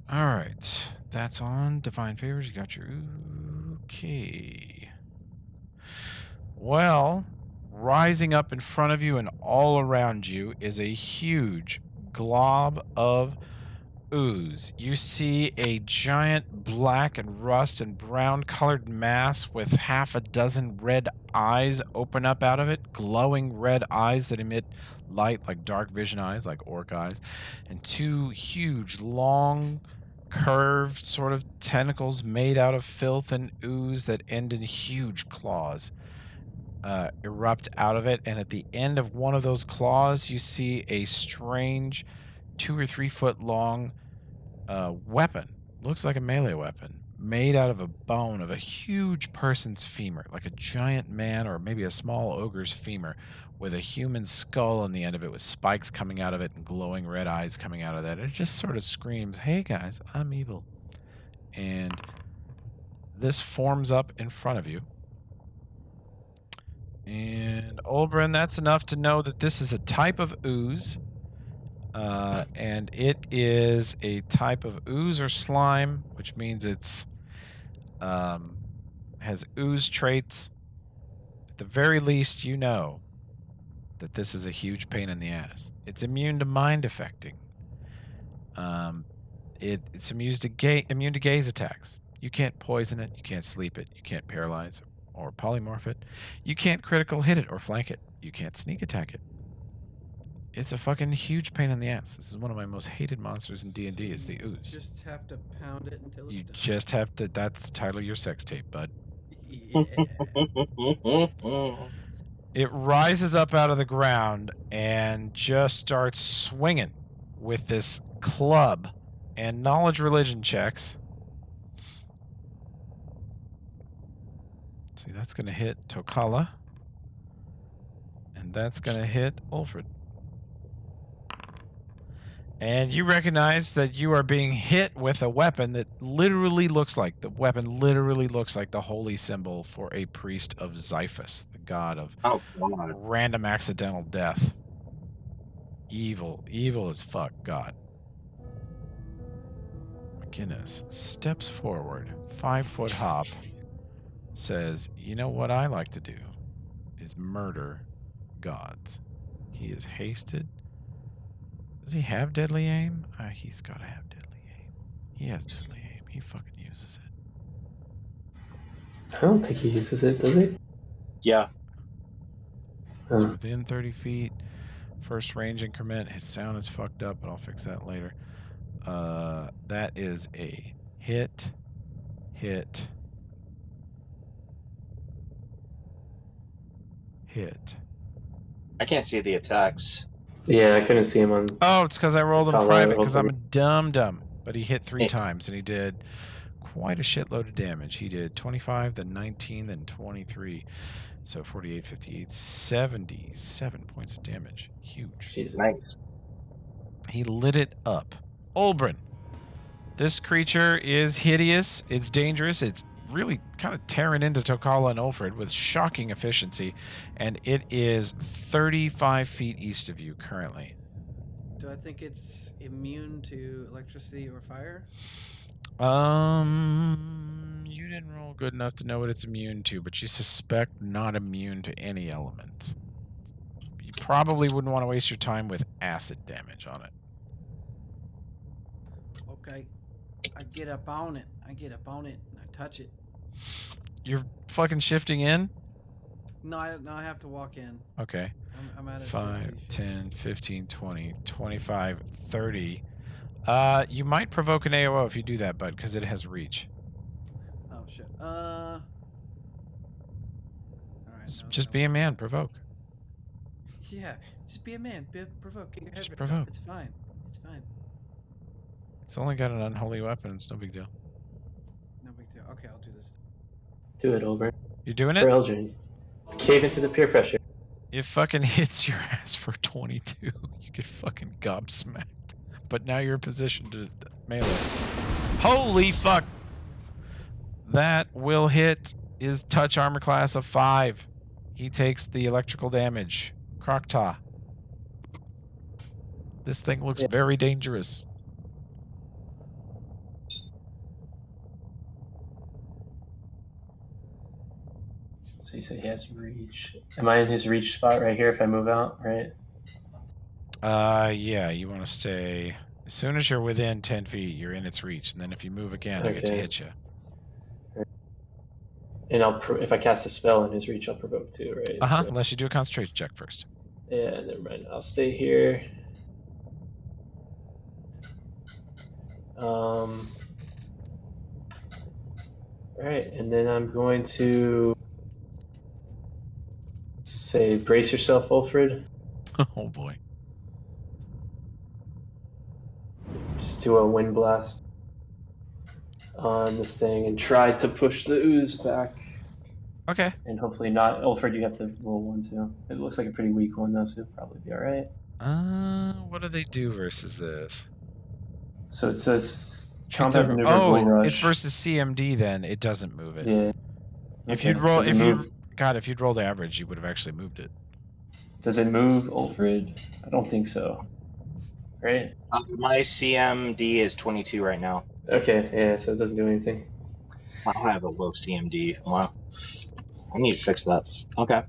All right. That's on Divine Favors. You got your okay. Well, rising up in front of you and all around you is a huge glob of ooze. You see a giant black and rust and brown colored mass with half a dozen red eyes open up out of it, glowing red eyes that emit light like dark vision eyes, like orc eyes, and 2 huge, long, curved sort of tentacles made out of filth and ooze that end in huge claws. Erupt out of it, and at the end of one of those claws, you see a strange 2 or 3 foot long weapon. Looks like a melee weapon made out of a bone of a huge person's femur, like a giant man or maybe a small ogre's femur, with a human skull on the end of it with spikes coming out of it and glowing red eyes coming out of that. It just sort of screams, "Hey guys, I'm evil." And this forms up in front of you. And Olbrin, that's enough to know that this is a type of ooze. And it is a type of ooze or slime, which means it's has ooze traits. At the very least, you know that this is a huge pain in the ass. It's immune to mind affecting. It's immune to gaze attacks. You can't poison it. You can't sleep it. You can't paralyze or polymorph it. You can't critical hit it or flank it. You can't sneak attack it. It's a fucking huge pain in the ass. This is one of my most hated monsters in D&D is the ooze. Just have to pound it until You it's done. just have to. That's the title of your sex tape, bud. Yeah. It rises up out of the ground and just starts swinging with this club and knowledge religion checks. See, that's going to hit Tokala. And that's going to hit Ulfred. And you recognize that you are being hit with a weapon that literally looks like the holy symbol for a priest of Xiphus, the god of random accidental death. Evil as fuck god. McGinnis steps forward, 5-foot hop, says, "You know what I like to do is murder gods." He is hasted. Does he have deadly aim? He's got to have deadly aim. He has deadly aim. He fucking uses it. I don't think he uses it, does he? Yeah. It's within 30 feet. First range increment. His sound is fucked up, but I'll fix that later. That is a hit. I can't see the attacks. Yeah, I couldn't see him on. Oh, it's because I rolled him Tokala private rolled because I'm a him. dumb. But he hit 3 times, and he did quite a shitload of damage. He did 25, then 19, then 23. So 48, 58, 77 points of damage. Huge. Jesus. Nice. He lit it up. Olbrin. This creature is hideous. It's dangerous. It's really kind of tearing into Tokala and Ulfred with shocking efficiency. And it is 35 feet east of you currently. Do I think it's immune to electricity or fire? You didn't roll good enough to know what it's immune to, but you suspect not immune to any element. You probably wouldn't want to waste your time with acid damage on it. Okay. I get up on it and I touch it. You're fucking shifting in? No, I have to walk in. Okay. I'm at a 5, shifty. 10, 15, 20, 25, 30. You might provoke an AOO if you do that, bud, because it has reach. Oh shit. All right. Just be a man. Provoke. Yeah, just be a man. Provoke. Get your head Just ripped off. provoke. It's fine. It's fine. It's only got an unholy weapon. It's no big deal. No big deal. Okay, I'll do this. Do it, Olbert. You're doing For it? Eldrin. Cave into the peer pressure. It fucking hits your ass for 22. You get fucking gobsmacked. But now you're in position to melee. Holy fuck! That will hit is touch armor class of 5. He takes the electrical damage. Krokta. This thing looks Yeah. very dangerous. So you said he has reach. Am I in his reach spot right here if I move out, right? Yeah, you want to stay. As soon as you're within 10 feet, you're in its reach. And then if you move again, I get to Okay. hit you. And if I cast a spell in his reach, I'll provoke too, right? Uh-huh, So- unless you do a concentration check first. yeah, never mind. I'll stay here. Alright, and then I'm going to say brace yourself, Ulfred. Oh boy. Just do a wind blast on this thing and try to push the ooze back. Okay. And hopefully not. Ulfred, you have to roll one too. It looks like a pretty weak one though, so it'll probably be alright. What do they do versus this? So it says Treat combat the- maneuver bull rush. it's versus CMD then. It doesn't move it. Yeah. If Okay. you'd roll, Does it if move? you, God, if you'd rolled average, you would have actually moved it. Does it move, Ulfred? I don't think so. Right? My CMD is 22 right now. Okay, yeah, so it doesn't do anything. I have a low CMD. Wow. I need to fix that. Okay.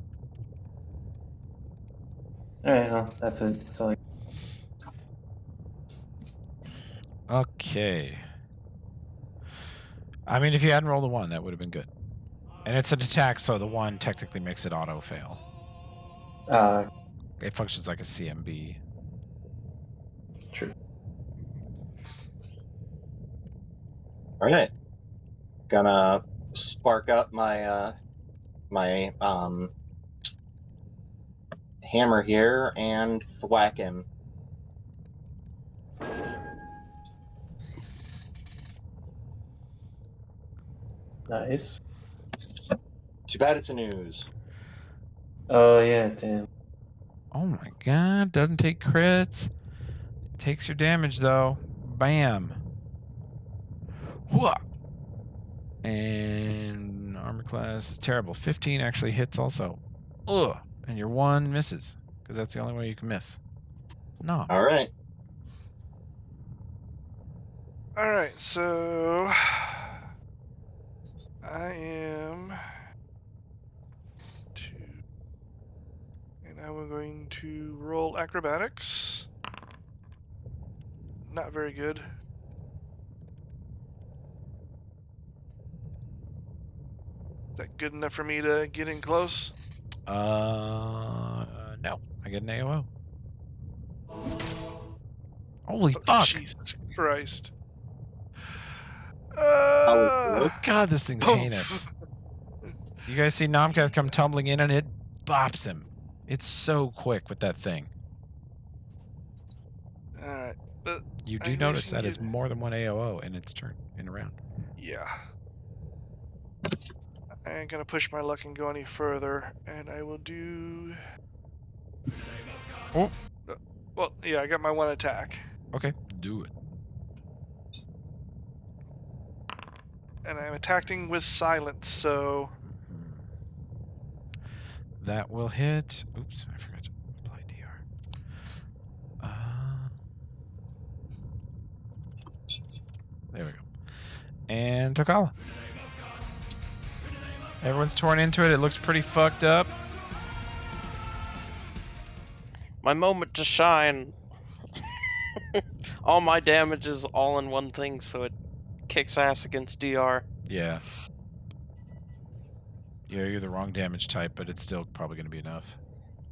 Alright, well, that's it. That's all I Okay. I mean, if you hadn't rolled a 1, that would have been good. And it's an attack, so the 1 technically makes it auto fail. It functions like a CMB. True. Alright. Gonna spark up my my hammer here and thwack him. Nice. Too bad it's a news. Oh, yeah, damn. Oh my god, doesn't take crits. Takes your damage though. Bam. Whoa. And armor class is terrible. 15 actually hits also. Ugh. And your 1 misses. Because that's the only way you can miss. No. Alright. Alright, so I am and I'm going to roll acrobatics. Not very good. Is that good enough for me to get in close? No. I get an AOO. Holy Oh, fuck. Jesus Christ. God, this thing's Boom. heinous. You guys see Nomkath come tumbling in and it bops him. It's so quick with that thing. Alright, but You I do guess notice you that it's get- more than 1 AOO in its turn, in a round. yeah. I ain't gonna push my luck and go any further, and I will do. Oh. Well, yeah, I got my 1 attack, Okay, do it. and I'm attacking with silence, so That will hit. Oops, I forgot to apply DR. There we go. And Tokala. Everyone's torn into it. It looks pretty fucked up. My moment to shine. All my damage is all in one thing, so it kicks ass against DR. Yeah. Yeah, you're the wrong damage type, but it's still probably going to be enough.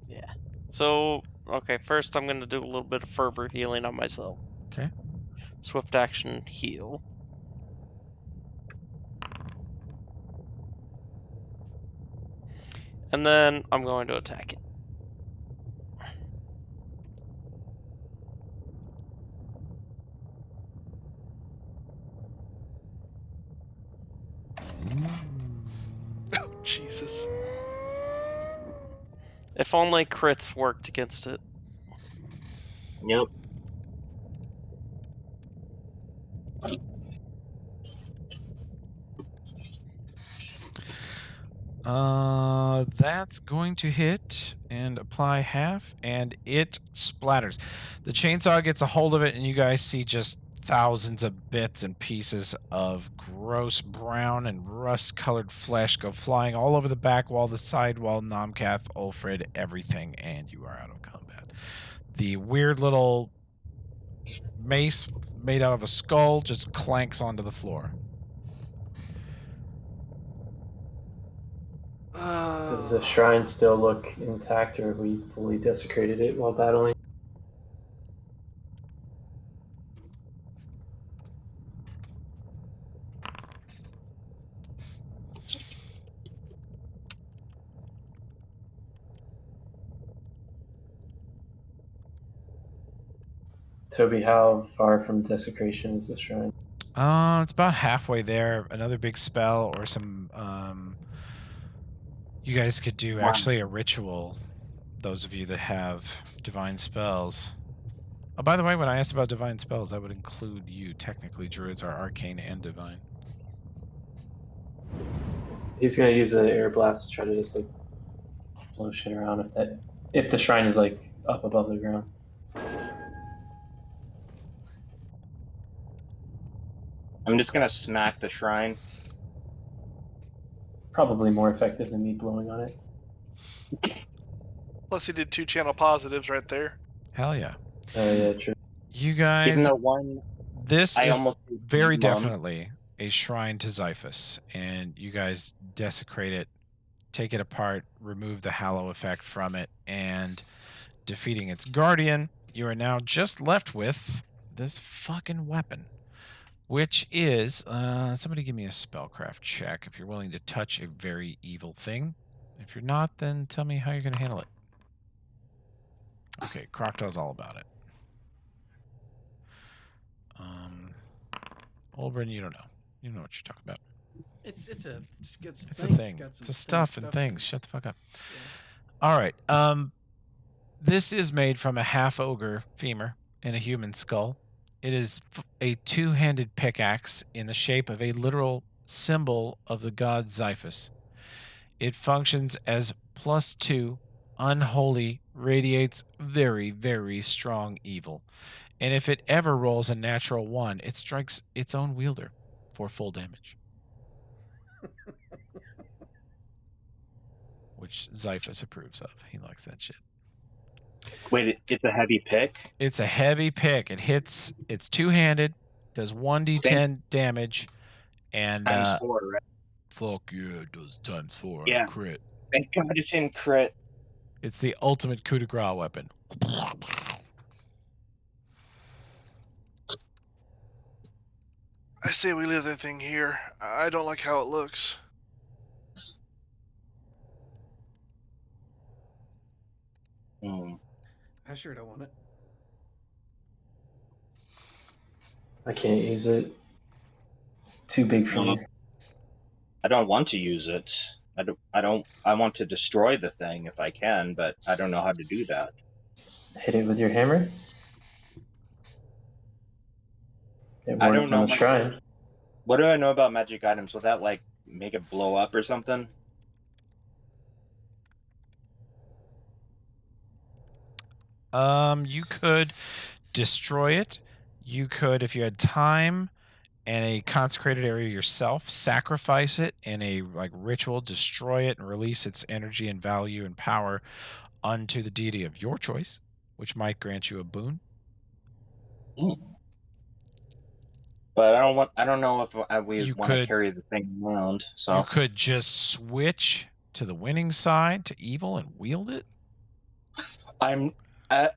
Yeah. So, okay, first I'm going to do a little bit of fervor healing on myself. Okay. Swift action heal. And then I'm going to attack it. Jesus. If only crits worked against it. Yep. That's going to hit and apply half, and it splatters. The chainsaw gets a hold of it, and you guys see just thousands of bits and pieces of gross brown and rust-colored flesh go flying all over the back wall, the side wall, Nomcath, Ulfrid, everything, and you are out of combat. The weird little mace made out of a skull just clanks onto the floor. Does the shrine still look intact, or have we fully desecrated it while battling? Toby, how far from desecration is the shrine? It's about halfway there. Another big spell or some. You guys could do actually a ritual. Those of you that have divine spells. Oh, by the way, when I asked about divine spells, that would include you. Technically, druids are arcane and divine. He's gonna use the air blast to try to just like blow shit around if the shrine is like up above the ground. I'm just gonna smack the shrine. Probably more effective than me blowing on it. Plus, he did 2 channel positives right there. Hell yeah. Yeah, true. You Even guys, though one, this I is almost very mum. definitely a shrine to Xiphus, and you guys desecrate it, take it apart, remove the hallow effect from it, and defeating its guardian, you are now just left with this fucking weapon, which is somebody give me a spellcraft check if you're willing to touch a very evil thing. If you're not, then tell me how you're going to handle it. Okay, Crocodile's all about it. Olbrin, you don't know. You don't know what you're talking about. It's a thing. It's a stuff and things. Shut the fuck up. Yeah. All right. This is made from a half ogre femur and a human skull. It is a two-handed pickaxe in the shape of a literal symbol of the god Xiphus. It functions as +2, unholy, radiates very, very strong evil. And if it ever rolls a natural 1, it strikes its own wielder for full damage. Which Xiphus approves of. He likes that shit. Wait, it's a heavy pick? It's a heavy pick. It hits, it's two-handed, does 1d10 damage, and Times 4, right? Fuck yeah, it does times 4 on Yeah. a crit. Thank God it's in crit. It's the ultimate coup de grace weapon. I say we leave that thing here. I don't like how it looks. I sure don't want it. I can't use it. Too big for me. I don't want to use it. I want to destroy the thing if I can, but I don't know how to do that. Hit it with your hammer? It I don't worked know on the shrine. What do I know about magic items? Will that like make it blow up or something? You could destroy it. You could, if you had time and a consecrated area yourself, sacrifice it in a like ritual, destroy it and release its energy and value and power unto the deity of your choice, which might grant you a boon. But I don't know if we You want to could- carry the thing around. You So could just switch to the winning side to evil and wield it. I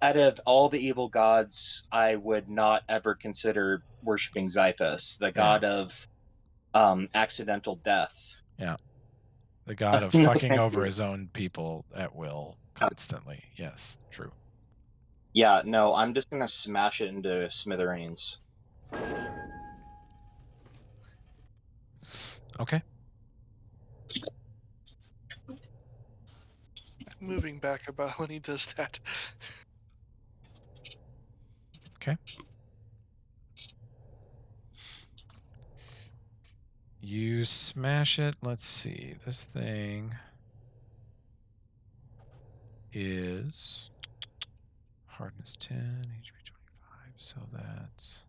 out of all the evil gods, I would not ever consider worshiping Xyphus, the god of accidental death. Yeah. The god of No, fucking thank over you. his own people at will constantly. Yes, true. Yeah, no, I'm just gonna smash it into smithereens. Okay. Moving back about when he does that. Okay. You smash it. Let's see. This thing is hardness 10, HP 25. So that's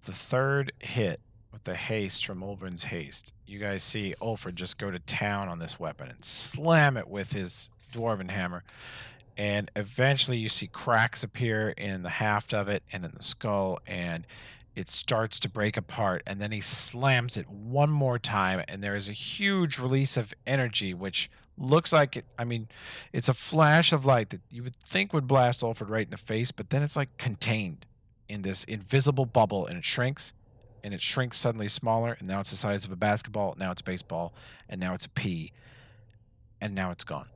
the third hit with the haste from Ulbrin's haste. You guys see Ulfred just go to town on this weapon and slam it with his dwarven hammer. And eventually you see cracks appear in the haft of it and in the skull, and it starts to break apart. And then he slams it one more time, and there is a huge release of energy, which looks like it. I mean, it's a flash of light that you would think would blast Ulfred right in the face, but then it's like contained in this invisible bubble, and it shrinks, and it shrinks suddenly smaller, and now it's the size of a basketball, now it's a baseball, and now it's a pea, and now it's gone.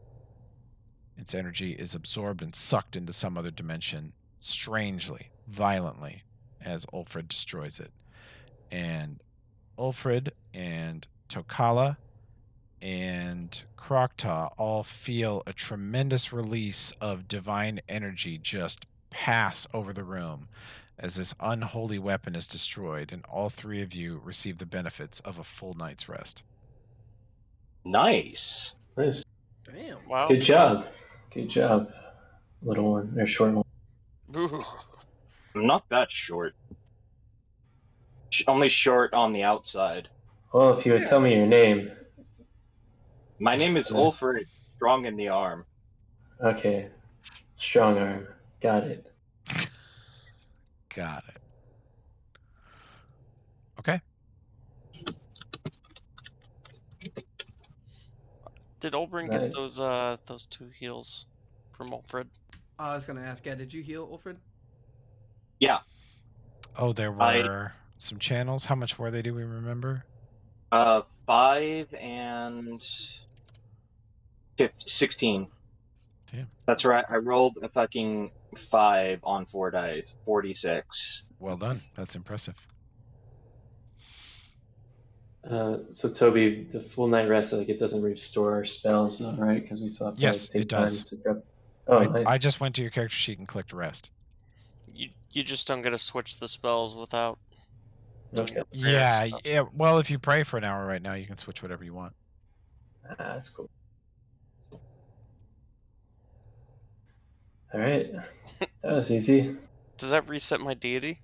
Its energy is absorbed and sucked into some other dimension, strangely, violently, as Ulfred destroys it. And Ulfred and Tokala and Krokta all feel a tremendous release of divine energy just pass over the room as this unholy weapon is destroyed, and all three of you receive the benefits of a full night's rest. Nice. Nice. Damn. Wow. Good job. Good job, little one or short one. Ooh. I'm not that short. Only short on the outside. Well, if you would tell me your name. My name is Ulfred, strong in the arm. Okay. Strong arm. Got it. Got it. Okay. Did Olbrin Nice. get those 2 heals from Ulfred? I was gonna ask, yeah, did you heal Ulfred? Yeah. Oh, there were some channels. How much were they? Do we remember? 5 and 16. Damn. That's right. I rolled a fucking 5 on 4 dice. 46. Well done. That's impressive. So Toby, the full night rest, like it doesn't restore spells, though, right? Because we still have to Yes, take it time does. to grab. Oh, nice. I just went to your character sheet and clicked rest. You just don't get to switch the spells without. Okay. Yeah, yeah. Well, if you pray for an hour right now, you can switch whatever you want. That's cool. All right, that was easy. Does that reset my deity?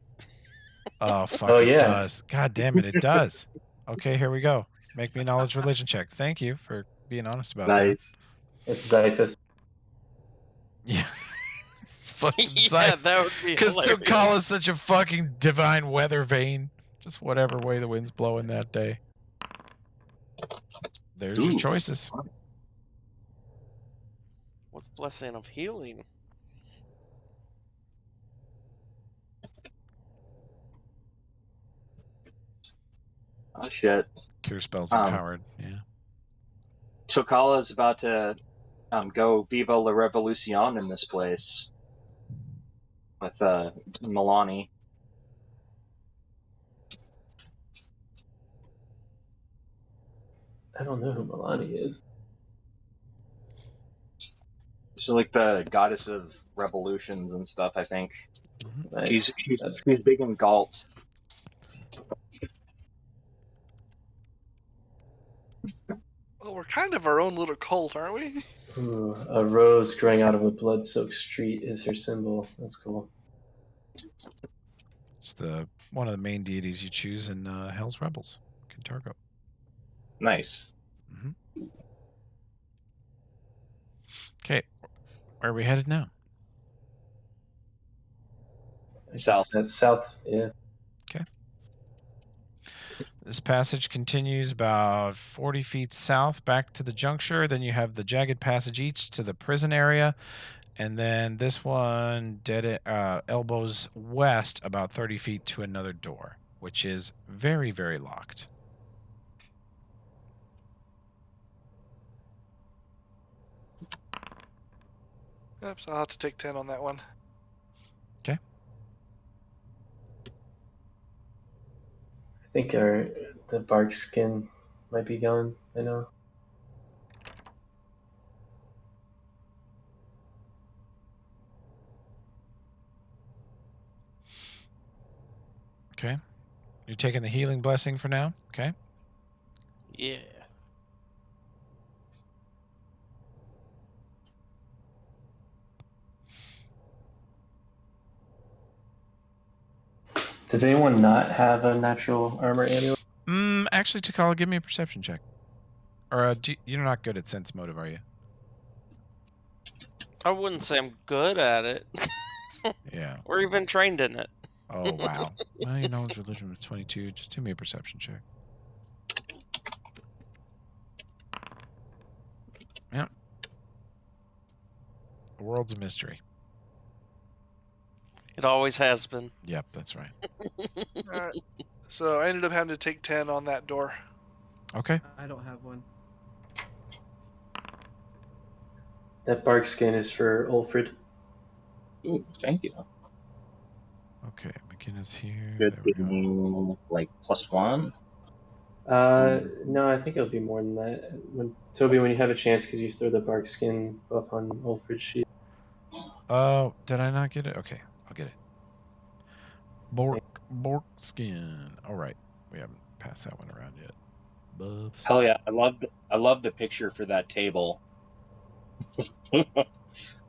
Oh, fuck, Oh, it yeah. does. God damn it, it does. Okay, here we go. Make me a knowledge religion check. Thank you for being honest about Nice. It's Xyphus. that. Yeah. It's fucking Yeah, that would be because hilarious. Tokala's such a fucking divine weather vane. Just whatever way the wind's blowing that day. There's your Ooh. choices. What's blessing of healing? Oh shit. Cure spells Um, empowered. Yeah. Tokala's about to go Viva la Revolucion in this place. With Milani. I don't know who Milani is. She's like the goddess of revolutions and stuff, I think. Nice. She's That's she's big in Galt. Well, we're kind of our own little cult, aren't we? Ooh, a rose growing out of a blood-soaked street is her symbol. That's cool. It's one of the main deities you choose in Hell's Rebels, Kintargo. Nice. Okay, where are we headed now? South. That's south. Yeah. This passage continues about 40 feet south back to the juncture. Then you have the jagged passage east to the prison area. And then this one elbows west about 30 feet to another door, which is very, very locked. Yep, so I'll have to take 10 on that one. Okay. I think the bark skin might be going. I know. Okay. You're taking the healing blessing for now. Okay. Yeah. Does anyone not have a natural armor amulet? Actually, Takala, give me a perception check. Or you're not good at sense motive, are you? I wouldn't say I'm good at it. Yeah. Or even trained in it. Oh, wow. Well, your knowledge religion was 22. Just do me a perception check. Yep. The world's a mystery. It always has been. Yep, that's right. Alright. So I ended up having to take 10 on that door. Okay. I don't have one. That bark skin is for Ulfrid. Ooh, thank you. Okay, McKenna's here. Should There we go. be like +1. No, I think it'll be more than that. Toby, when you have a chance, because you throw the bark skin buff on Ulfrid's sheet. Oh, did I not get it? Okay, I'll get it. Bork skin. All right, we haven't passed that one around yet. Buffs. Hell yeah, I love the picture for that table.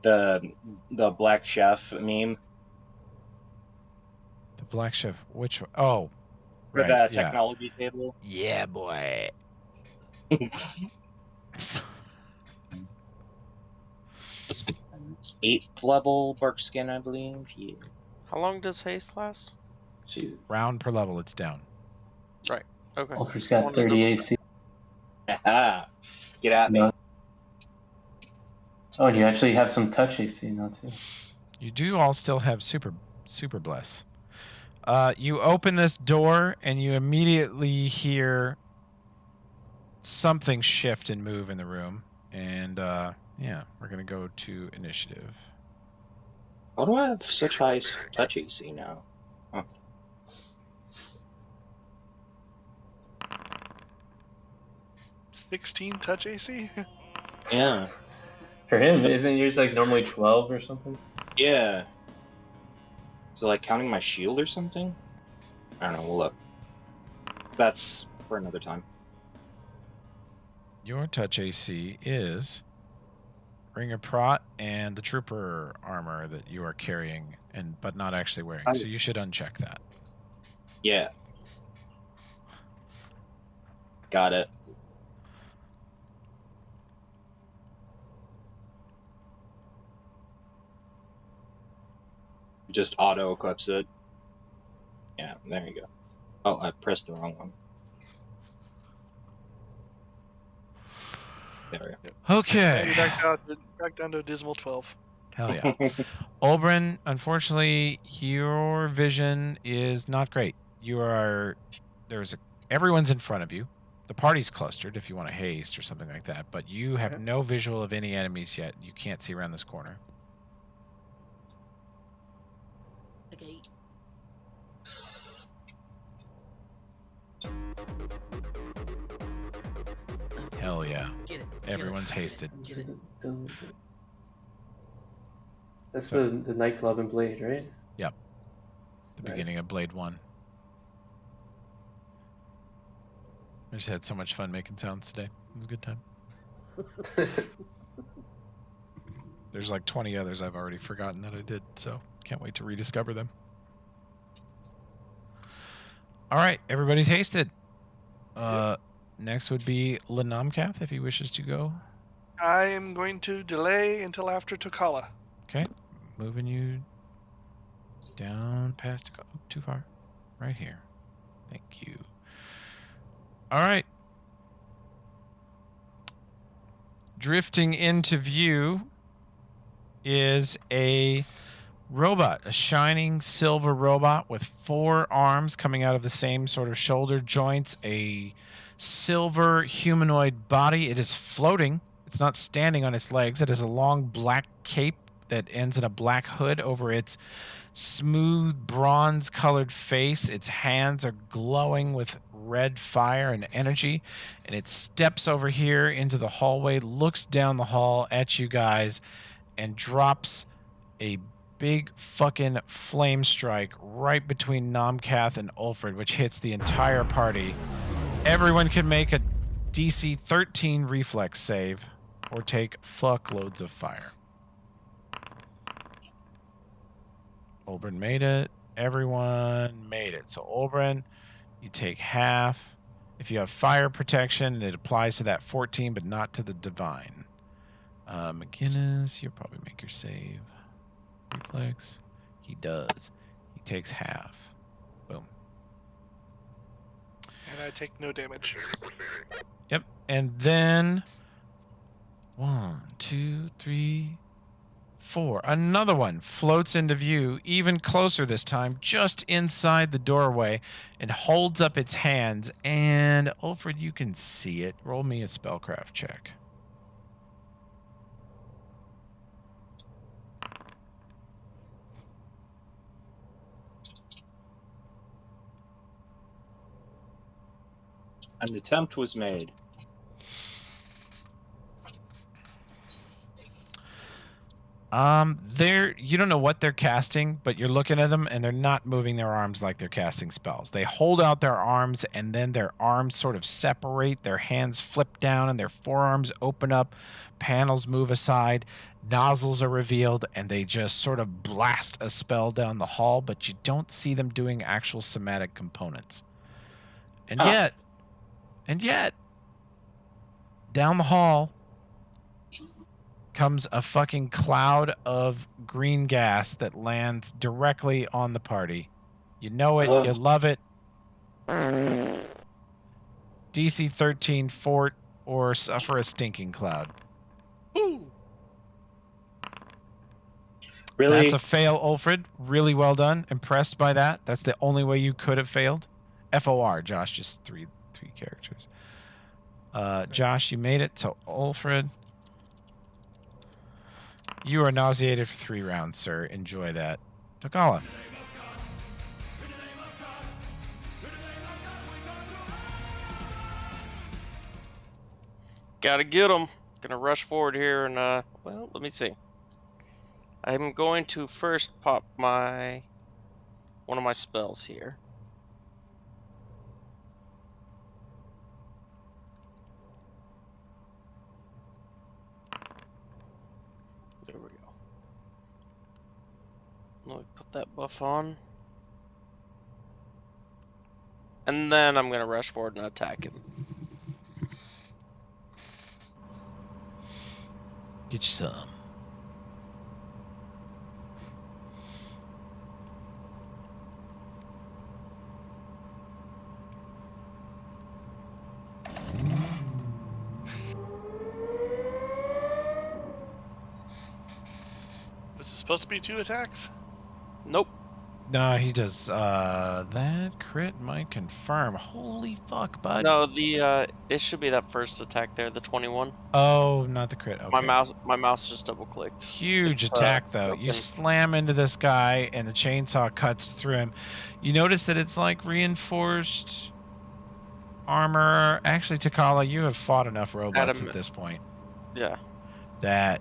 the black chef meme The black chef. Which one? Oh, for right. that Yeah. technology table. Yeah, boy. It's 8th level bark skin, I believe. Yeah. How long does haste last? Jesus. Round per level, it's down. Okay. Ulfrid's got Wanted to 30 double AC. Aha. Get at me. No. Oh, and you actually have some touch AC now too. You do all still have super bless. You open this door and you immediately hear something shift and move in the room. And yeah, we're gonna go to initiative. Why do I have such high touch AC now? Huh. $16 touch AC? Yeah. For him, isn't yours like normally 12 or something? Yeah. Is it like counting my shield or something? I don't know, we'll look. That's for another time. Your touch AC is Ring of Prot and the Trooper armor that you are carrying, but not actually wearing. So you should uncheck that. Yeah. Got it. Just auto equips it. Yeah, there you go. Oh, I pressed the wrong one. There we go. Okay. Back down to a dismal 12. Hell yeah. Olbrin, unfortunately, your vision is not great. Everyone's in front of you. The party's clustered if you want to haste or something like that, but you have Okay. no visual of any enemies yet. You can't see around this corner. Okay. Hell yeah. Get it. Everyone's hasted. Get it. That's So- the nightclub in Blade, right? The Nice. beginning of Blade 1. I just had so much fun making sounds today. It was a good time. There's like 20 others I've already forgotten that I did, so can't wait to rediscover them. All right, everybody's hasted. Next would be Lenamkath if he wishes to go. I am going to delay until after Tokala. Okay, moving you down past too far. Right here. Thank you. All right. Drifting into view is a robot, a shining silver robot with 4 arms coming out of the same sort of shoulder joints, a silver humanoid body. It is floating. It's not standing on its legs. It has a long black cape that ends in a black hood over its smooth bronze colored face. Its hands are glowing with red fire and energy, and it steps over here into the hallway, looks down the hall at you guys, and drops a big fucking flame strike right between Nomcath and Ulfred, which hits the entire party. Everyone can make a DC 13 reflex save or take fuckloads of fire. Oberon made it. Everyone made it. So Oberon, you take half. If you have fire protection, it applies to that 14, but not to the divine. McGinnis, you'll probably make your save. Reflex. He does. He takes half. Boom. And I take no damage. Yep. And then 1, 2, 3, 4. Another one floats into view, even closer this time, just inside the doorway, and holds up its hands. And Ulfred, you can see it. Roll me a spellcraft check. An attempt was made. You don't know what they're casting, but you're looking at them and they're not moving their arms like they're casting spells. They hold out their arms and then their arms sort of separate, their hands flip down and their forearms open up, panels move aside, nozzles are revealed, and they just sort of blast a spell down the hall, but you don't see them doing actual somatic components. And yet, down the hall comes a fucking cloud of green gas that lands directly on the party. You know it, you love it. DC 13 fort or suffer a stinking cloud. Ooh. Really? That's a fail, Ulfred. Really well done. Impressed by that. That's the only way you could have failed. FOR, Josh, just three characters. Josh, you made it. So Ulfred, you are nauseated for 3 rounds, sir. Enjoy that. Tokala. Gotta get them. Gonna rush forward here and, well, let me see. I'm going to first pop one of my spells here. There we go. Let me put that buff on. And then I'm gonna rush forward and attack him. Get you some. Was it supposed to be 2 attacks? Nope. No, he does. That crit might confirm. Holy fuck, bud. No, it should be that first attack there, the 21. Oh, not the crit. Okay. My mouse just double clicked. Huge It's, attack, though. broken. You slam into this guy, and the chainsaw cuts through him. You notice that it's like reinforced armor. Actually, Takala, you have fought enough robots at this point Yeah. that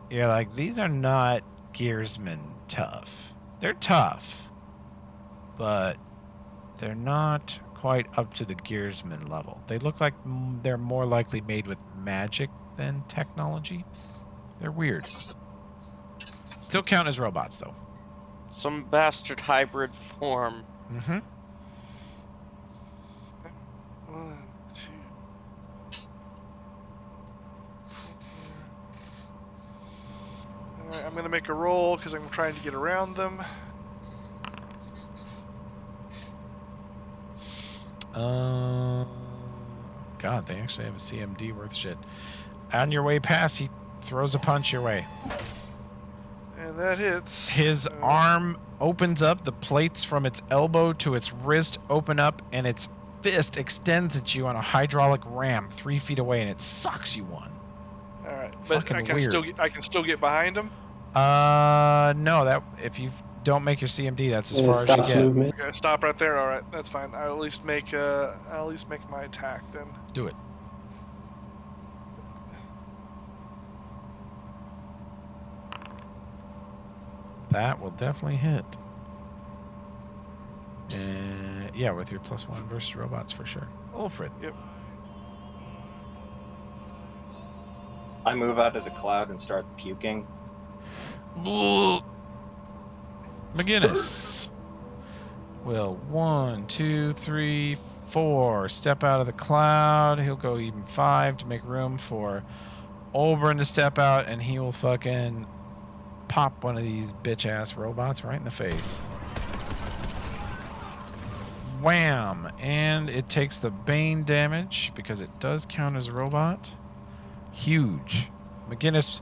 you're like, these are not Gearsman tough. They're tough, but they're not quite up to the Gearsman level. They look like they're more likely made with magic than technology. They're weird. Still count as robots, though. Some bastard hybrid form. Mm-hmm. 1, 2. Alright, I'm gonna make a roll because I'm trying to get around them. God, they actually have a CMD worth shit. On your way past, he throws a punch your way. And that hits. His arm opens up, the plates from its elbow to its wrist open up, and its fist extends at you on a hydraulic ram 3 feet away, and it sucks you one. All right, but Fucking I can weird. still get behind him. No, that if you don't make your CMD, that's as And it far as you stops get. movement. Okay, stop right there. All right, that's fine. I'll at least make my attack then. Do it. That will definitely hit. Yeah, with your +1 versus robots for sure. Ulfrid. Yep. I move out of the cloud and start puking. McGinnis will 1, 2, 3, 4 step out of the cloud. He'll go even 5 to make room for Oberon to step out, and he will fucking pop one of these bitch ass robots right in the face. Wham! And it takes the Bane damage because it does count as a robot. Huge. McGinnis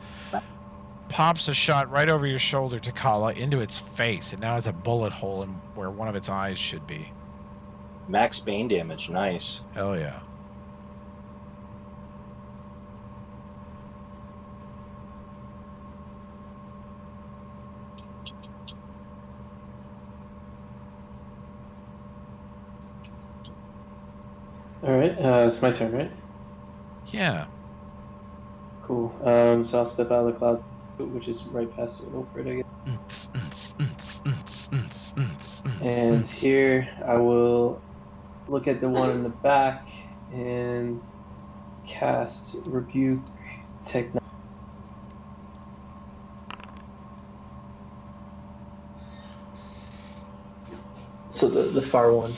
pops a shot right over your shoulder, Takala, into its face. It now has a bullet hole in where one of its eyes should be. Max Bane damage, nice. Hell yeah. All right, it's my turn, right? Yeah. Cool. So I'll step out of the cloud, which is right past Wilfred, I guess. And here I will look at the one in the back and cast Rebuke Technology. So the far one,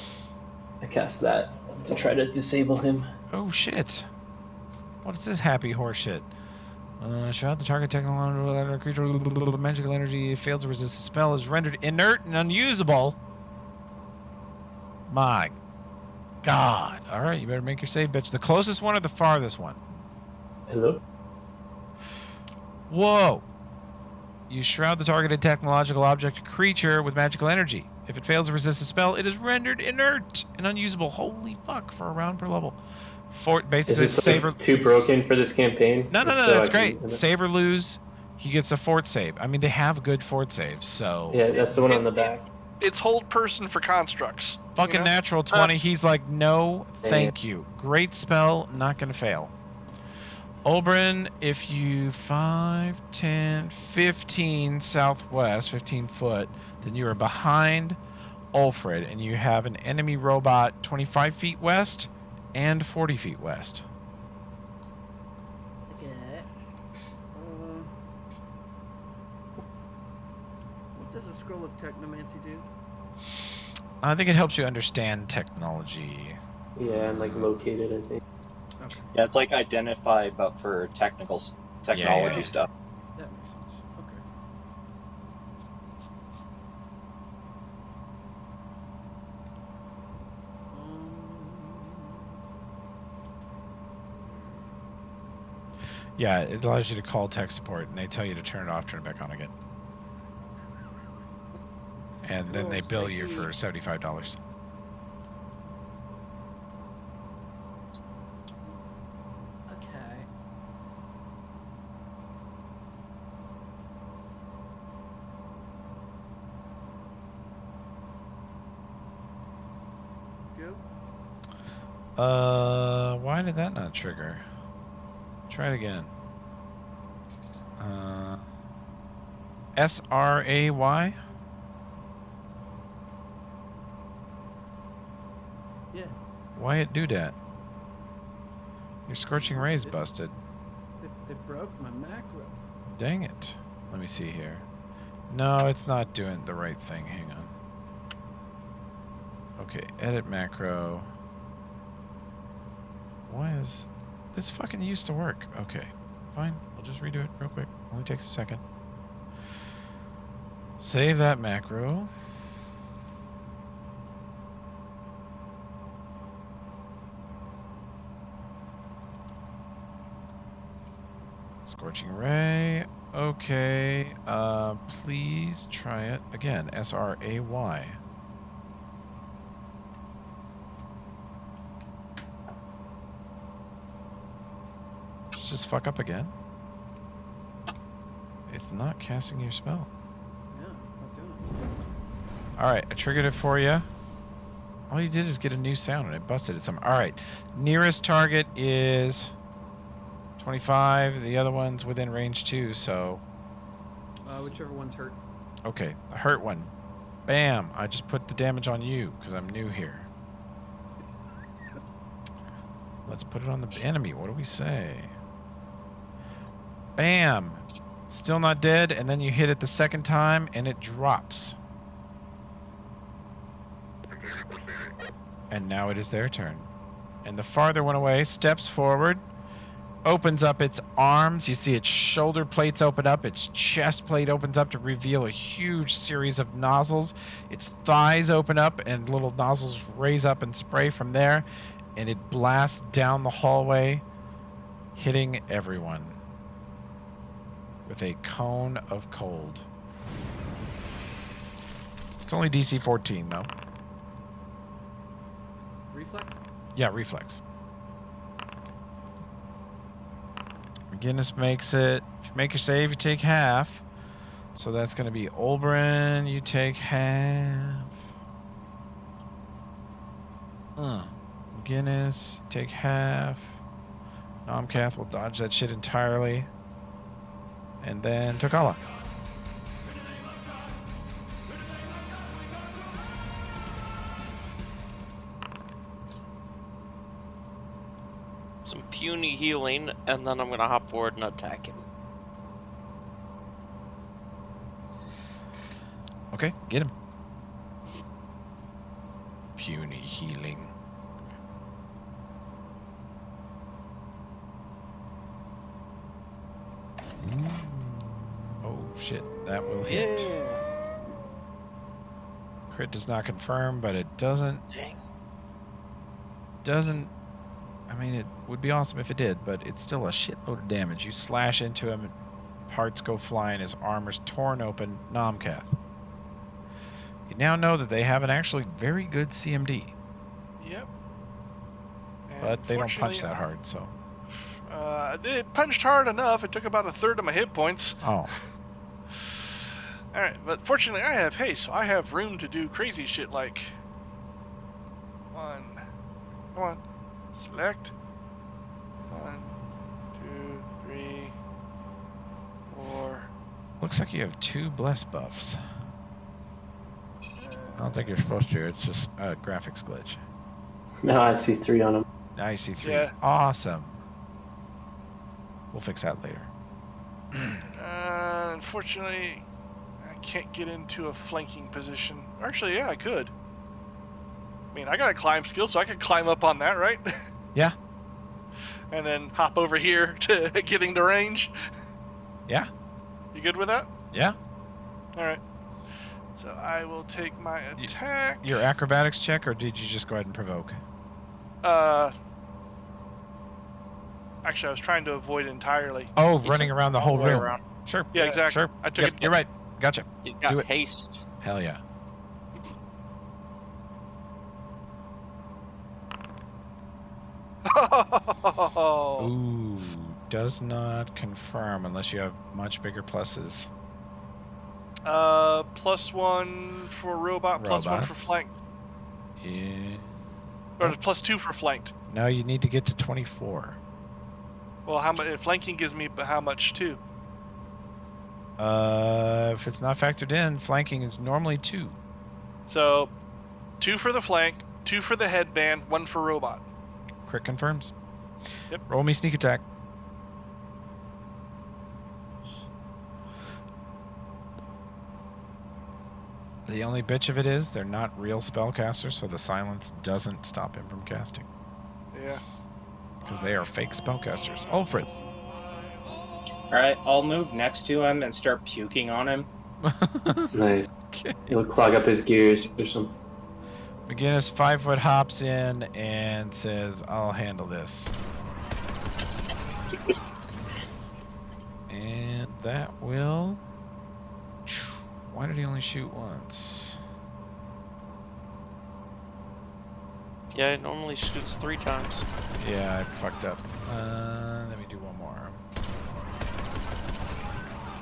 I cast that to try to disable him. Oh shit. What is this happy horse shit? Shroud the target technological creature with magical energy fails to resist the spell is rendered inert and unusable. My God. Alright, you better make your save, bitch. The closest one or the farthest one? Hello? Whoa. You shroud the targeted technological object or creature with magical energy. If it fails to resist the spell, it is rendered inert and unusable. Holy fuck, for a round per level. Basically, Is this save or too broken for this campaign? No, If so, that's I can- great. Save or lose, he gets a fort save. I mean, they have good fort saves, so Yeah, that's the one on the back. It's hold person for constructs. fucking you know? natural 20. He's like, no, thank you. Great spell, not gonna fail. Oberon, if you 5, 10, 15 southwest, 15 foot, then you are behind Ulfrid, and you have an enemy robot 25 feet west and 40 feet west. Okay. What does a scroll of technomancy do? I think it helps you understand technology. Yeah, and like located, I think. Okay, Yeah, it's like identify, but for technology yeah. stuff. that makes sense. Okay. Yeah, it allows you to call tech support, and they tell you to turn it off, turn it back on again. And then they bill you for $75. Okay. Go. Why did that not trigger? Try it again. SRAY? Yeah. Why it do that? Your scorching rays busted. They broke my macro. Dang it. Let me see here. No, it's not doing the right thing. Hang on. Okay, edit macro. Why is this fucking used to work? Okay, fine. I'll just redo it real quick. Only takes a second. Save that macro. Scorching Ray. Okay. Please try it again. SRAY. Just fuck up again. It's not casting your spell. Yeah, not doing it. Alright, I triggered it for you. All you did is get a new sound and it busted it some. Alright, nearest target is 25. The other one's within range too, so... Whichever one's hurt. Okay, the hurt one. Bam! I just put the damage on you because I'm new here. Let's put it on the enemy. What do we say? Bam! Still not dead, and then you hit it the second time and it drops. And now it is their turn. And the farther one away steps forward, opens up its arms. You see its shoulder plates open up, its chest plate opens up to reveal a huge series of nozzles. Its thighs open up and little nozzles raise up and spray from there. And it blasts down the hallway, hitting everyone with a cone of cold. It's only DC 14 though. Reflex? Yeah, reflex. McGinnis makes it. If you make your save, you take half. So that's going to be Olbrin. You take half. McGinnis, take half. Nomcath will dodge that shit entirely. And then Tokala. Some puny healing, and then I'm gonna hop forward and attack him. Okay, get him. Puny healing. Oh shit, that will hit. Crit does not confirm, but it doesn't. Dang. Doesn't. I mean, it would be awesome if it did, but it's still a shitload of damage. You slash into him, parts go flying, his armor's torn open. Nomcath. You now know that they have an actually very good CMD, Yep. And but they don't punch fortunately, that hard, so. It punched hard enough. It took about a third of my hit points. Oh. Alright, but fortunately I have haste, so I have room to do crazy shit like... Come on. Select. 1, 2, 3, 4. Looks like you have 2 bless buffs. I don't think you're supposed to. It's just a graphics glitch. No, I see 3 on him. Now you see 3. Yeah. Awesome. We'll fix that later. Unfortunately, I can't get into a flanking position. Actually, yeah, I could. I mean, I got a climb skill, so I could climb up on that, right? Yeah. And then hop over here to get into range. Yeah. You good with that? Yeah. Alright. So I will take my attack. Your acrobatics check, or did you just go ahead and provoke? Actually, I was trying to avoid entirely. Oh, running around the whole Way room. around. Sure. Yeah, exactly. Sure. I took Yep, it. you're right. Gotcha. He's got Do it. haste. Hell yeah. Ooh, does not confirm unless you have much bigger pluses. +1 for robot, +1 for Robots. flanked. Yeah. Or +2 for flanked. No, you need to get to 24. Well, how much? Flanking gives me how much too? If it's not factored in, flanking is normally 2. So, 2 for the flank, 2 for the headband, 1 for robot. Crit confirms. Yep. Roll me sneak attack. The only bitch of it is they're not real spellcasters, so the silence doesn't stop him from casting. Yeah. Because they are fake spellcasters. Ulfred. Alright, I'll move next to him and start puking on him. Nice. Okay. It'll clog up his gears or something. McGinnis 5-foot hops in and says, I'll handle this. And that will... Why did he only shoot once? Yeah, it normally shoots 3 times. Yeah, I fucked up. Let me do one more.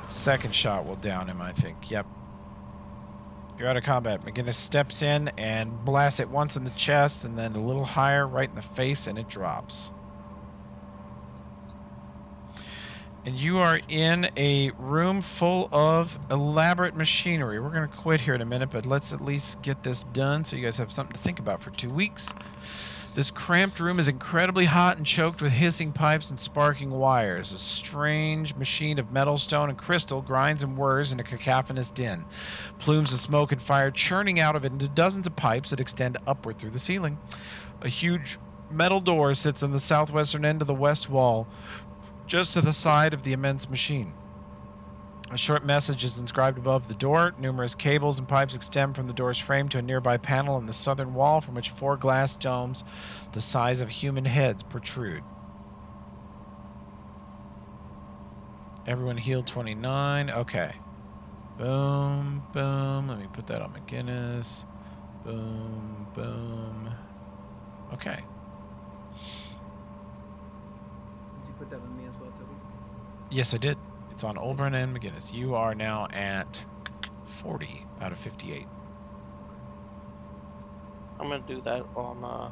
Second shot will down him, I think. Yep. You're out of combat. McGinnis steps in and blasts it once in the chest and then a little higher right in the face, and it drops. And you are in a room full of elaborate machinery. We're going to quit here in a minute, but let's at least get this done so you guys have something to think about for 2 weeks. This cramped room is incredibly hot and choked with hissing pipes and sparking wires. A strange machine of metal, stone, and crystal grinds and whirs in a cacophonous din. Plumes of smoke and fire churning out of it into dozens of pipes that extend upward through the ceiling. A huge metal door sits on the southwestern end of the west wall, just to the side of the immense machine. A short message is inscribed above the door. Numerous cables and pipes extend from the door's frame to a nearby panel in the southern wall, from which 4 glass domes the size of human heads protrude. Everyone healed 29. Okay. Boom, boom. Let me put that on McGinnis. Boom, boom. Okay. Did you put that on me as well, Toby? Yes, I did. It's on Olbrin and McGinnis. You are now at 40 out of 58. I'm gonna do that on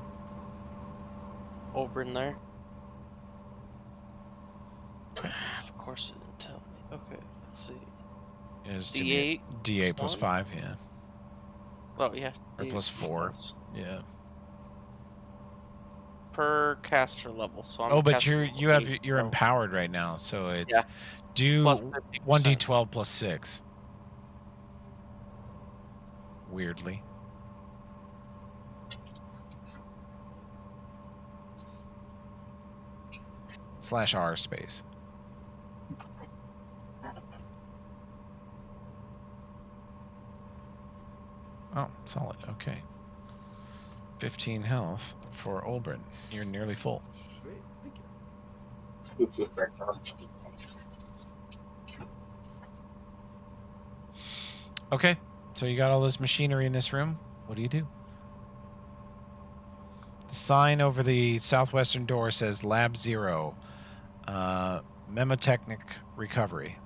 Oberyn there. Of course it didn't tell me. Okay, let's see. It is D8 D8 plus one? 5, yeah. Oh yeah. Or D8 plus 4. plus Yeah. per caster level. So I'm Oh, but casting you have 8, you're so empowered right now, so it's Yeah. do plus 50%. 1d12 plus 6. Weirdly. /R space. Oh, solid. Okay. 15 health for Olbrin. You're nearly full. Sweet, thank you. Okay, so you got all this machinery in this room. What do you do? The sign over the southwestern door says Lab 0, Memotechnic Recovery.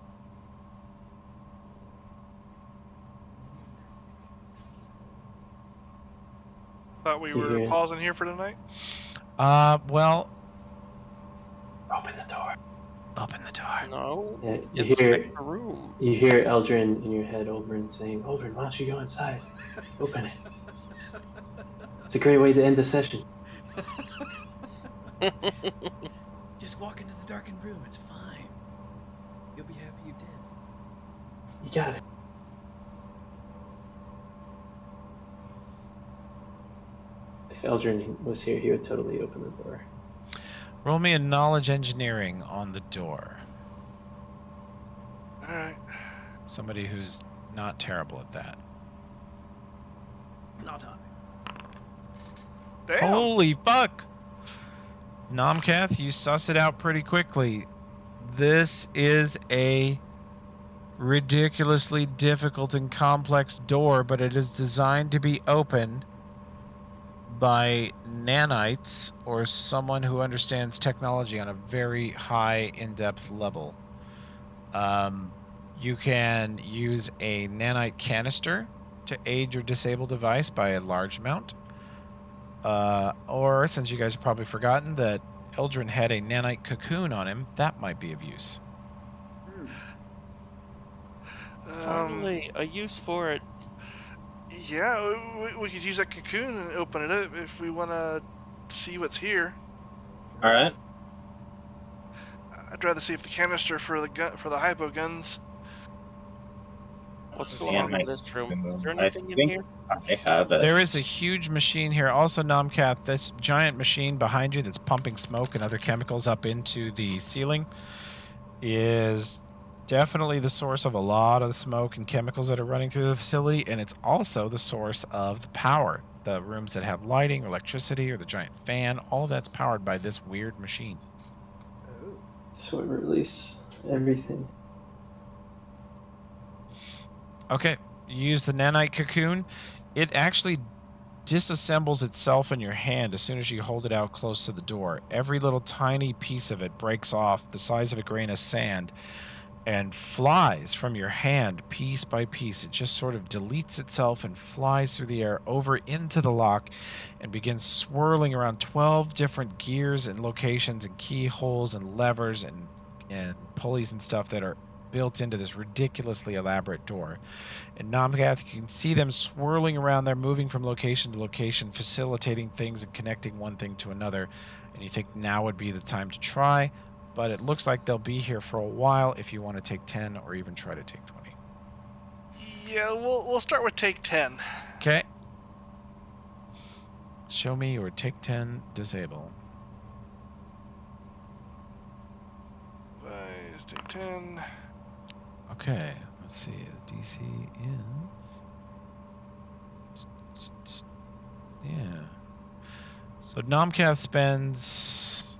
Thought we You were hear- pausing here for tonight. Well, Open the door. open the door. No. Yeah, you Inspect hear the room. you hear Eldrin in your head over and saying, "Oldrin, why don't you go inside? Open it. It's a great way to end the session." Just walk into the darkened room. It's fine. You'll be happy you did. You got it. If Eldrin was here, he would totally open the door. Roll me a knowledge engineering on the door. All right. Somebody who's not terrible at that. Not I. Damn. Holy fuck! Nomcath, you suss it out pretty quickly. This is a ridiculously difficult and complex door, but it is designed to be opened by nanites or someone who understands technology on a very high in-depth level. You can use a nanite canister to aid your disabled device by a large amount. Or, since you guys have probably forgotten that Eldrin had a nanite cocoon on him, that might be of use. Finally, a use for it. Yeah, we could use that cocoon and open it up if we want to see what's here. All right. I'd rather see if the canister for the hypo guns. What's going Yeah, on in this room? Is there I anything in think- here? I have it. There is a huge machine here. Also, Nomcath, this giant machine behind you that's pumping smoke and other chemicals up into the ceiling is definitely the source of a lot of the smoke and chemicals that are running through the facility, and it's also the source of the power. The rooms that have lighting, or electricity, or the giant fan, all of that's powered by this weird machine. Oh. So we release everything. Okay, you use the nanite cocoon. It actually disassembles itself in your hand as soon as you hold it out close to the door. Every little tiny piece of it breaks off the size of a grain of sand and flies from your hand piece by piece. It just sort of deletes itself and flies through the air over into the lock and begins swirling around 12 different gears and locations and keyholes and levers and pulleys and stuff that are built into this ridiculously elaborate door. And Nomcath, you can see them swirling around there, moving from location to location, facilitating things and connecting one thing to another. And you think now would be the time to try, but it looks like they'll be here for a while if you want to take 10 or even try to take 20. Yeah, we'll start with take 10. Okay. Show me your take 10 disable. Let's take 10. Okay, let's see. The DC is... Yeah. So Nomcath spends...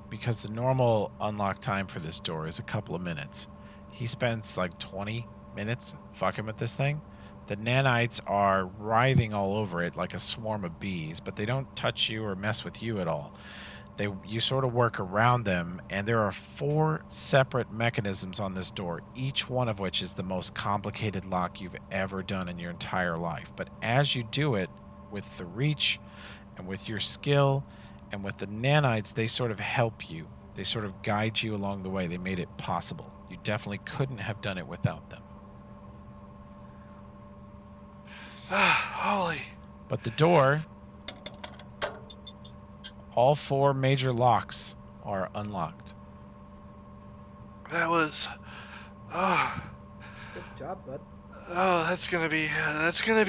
Because the normal unlock time for this door is a couple of minutes. He spends like 20 minutes fucking with this thing. The nanites are writhing all over it like a swarm of bees, but they don't touch you or mess with you at all. You sort of work around them, and there are 4 separate mechanisms on this door, each one of which is the most complicated lock you've ever done in your entire life. But as you do it, with the reach and with your skill and with the nanites, they sort of help you. They sort of guide you along the way. They made it possible. You definitely couldn't have done it without them. Holy. But the door... All 4 major locks are unlocked. That was... Oh, Good job, bud. oh, that's gonna be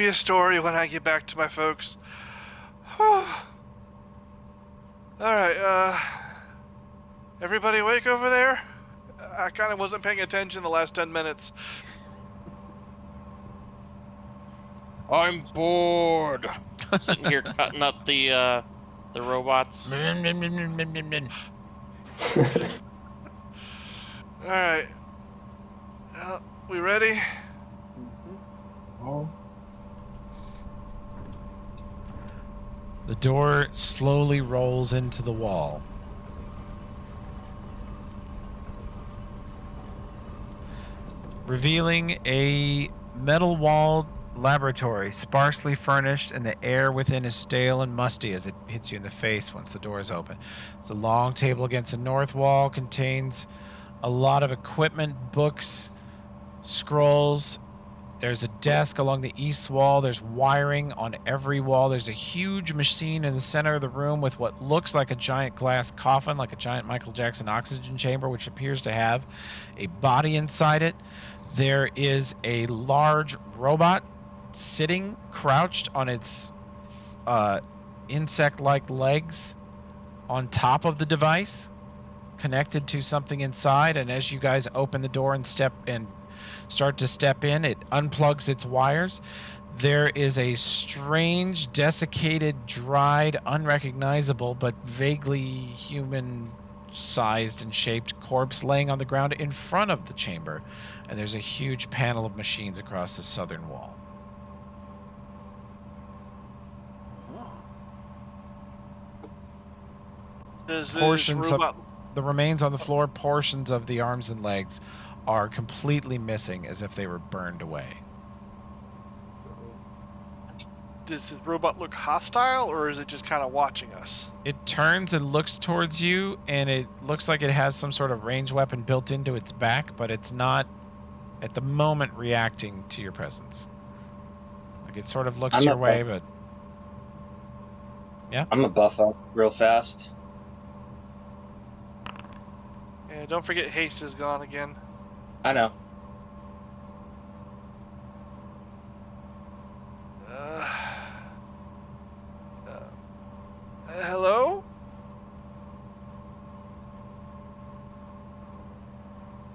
a story when I get back to my folks. All right, everybody awake over there? I kind of wasn't paying attention the last 10 minutes. I'm bored. Sitting here cutting up the robots. All right. We ready? Mm-hmm. The door slowly rolls into the wall. Revealing a metal-walled laboratory, sparsely furnished, and the air within is stale and musty as it hits you in the face once the door is open. It's a long table against the north wall, contains a lot of equipment, books, scrolls. There's a desk along the east wall. There's wiring on every wall. There's a huge machine in the center of the room with what looks like a giant glass coffin, like a giant Michael Jackson oxygen chamber, which appears to have a body inside it. There is a large robot sitting crouched on its insect-like legs on top of the device, connected to something inside. And as you guys open the door and start to step in, it unplugs its wires. There is a strange, desiccated, dried, unrecognizable, but vaguely human-sized and shaped corpse laying on the ground in front of the chamber. And there's a huge panel of machines across the southern wall. Does this Portions robot... The remains on the floor, portions of the arms and legs, are completely missing as if they were burned away. Does the robot look hostile, or is it just kind of watching us? It turns and looks towards you, and it looks like it has some sort of ranged weapon built into its back, but it's not, at the moment, reacting to your presence. Like, it sort of looks your way, but... Yeah? I'm gonna buff up real fast. Yeah, don't forget haste is gone again. I know. Hello?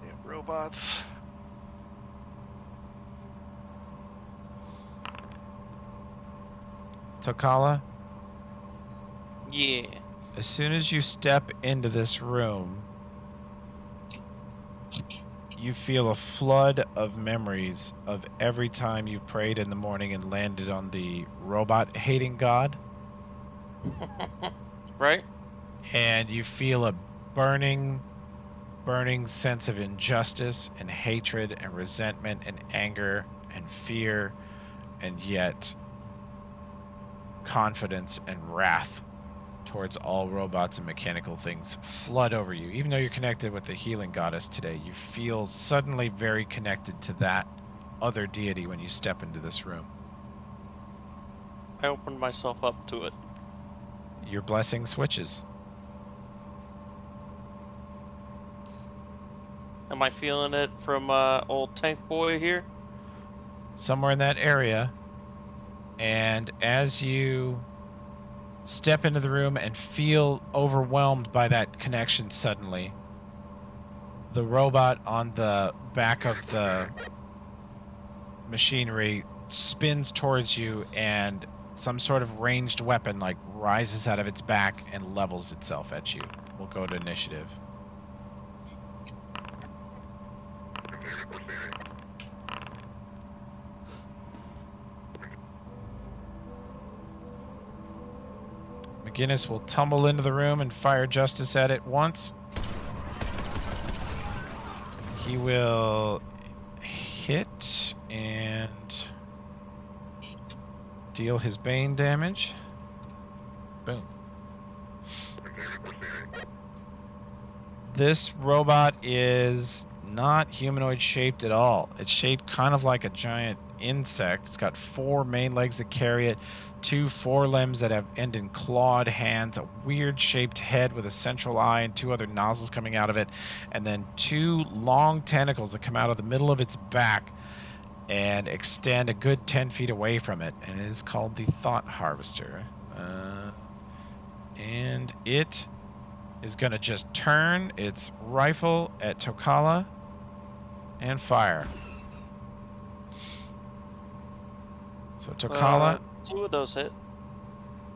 Yeah, robots. Tokala, Yeah. as soon as you step into this room, you feel a flood of memories of every time you prayed in the morning and landed on the robot-hating god. Right? And you feel a burning sense of injustice and hatred and resentment and anger and fear, and yet confidence and wrath towards all robots and mechanical things flood over you. Even though you're connected with the healing goddess today, you feel suddenly very connected to that other deity when you step into this room. I opened myself up to it. Your blessing switches. Am I feeling it from old Tank Boy here? Somewhere in that area. And as you step into the room and feel overwhelmed by that connection suddenly, the robot on the back of the machinery spins towards you, and some sort of ranged weapon like rises out of its back and levels itself at you. We'll go to initiative. McGinnis will tumble into the room and fire Justice at it once. He will hit and deal his Bane damage. Boom. This robot is not humanoid shaped at all. It's shaped kind of like a giant insect. It's got 4 main legs that carry it, 2 forelimbs that end in clawed hands, a weird shaped head with a central eye and 2 other nozzles coming out of it, and then 2 long tentacles that come out of the middle of its back and extend a good 10 feet away from it. And it is called the Thought Harvester. And it is going to just turn its rifle at Tokala and fire. So Tokala, 2 of those hit.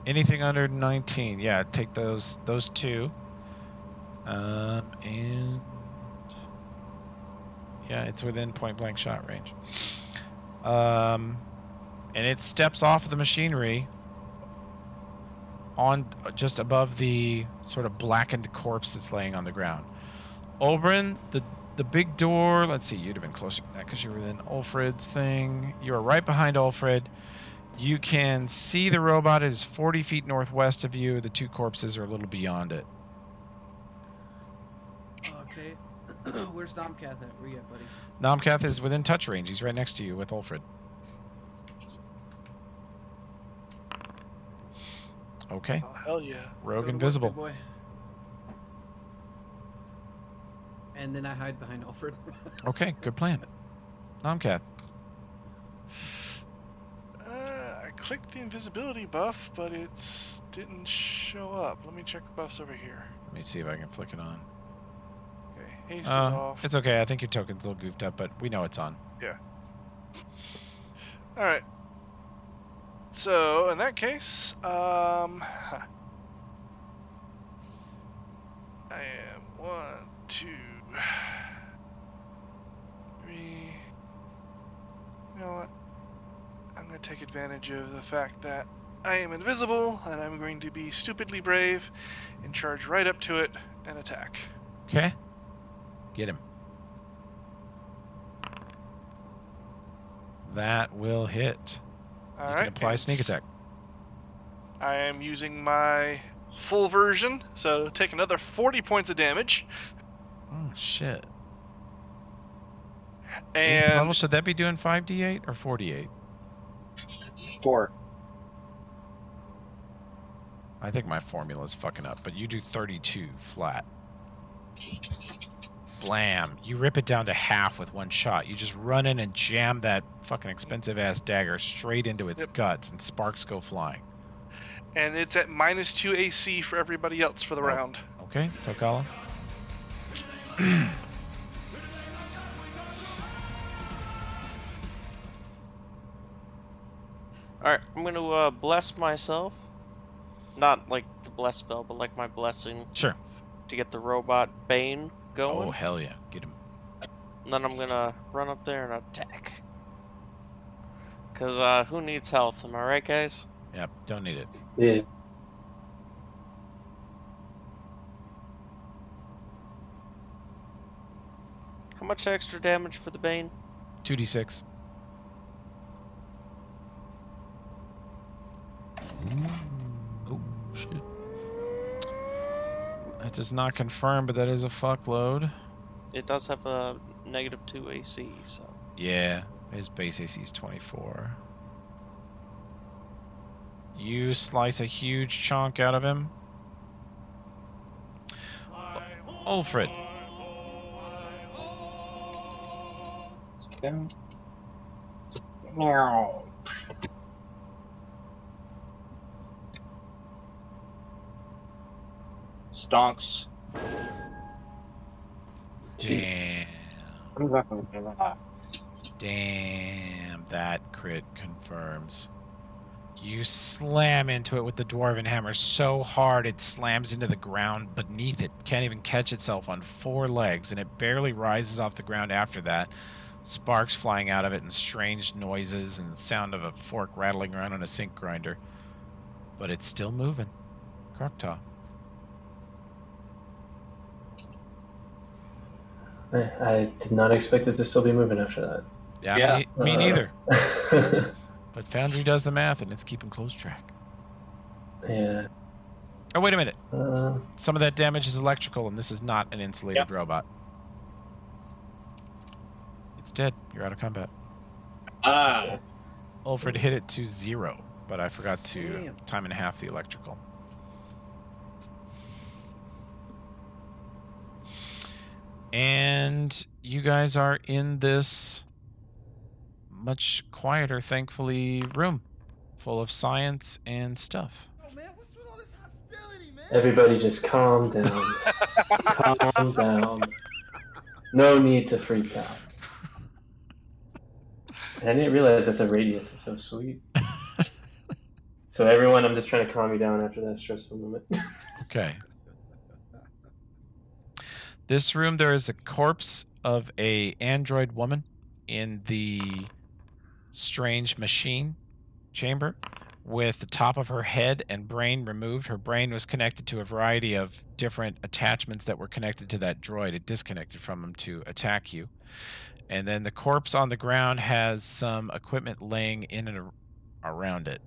anything under 19, yeah, take those 2. And yeah, it's within point blank shot range. And it steps off of the machinery on just above the sort of blackened corpse that's laying on the ground. Oberyn, the big door, let's see, you'd have been closer to that because you were within Ulfred's thing. You are right behind Ulfred. You can see the robot. It is 40 feet northwest of you. The 2 corpses are a little beyond it. Okay. Where's Domkath at? Where you at, buddy? Nomkath is within touch range. He's right next to you with Ulfred. Okay. Oh, hell yeah. Go Rogue to work, invisible. big boy. And then I hide behind Alfred. Okay, good plan. Nomkath. I clicked the invisibility buff, but it didn't show up. Let me check the buffs over here. Let me see if I can flick it on. Okay, haste is off. It's okay. I think your token's a little goofed up, but we know it's on. Yeah. All right. So in that case, I am 1, 2, 3. You know what? I'm going to take advantage of the fact that I am invisible, and I'm going to be stupidly brave and charge right up to it and attack. Okay. Get him. That will hit. All You right. can apply and sneak attack. I am using my full version, so take another 40 points of damage. Oh, shit. 8th And level, should that be doing 5d8 or 48? 4. I think my formula is fucking up, but you do 32 flat. Blam. You rip it down to half with one shot. You just run in and jam that fucking expensive-ass dagger straight into its guts, and sparks go flying. and it's at -2 AC for everybody else for the round. Okay, Tokala. Alright, I'm gonna bless myself. Not like the bless spell, but like my blessing Sure. to get the robot Bane going. Oh, hell yeah. Get him. then I'm gonna run up there and attack. Cause who needs health? Am I right, guys? Yep, don't need it. Yeah. How much extra damage for the Bane? 2d6. Oh, shit. That does not confirm, but that is a fuckload. It does have a -2 AC, so. Yeah, his base AC is 24. You slice a huge chunk out of him. Ulfred. Meow. Stonks. Damn. Ah, Damn, that crit confirms. You slam into it with the Dwarven Hammer so hard it slams into the ground beneath it. Can't even catch itself on 4 legs, and it barely rises off the ground after that. Sparks flying out of it and strange noises and the sound of a fork rattling around on a sink grinder. But it's still moving. Kroktaw. I did not expect it to still be moving after that. Yeah, me neither. neither. But Foundry does the math and it's keeping close track. Yeah. Oh, wait a minute. Uh, Some of that damage is electrical, and this is not an insulated robot. It's dead. You're out of combat. Ah, Ulfred hit it to 0, but I forgot to Damn. time and a half the electrical. And you guys are in this much quieter, thankfully, room full of science and stuff. Oh man, what's with all this hostility, man? everybody just calm down. Calm down. No need to freak out. I didn't realize that's a radius. It's so sweet. So everyone, I'm just trying to calm you down after that stressful moment. Okay. This room, there is a corpse of a android woman in the strange machine chamber with the top of her head and brain removed. Her brain was connected to a variety of different attachments that were connected to that droid. It disconnected from them to attack you. And then the corpse on the ground has some equipment laying in and around it.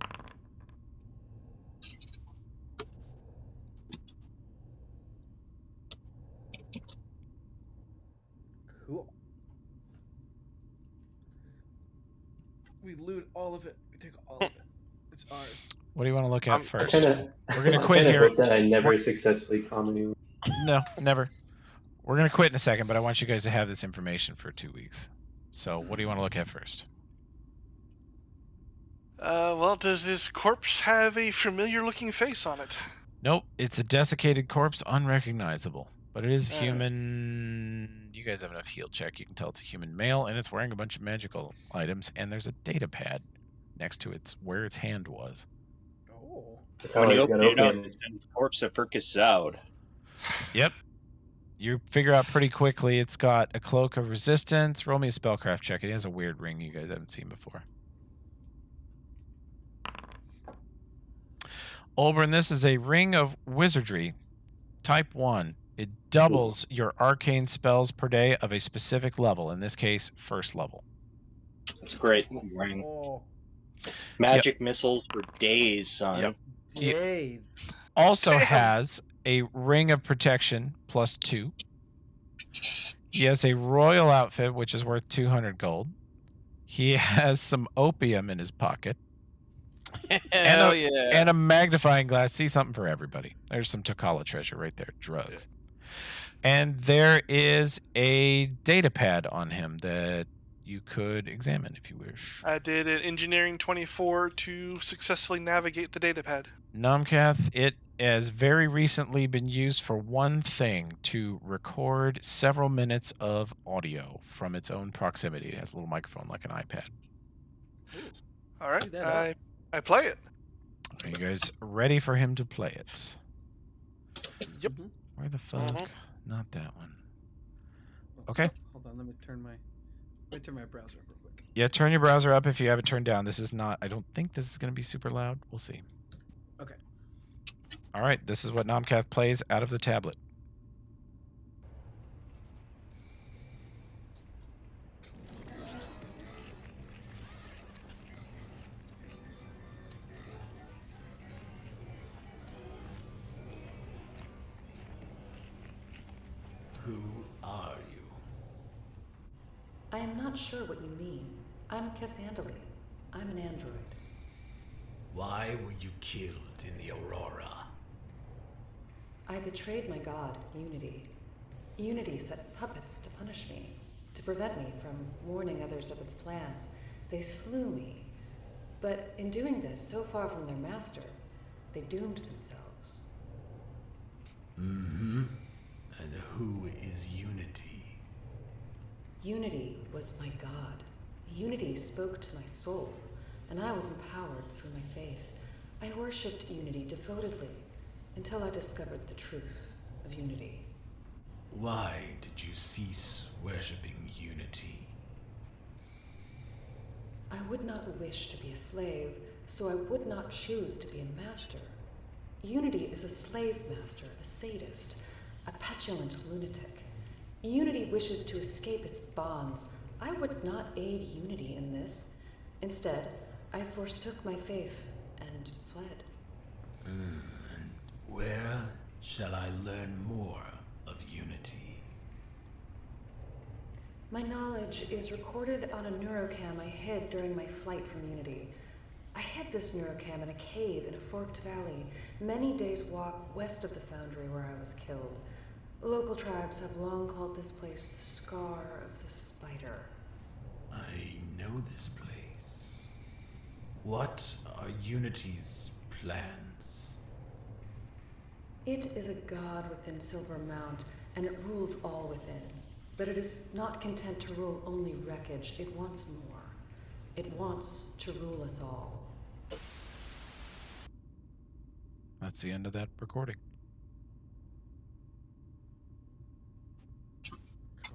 Cool. We loot all of it. We take all of it. It's ours. What do you want to look at I first? kinda, We're gonna I quit kinda here. hope that I never successfully calm anyone. No, never. We're going to quit in a second, but I want you guys to have this information for 2 weeks. So, what do you want to look at first? Well, does this corpse have a familiar-looking face on it? Nope, it's a desiccated corpse, unrecognizable. But it is Ah. human. You guys have enough heal check. You can tell it's a human male, and it's wearing a bunch of magical items, and there's a data pad next to it where its hand was. Oh. when you Always got open it up, opium. it's a corpse of Firkus Zoud. Yep. You figure out pretty quickly it's got a cloak of resistance. Roll me a spellcraft check. It has a weird ring you guys haven't seen before. Olbrin, this is a ring of wizardry, type 1. It doubles your arcane spells per day of a specific level, in this case, first level. It's great. Wearing Oh. magic missiles for days, son. Yep. Yeah. Days. Also Damn. has a ring of protection plus 2. He has a royal outfit, which is worth 200 gold. He has some opium in his pocket. Hell yeah. And a magnifying glass. See, something for everybody. There's some Tokala treasure right there. Drugs. And there is a data pad on him that you could examine if you wish. I did an engineering 24 to successfully navigate the datapad. Nomcath, it has very recently been used for one thing, to record several minutes of audio from its own proximity. It has a little microphone like an iPad. All right, Check that out. I play it. Are you guys ready for him to play it? Yep. Mhm. Where the fuck? Mhm. Not that one. Okay. Hold on, let me turn my browser up real quick. Yeah, turn your browser up if you have it turned down. This is not. I don't think this is going to be super loud. We'll see. Okay. All right. This is what Nomcath plays out of the tablet. Who are you? I am not sure what you mean. I'm Cassandra. I'm an android. Why were you killed in the Aurora? I betrayed my god, Unity. Unity set puppets to punish me, to prevent me from warning others of its plans. They slew me. But in doing this, so far from their master, they doomed themselves. Mm-hmm. And who is Unity? Unity was my god. Unity spoke to my soul, and I was empowered through my faith. I worshipped Unity devotedly until I discovered the truth of Unity. Why did you cease worshipping Unity? I would not wish to be a slave, so I would not choose to be a master. Unity is a slave master, a sadist, a petulant lunatic. Unity wishes to escape its bonds. I would not aid Unity in this. Instead, I forsook my faith and fled. And where shall I learn more of Unity? My knowledge is recorded on a neurocam I hid during my flight from Unity. I hid this neurocam in a cave in a forked valley, many days' walk west of the foundry where I was killed. Local tribes have long called this place the Scar of the Spider. I know this place. What are Unity's plans? It is a god within Silver Mount, and it rules all within. But it is not content to rule only wreckage. It wants more. It wants to rule us all. That's the end of that recording.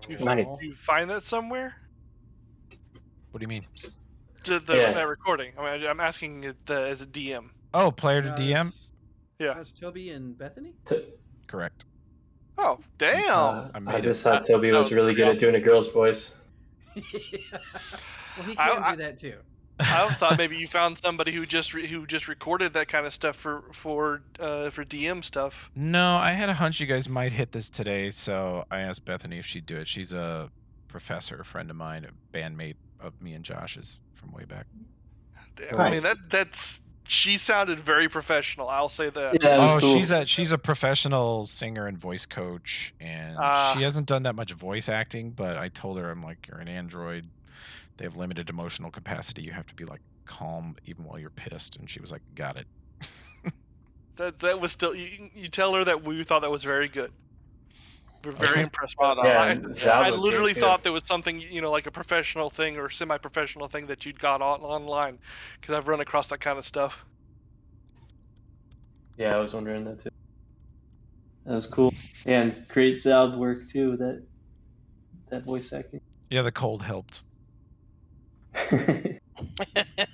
You find that somewhere? What do you mean? Yeah. That recording. I mean, I'm asking it as a DM. Oh, player to DM? Yeah. That's Toby and Bethany? Correct. Oh, damn! I I made just it. thought Toby that was was really pretty good at doing a girl's voice. Well, he I- can I- do that too. I thought maybe you found somebody who just recorded that kind of stuff for DM stuff. No, I had a hunch you guys might hit this today, so I asked Bethany if she'd do it. She's a professor, a friend of mine, a bandmate of me and Josh's from way back. Damn, I mean that's she sounded very professional. I'll say that. Yeah, it was Oh, cool. she's a professional singer and voice coach, and Ah. she hasn't done that much voice acting. But I told her, I'm like, you're an android. They have limited emotional capacity. You have to be like calm even while you're pissed. And she was like, got it. That was still you tell her that we thought that was very good. We're very Okay. impressed by that. Yeah, I, and Zal I was literally great, too. thought there was something like a professional thing or semi-professional thing that you'd got online, because I've run across that kind of stuff. Yeah, I was wondering that too. That was cool. Yeah, and great sound work too. That voice acting. Yeah, the cold helped.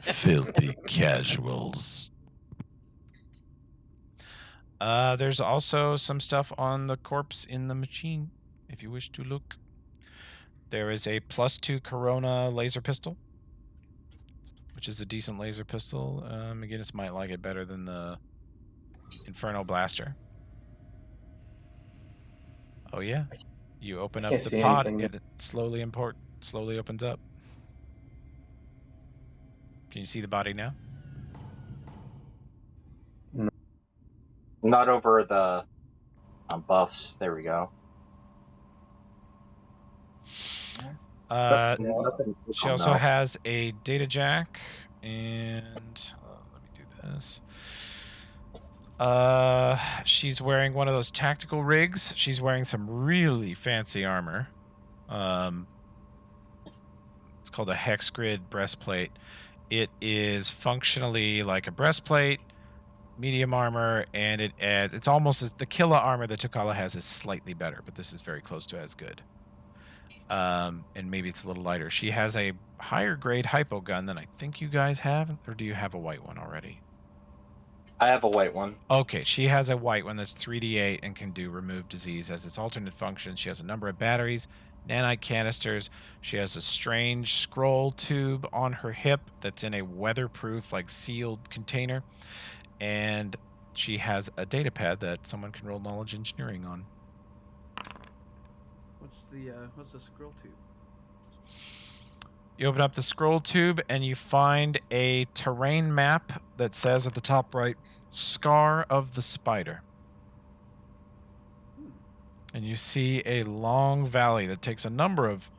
Filthy casuals. There's also some stuff on the corpse in the machine, if you wish to look. There is a +2 Corona laser pistol, which is a decent laser pistol. McGinnis might like it better than the Inferno Blaster. Oh yeah, you open up can't the see pod, anything. it slowly opens up. Can you see the body now? Not over the buffs. There we go. Nothing She on also that. has a data jack, and let me do this. She's wearing one of those tactical rigs. She's wearing some really fancy armor. It's called a hex grid breastplate. It is functionally like a breastplate, medium armor, and it's almost as the Killa armor that T'Challa has is slightly better, but this is very close to as good. And maybe it's a little lighter. She has a higher grade hypo gun than I think you guys have, or do you have a white one already? I have a white one. Okay, she has a white one that's 3d8 and can do remove disease as its alternate function. She has a number of batteries, nanite canisters. She has a strange scroll tube on her hip that's in a weatherproof, like sealed container, and she has a data pad that someone can roll knowledge engineering on. What's the scroll tube? You open up the scroll tube and you find a terrain map that says at the top right, Scar of the Spider. And you see a long valley that takes a number of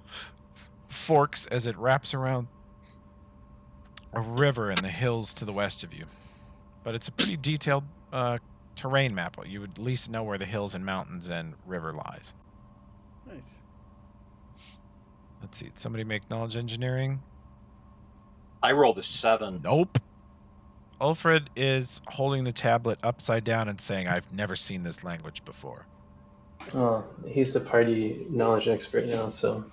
forks as it wraps around a river in the hills to the west of you. But it's a pretty detailed terrain map. You would at least know where the hills and mountains and river lies. Nice. Let's see. Did somebody make knowledge engineering? I rolled a 7. Nope. Ulfred is holding the tablet upside down and saying, I've never seen this language before. Oh, he's the party knowledge expert now, so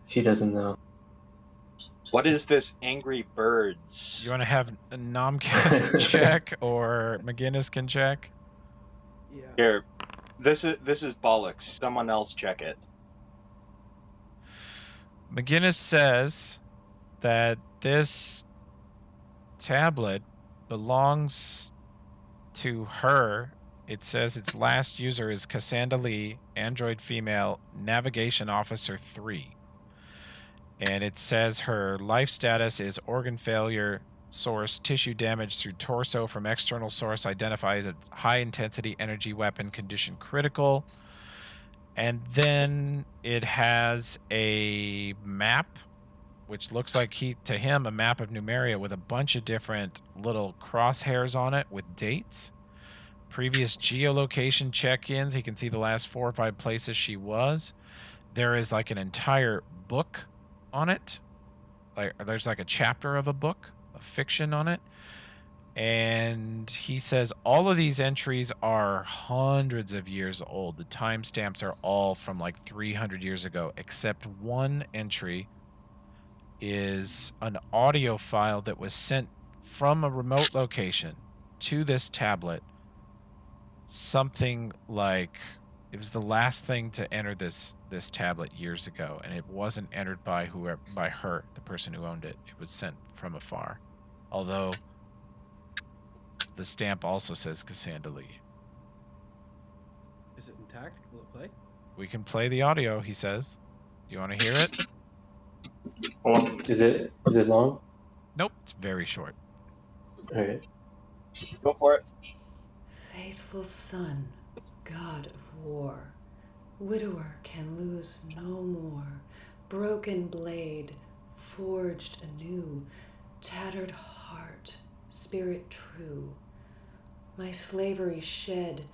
if he doesn't know. What is this Angry Birds? You want to have a Nomcath check or McGinnis can check? Yeah. Here, this is bollocks. Someone else check it. McGinnis says that this tablet belongs to her. It says its last user is Cassandra Lee, android female, navigation officer 3. And it says her life status is organ failure, source, tissue damage through torso from external source identifies as high intensity energy weapon, condition critical. And then it has a map, which looks like to him a map of Numeria with a bunch of different little crosshairs on it with dates. Previous geolocation check-ins. He can see the last 4 or 5 places she was. There is like an entire book on it. There's like a chapter of a book, a fiction on it. And he says all of these entries are hundreds of years old. The timestamps are all from like 300 years ago, except one entry is an audio file that was sent from a remote location to this tablet. Something like it was the last thing to enter this tablet years ago, and it wasn't entered by her, the person who owned it. It was sent from afar. Although the stamp also says Cassandra Lee. Is it intact? Will it play? We can play the audio, he says. Do you want to hear it? Is it long? Nope, it's very short. Alright. Go for it. Faithful son, god of war, widower can lose no more, broken blade, forged anew, tattered heart, spirit true. My slavery shed,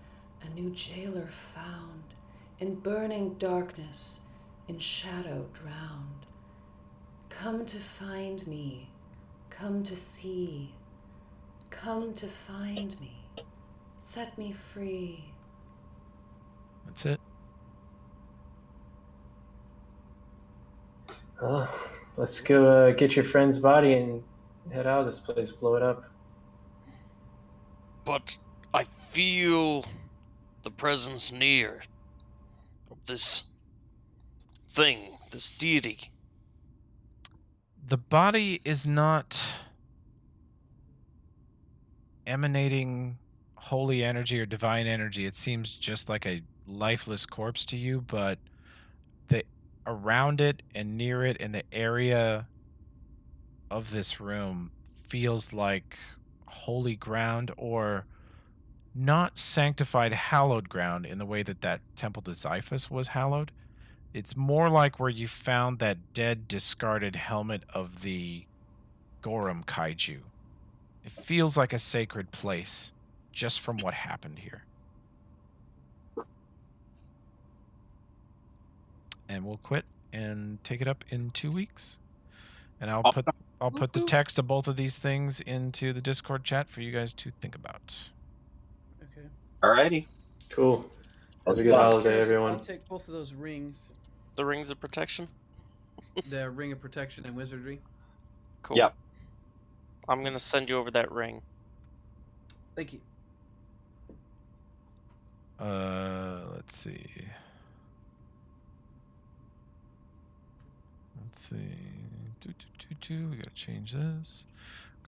a new jailer found, in burning darkness, in shadow drowned. Come to find me, come to see, come to find me. Set me free. That's it. Let's go get your friend's body and head out of this place, blow it up. But I feel the presence near of this thing, this deity. The body is not emanating holy energy or divine energy. It seems just like a lifeless corpse to you, but the around it and near it in the area of this room feels like holy ground, or not sanctified, hallowed ground in the way that temple to Xiphus was hallowed. It's more like where you found that dead, discarded helmet of the Gorum kaiju. It feels like a sacred place just from what happened here. And we'll quit and take it up in 2 weeks. And I'll put the text of both of these things into the Discord chat for you guys to think about. Okay. Alrighty. Cool. Have a good holiday, everyone. I'll take both of those rings. The rings of protection. The Ring of Protection and Wizardry. Cool. Yep. I'm gonna send you over that ring. Thank you. Let's see. Let's see. We gotta change this.